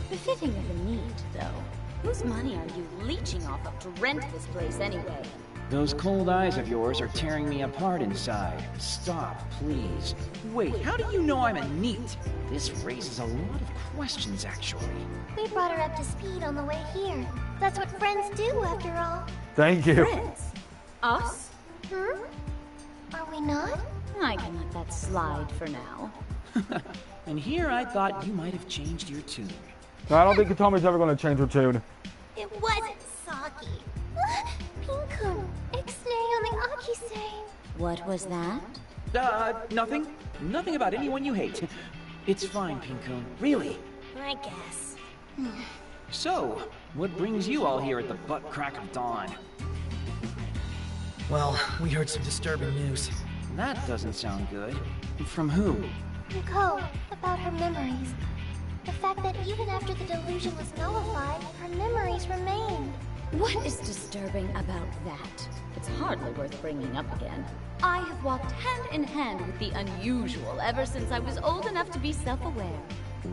Befitting of a need, though. Whose money are you leeching off of to rent this place anyway? Those cold eyes of yours are tearing me apart inside. Stop, please. Wait, how do you know I'm a NEET? This raises a lot of questions, actually. We brought her up to speed on the way here. That's what friends do, after all. Thank you. Friends? Us? Hmm? Are we not? I can let that slide for now. And here I thought you might have changed your tune. I don't think Katome's ever going to change her tune. It wasn't Saki. Pinkun, ixnay on the Akise. What was that? Nothing. Nothing about anyone you hate. It's fine, Pinkun. Really. I guess. So, what brings you all here at the butt crack of dawn? Well, we heard some disturbing news. That doesn't sound good. From who? Ko, about her memories. The fact that even after the delusion was nullified, her memories remained. What is disturbing about that? It's hardly worth bringing up again. I have walked hand in hand with the unusual ever since I was old enough to be self-aware.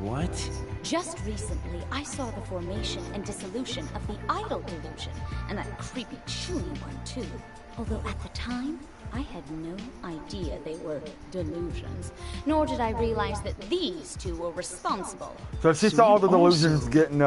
What? Just recently, I saw the formation and dissolution of the idol delusion, and that creepy chewy one too. Although at the time, I had no idea they were delusions, nor did I realize that these two were responsible. So she saw all the delusions getting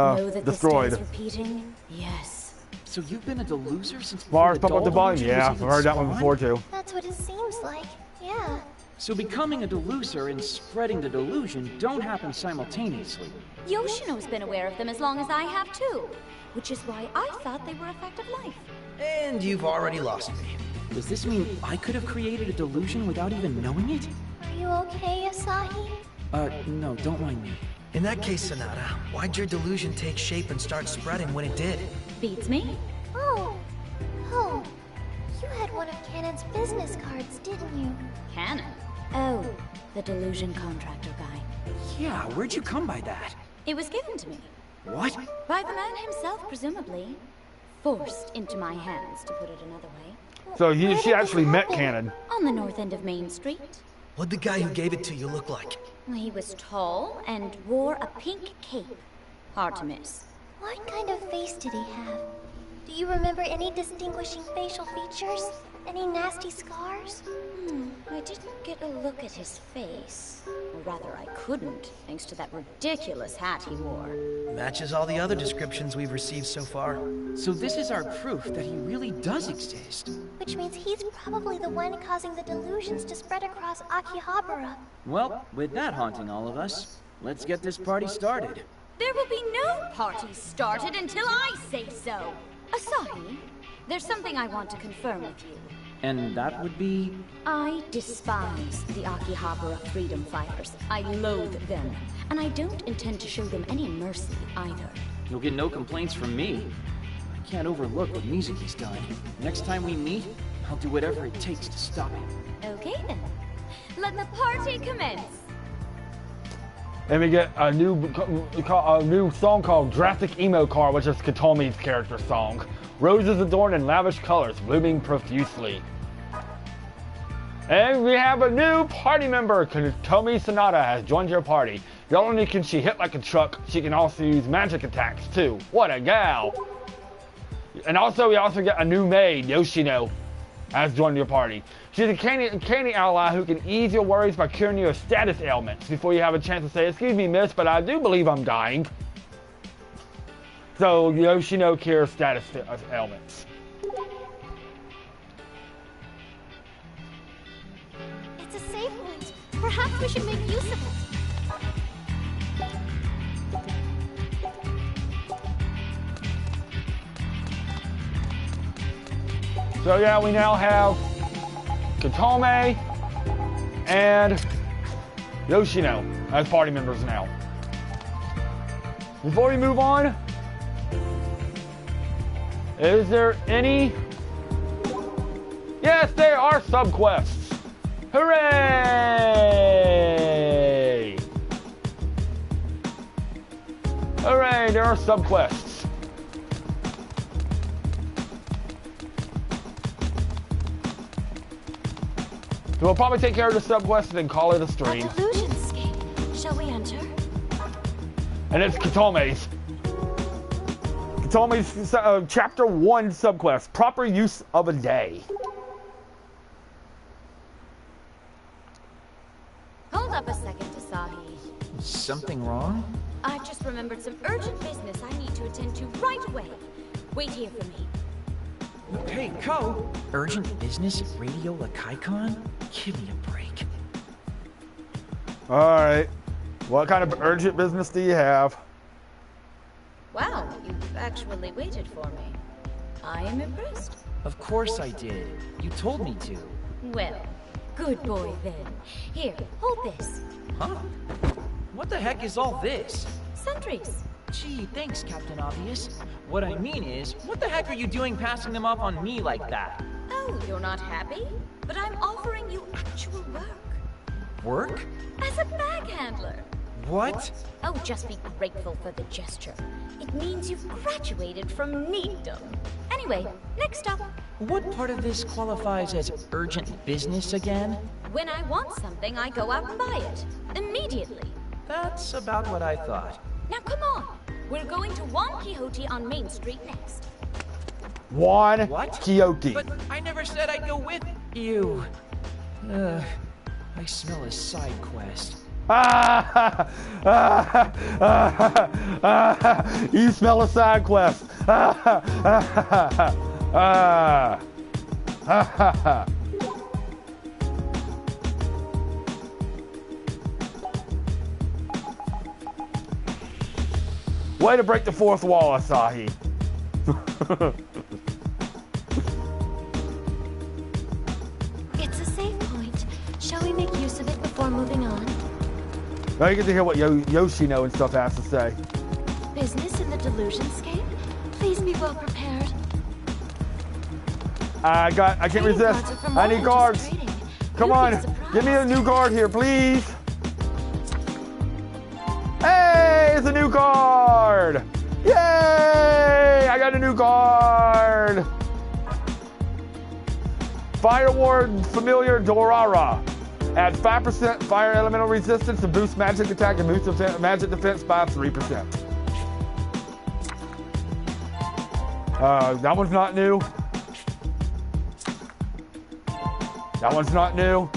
destroyed. This repeating? Yes. So you've been a deluser since Mars before pop up the volume? Yeah, I've heard that one spawned? before too. That's what it seems like, yeah. So becoming a deluser and spreading the delusion don't happen simultaneously. Yoshino's been aware of them as long as I have too, which is why I thought they were a fact of life. And you've already lost me. Does this mean I could have created a delusion without even knowing it? Are you okay, Asahi? No, don't mind me. In that case, Sonata, why'd your delusion take shape and start spreading when it did? Beats me. Oh. You had one of Cannon's business cards, didn't you? Cannon? Oh, the delusion contractor guy. Yeah, where'd you come by that? It was given to me. What? By the man himself, presumably. Forced into my hands, to put it another way. So she actually met Cannon. On the north end of Main Street. What'd the guy who gave it to you look like? He was tall and wore a pink cape. Hard to miss. What kind of face did he have? Do you remember any distinguishing facial features? Any nasty scars? I didn't get a look at his face. Or rather, I couldn't, thanks to that ridiculous hat he wore. Matches all the other descriptions we've received so far. So this is our proof that he really does exist. Which means he's probably the one causing the delusions to spread across Akihabara. Well, with that haunting all of us, let's get this party started. There will be no party started until I say so. Asahi, there's something I want to confirm with you. And that would be? I despise the Akihabara freedom fighters. I loathe them. And I don't intend to show them any mercy either. You'll get no complaints from me. I can't overlook what Mizuki's done. Next time we meet, I'll do whatever it takes to stop him. Okay then. Let the party commence. And we get a new song called Drastic Emo Car, which is Katomi's character song. Roses adorned in lavish colors, blooming profusely. And we have a new party member. Katomi Sanada has joined your party. Not only can she hit like a truck, she can also use magic attacks too. What a gal! And also, we also get a new maid, Yoshino, has joined your party. She's a candy ally who can ease your worries by curing your status ailments before you have a chance to say, "Excuse me, miss, but I do believe I'm dying." So Yoshino cures status ailments. It's a save point. Perhaps we should make use of it. So yeah, we now have Katome and Yoshino as party members now. Before we move on, is there any? Yes, there are subquests. Hooray! Hooray, there are subquests. So we'll probably take care of the subquest and then call it a stream. A delusionscape. Shall we enter? And it's Katome's. Katome's Chapter 1 subquest, Proper Use of a Day. Hold up a second, Asahi. Something wrong? I've just remembered some urgent business I need to attend to right away. Wait here for me. Hey, Ko! Urgent business at Radio Lakaikon? Give me a break. Alright. What kind of urgent business do you have? Wow, you've actually waited for me. I am impressed. Of course I did. You told me to. Well, good boy then. Here, hold this. Huh? What the heck is all this? Sentries. Gee, thanks, Captain Obvious. What I mean is, what the heck are you doing passing them off on me like that? Oh, you're not happy? But I'm offering you actual work. Work? As a bag handler. What? Oh, just be grateful for the gesture. It means you've graduated from neatdom. Anyway, next up. What part of this qualifies as urgent business again? When I want something, I go out and buy it. Immediately. That's about what I thought. Now come on. We're going to Juan Quixote on Main Street next. Juan What? Quixote. But I never said I'd go with you. I smell a side quest. You smell a side quest. Way to break the fourth wall, Asahi. It's a save point. Shall we make use of it before moving on? Now you get to hear what Yoshino and stuff has to say. Business in the delusionscape? Please be well prepared. I can't resist. I need guards. Come on, give me a new guard here, please. Hey, it's a new guard! Yay! I got a new guard! Fire Ward Familiar Dorara. Add 5% fire elemental resistance and boost magic attack and boost magic defense by 3%. That one's not new. That one's not new.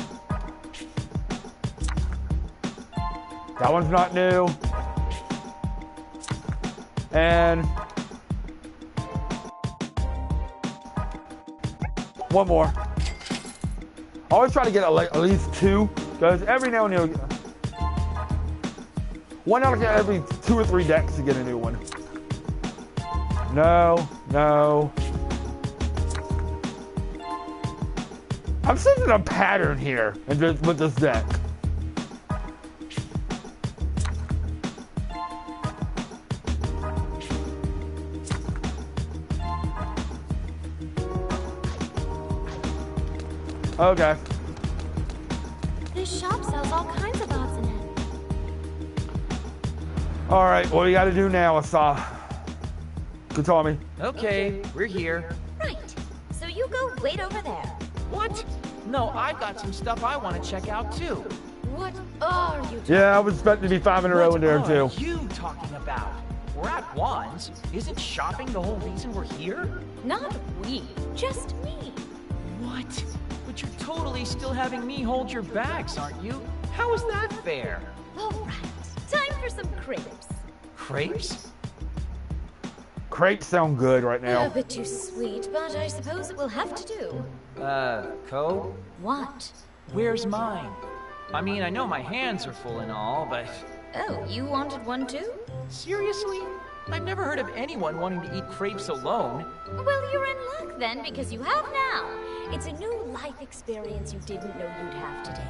That one's not new. And one more. I always try to get at least two, because every now and then, one out of every 2 or 3 decks to get a new one. No, no. I'm sensing a pattern here with this deck. Okay. This shop sells all kinds of odds and ends. All right, what do you got to do now, Asa? Good Tommy. Okay, we're here. Right. So you go wait over there. What? No, I've got some stuff I want to check out too. What are you talking Yeah, I was expecting to be 5 in a row in there too. What are you talking about? We're at Juan's. Isn't shopping the whole reason we're here? Not we, just me. What? But you're totally still having me hold your bags, aren't you? How is that fair? All right, time for some crepes. Crepes? Crepes sound good right now. A bit too sweet, but I suppose it will have to do. Co? What? Where's mine? I mean, I know my hands are full and all, but... Oh, you wanted one too? Seriously? I've never heard of anyone wanting to eat crepes alone. Well, you're in luck then, because you have now. It's a new life experience you didn't know you'd have today.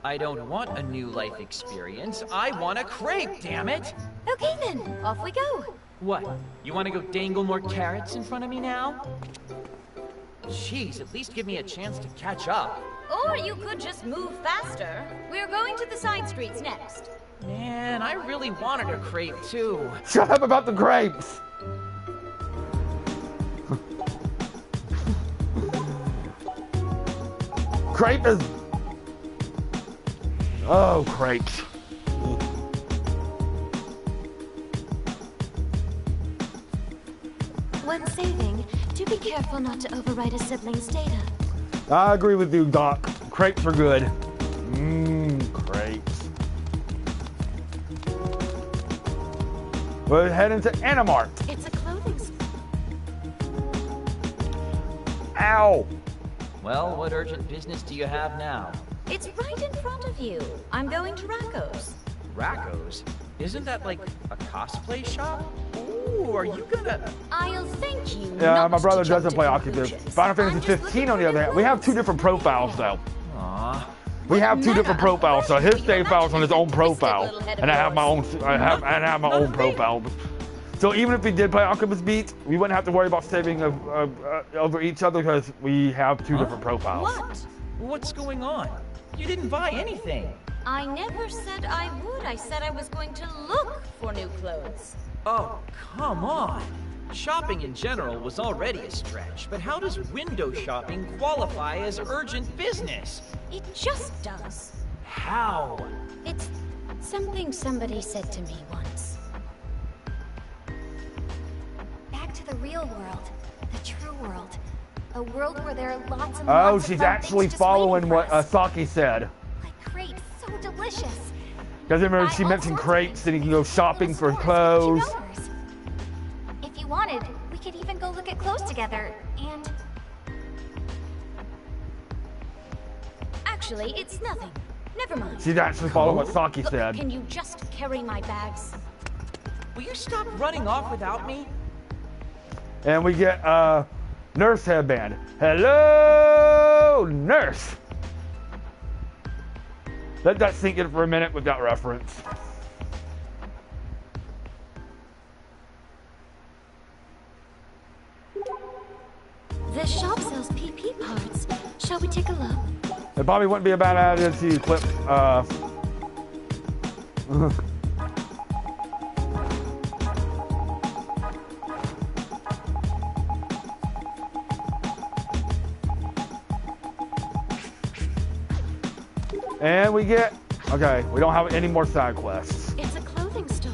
I don't want a new life experience. I want a crepe, damn it! Okay then, off we go. What? You want to go dangle more carrots in front of me now? Jeez, at least give me a chance to catch up. Or you could just move faster. We're going to the side streets next. Man, I really wanted a crepe too. Shut up about the grapes! Crepe is... Oh, crepes. When saving, do be careful not to overwrite a sibling's data. I agree with you, Doc. Crepes are good. Crepes. We're heading to Animart. It's a clothing store. Ow! Well, what urgent business do you have now? It's right in front of you. I'm going to Racco's. Racco's? Isn't that like a cosplay shop? Ooh, are you gonna... I'll thank you. Yeah, my brother doesn't play AKIBA'S. Final Fantasy 15 on the other hand. We have 2 different profiles though. Aww. We have 2 different profiles, so his save file's on his own profile, and I have my own. I have my own profile. So even if we did play AKIBA'S Beat, we wouldn't have to worry about saving over each other because we have 2 different profiles. What? What's going on? You didn't buy anything. I never said I would. I said I was going to look for new clothes. Oh, come on. Shopping in general was already a stretch, but how does window shopping qualify as urgent business? It just does. How? It's something somebody said to me once. Back to the real world, the true world. A world where there are lots and Oh, lots of she's fun actually things just following waiting for what us. Saki said. Like crepes, so delicious. Because remember, she mentioned crepes, and you can go shopping for clothes. If you wanted, we could even go look at clothes together, and... Actually, it's nothing. Never mind. She's actually following what Saki Look, said. can you just carry my bags? Will you stop running off without me? And we get nurse headband. Hello, nurse. Let that sink in for a minute with that reference. This shop sells PP parts. Shall we take a look? It probably wouldn't be a bad idea to clip. And we get, okay, we don't have any more side quests. It's a clothing store.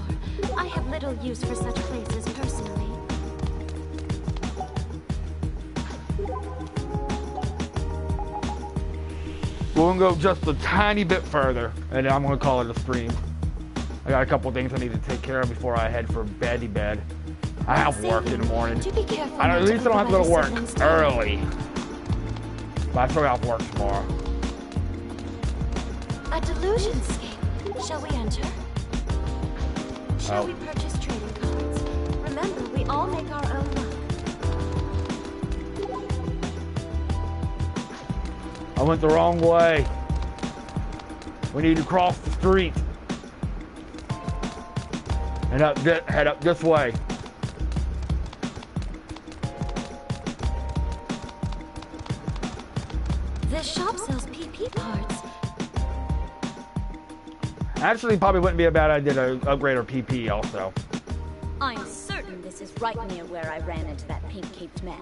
I have little use for such places personally. We're gonna go just a tiny bit further, and then I'm gonna call it a stream. I got a couple things I need to take care of before I head for beddy bed. I have work in the morning. Do be careful. At least I don't have to go to work early. But I still have work tomorrow. A delusionscape. Shall we enter? Shall we purchase trading cards? Remember, we all make our own luck. I went the wrong way. We need to cross the street. And head up this way. This shop sells PP parts. Actually, probably wouldn't be a bad idea to upgrade our PP also. I'm certain this is right near where I ran into that pink-caped man.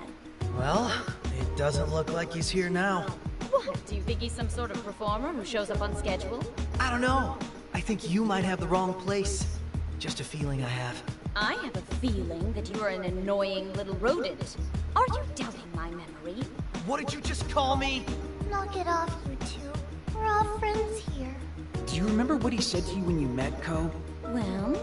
Well, it doesn't look like he's here now. What? Do you think he's some sort of performer who shows up on schedule? I don't know. I think you might have the wrong place. Just a feeling I have. I have a feeling that you are an annoying little rodent. Are you doubting my memory? What did you just call me? Knock it off, you two. We're all friends here. Do you remember what he said to you when you met Ko? Well,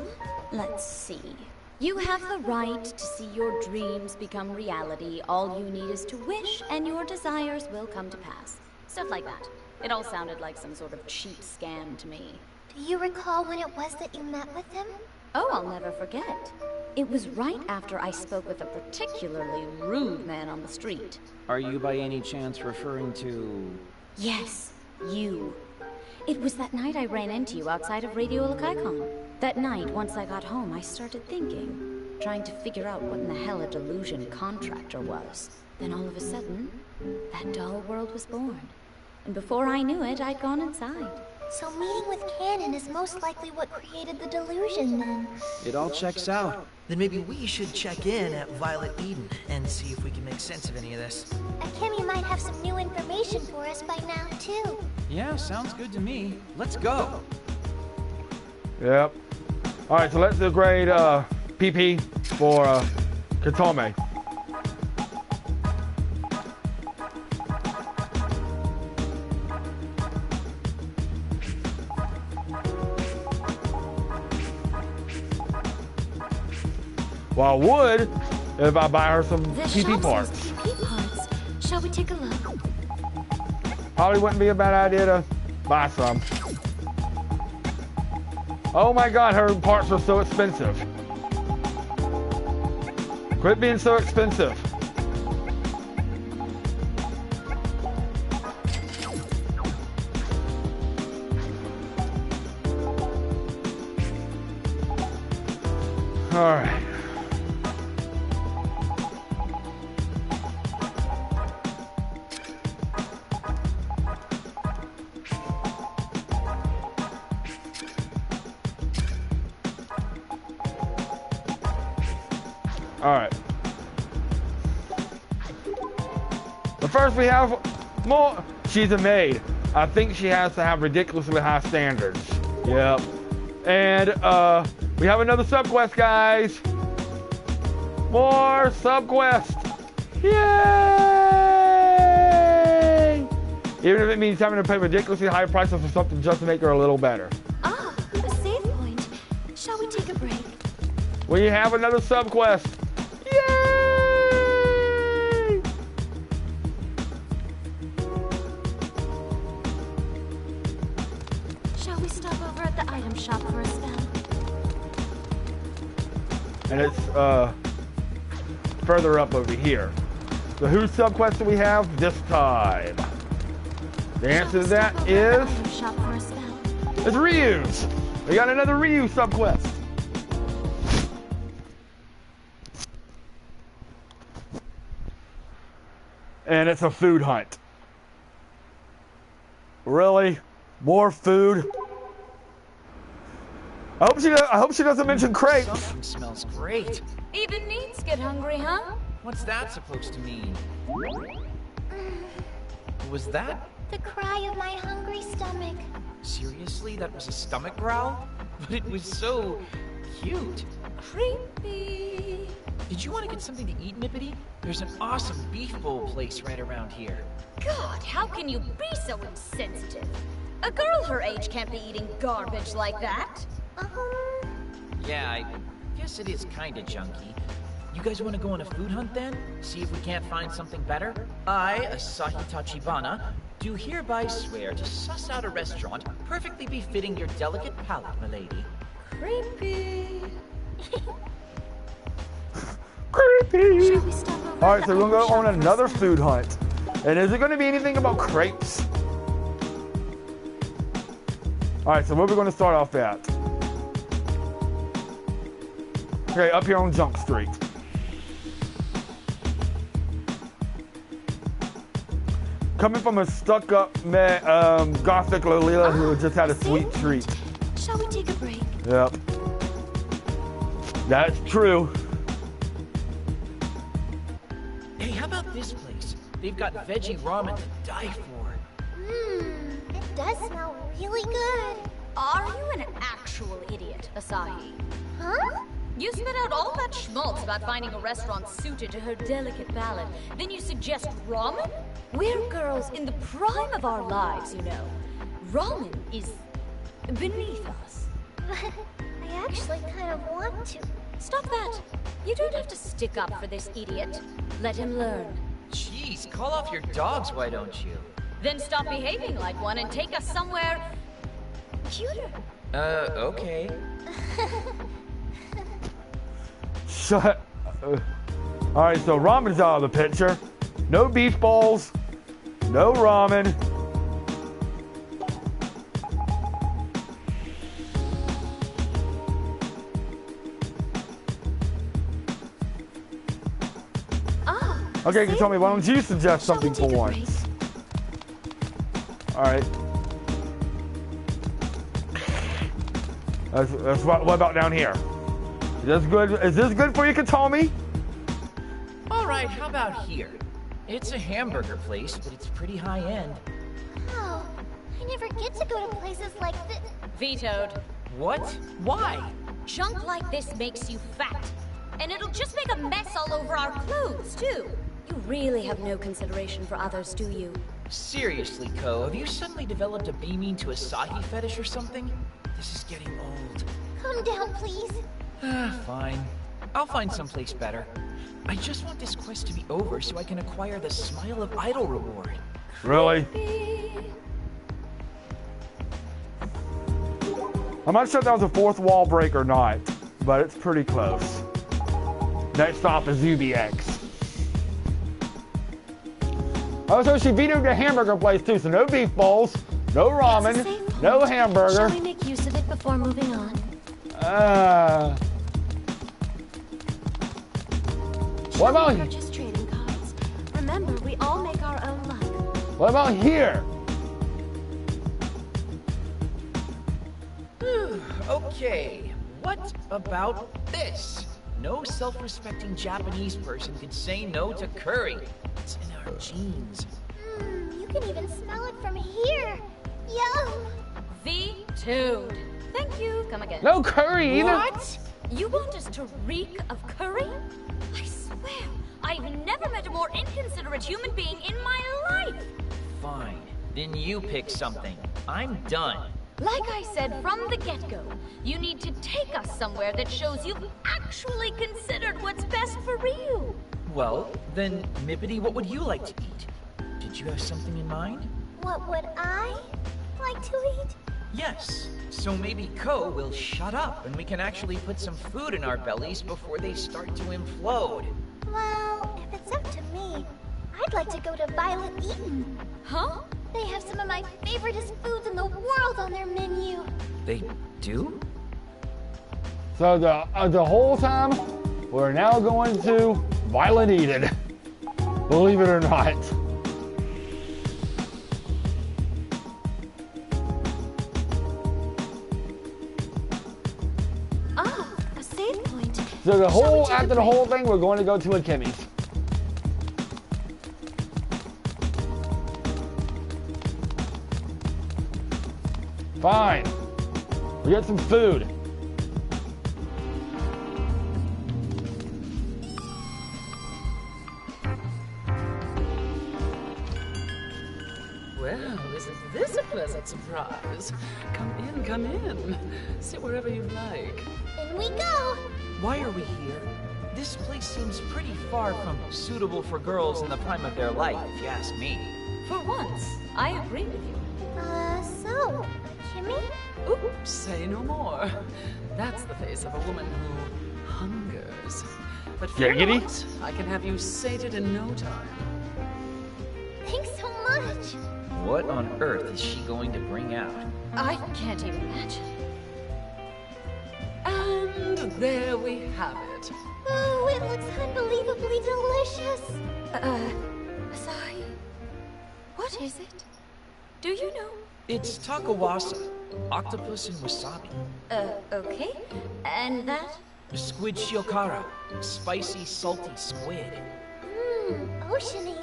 let's see. You have the right to see your dreams become reality. All you need is to wish, and your desires will come to pass. Stuff like that. It all sounded like some sort of cheap scam to me. Do you recall when it was that you met with him? Oh, I'll never forget. It was right after I spoke with a particularly rude man on the street. Are you by any chance referring to... Yes, you. It was that night I ran into you outside of Radio Lacaicon. That night, once I got home, I started thinking, trying to figure out what in the hell a delusion contractor was. Then all of a sudden, that doll world was born. And before I knew it, I'd gone inside. So meeting with Canon is most likely what created the delusion, then. It all checks out. Then maybe we should check in at Violet Eden and see if we can make sense of any of this. Akemi might have some new information for us by now, too. Yeah, sounds good to me. Let's go. Yep. Alright, so let's upgrade PP for Katome. Well, I would if I buy her some PP parts. PP parts. Shall we take a look? Probably wouldn't be a bad idea to buy some. Oh my god, her parts are so expensive. Quit being so expensive. All right. All right. But first we have more. She's a maid. I think she has to have ridiculously high standards. Yep. And we have another subquest, guys. More subquest. Yay! Even if it means having to pay ridiculously high prices for something just to make her a little better. Ah, a save point. Shall we take a break? We have another subquest. Yay! Shall we stop over at the item shop for a spell? And it's further up over here. So whose subquest do we have this time? The answer to that is it's Ryu's. We got another Ryu subquest. And it's a food hunt. Really? More food? I hope she doesn't mention crepes. Something smells great. Even neats get hungry, huh? What's that supposed to mean? Was that? The cry of my hungry stomach. Seriously? That was a stomach growl? But it was so cute. Creepy. Did you want to get something to eat, Nippity? There's an awesome beef bowl place right around here. God, how can you be so insensitive? A girl her age can't be eating garbage like that. Yeah, I guess it is kinda junky. You guys want to go on a food hunt then? See if we can't find something better? I, Asahi Tachibana, do hereby swear to suss out a restaurant perfectly befitting your delicate palate, milady. Creepy. Creepy! Alright, so we're gonna go on another food hunt. And is it gonna be anything about crepes? Alright, so where are we gonna start off at? Okay, up here on Junk Street. Coming from a stuck-up gothic Lolita who just had a sweet treat. Shall we take a break? Yep. That's true. Hey, how about this place? They've got veggie ramen to die for. It does smell really good. Are you an actual idiot, Asahi? Huh? You spit out all that schmaltz about finding a restaurant suited to her delicate palate. Then you suggest ramen? We're girls in the prime of our lives, you know. Ramen is beneath us. I actually kind of want to. Stop that. You don't have to stick up for this idiot. Let him learn. Jeez, call off your dogs, why don't you? Then stop behaving like one and take us somewhere cuter. Okay. Shut. Alright, so ramen's out of the picture. No beef balls. No ramen. Okay, tell me, why don't you suggest something for once? Alright. What about down here? Is this good for you, Katomi? Alright, how about here? It's a hamburger place, but it's pretty high-end. Oh, I never get to go to places like this. Vetoed. What? Why? Junk like this makes you fat. And it'll just make a mess all over our clothes, too. You really have no consideration for others, do you? Seriously, Ko, have you suddenly developed a beaming to Asahi fetish or something? This is getting old. Calm down, please. Fine. I'll find someplace better. I just want this quest to be over so I can acquire the Smile of Idol reward. Really? I'm not sure if that was a fourth wall break or not, but it's pretty close. Next stop is UBX. Oh, so she vetoed the hamburger place too, so no beef bowls, no ramen, no hamburger. Shall we make use of it before moving on? What about purchase trading cards? Remember, we all make our own luck. What about here? Okay, what about this? No self-respecting Japanese person could say no to curry. It's in our genes. You can even smell it from here. Yum! Vetoed. Thank you. Come again. No curry either. What? You want us to reek of curry? I swear, I've never met a more inconsiderate human being in my life. Fine. Then you pick something. I'm done. Like I said from the get-go, you need to take us somewhere that shows you've actually considered what's best for Ryu. Well, then, Mippity, what would you like to eat? Did you have something in mind? What would I like to eat? Yes. So maybe Ko will shut up and we can actually put some food in our bellies before they start to implode. Well, if it's up to me, I'd like to go to Violet Eaton. Huh? They have some of my favoriteest foods in the world on their menu. They do? So the whole time, we're now going to Violet Eaton. Believe it or not. Ah, a save point. So after the whole thing, we're going to go to AKIBA'S. Fine. We get some food. Well, isn't this a pleasant surprise? Come in, come in. Sit wherever you'd like. In we go! Why are we here? This place seems pretty far from suitable for girls in the prime of their life, if you ask me. For once, I agree with you. So, Kimmy? Oops, say no more. That's the face of a woman who hungers. But fear not, I can have you sated in no time. Thanks so much! What on earth is she going to bring out? I can't even imagine. And there we have it. Oh, it looks unbelievably delicious! Asahi, what is it? Do you know? It's takawasa, octopus and wasabi. Okay. And that? Squid shiokara, spicy, salty squid. Oceany.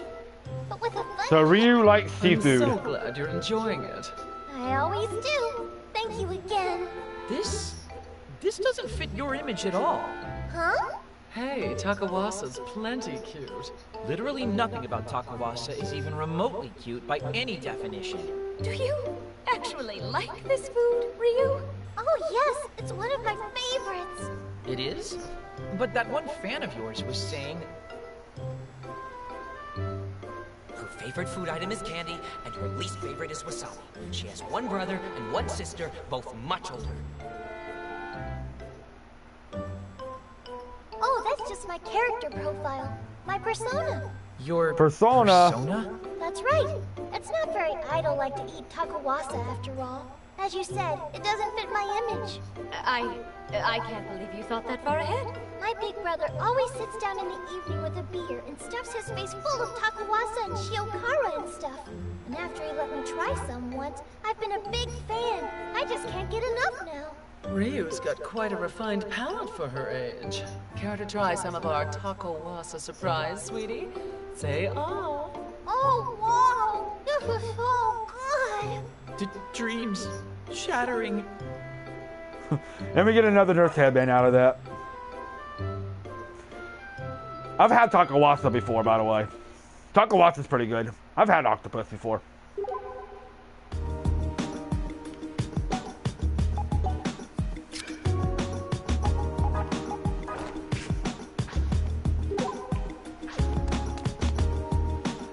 But with a fun So Ryu likes seafood. I'm so glad you're enjoying it. I always do. Thank you again. This doesn't fit your image at all. Huh? Hey, Takawasa's plenty cute. Literally nothing about takawasa is even remotely cute by any definition. Do you actually like this food, Ryu? Oh yes, it's one of my favorites. It is? But that one fan of yours was saying... Her favorite food item is candy, and her least favorite is wasabi. She has one brother and one sister, both much older. Oh, that's just my character profile. My persona. Your persona? That's right. It's not very idol-like to eat takawasa after all. As you said, it doesn't fit my image. I can't believe you thought that far ahead. My big brother always sits down in the evening with a beer and stuffs his face full of takawasa and shiokara and stuff. And after he let me try some once, I've been a big fan. I just can't get enough now. Ryu's got quite a refined palate for her age. Care to try some of our takawasa surprise, sweetie? Say oh. Oh, wow! This is so good! Dreams shattering. Let me get another nurse headband out of that. I've had takawasa before, by the way. Takawasa's pretty good. I've had octopus before.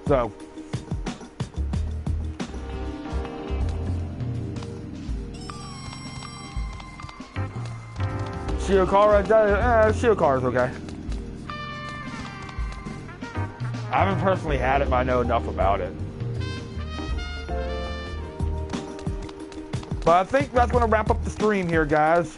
So, Shiokara's okay. I haven't personally had it, but I know enough about it. But I think that's going to wrap up the stream here, guys.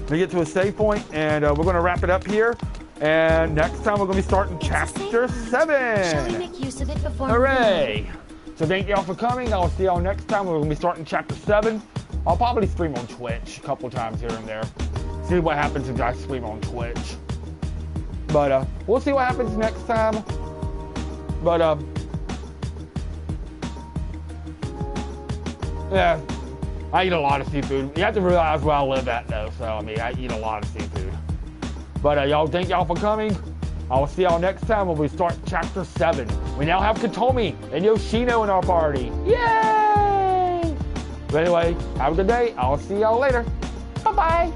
We get to a save point, and we're going to wrap it up here. And next time we're going to be starting Chapter 7. Shall we make use of it before? Hooray! So thank y'all for coming. I'll see y'all next time. We're going to be starting Chapter 7. I'll probably stream on Twitch a couple times here and there. See what happens if I stream on Twitch. But we'll see what happens next time. But yeah, I eat a lot of seafood. You have to realize where I live at though. So I mean, I eat a lot of seafood. But y'all, thank y'all for coming. I will see y'all next time when we start Chapter 7. We now have Katomi and Yoshino in our party. Yay! But anyway, have a good day. I'll see y'all later. Bye-bye.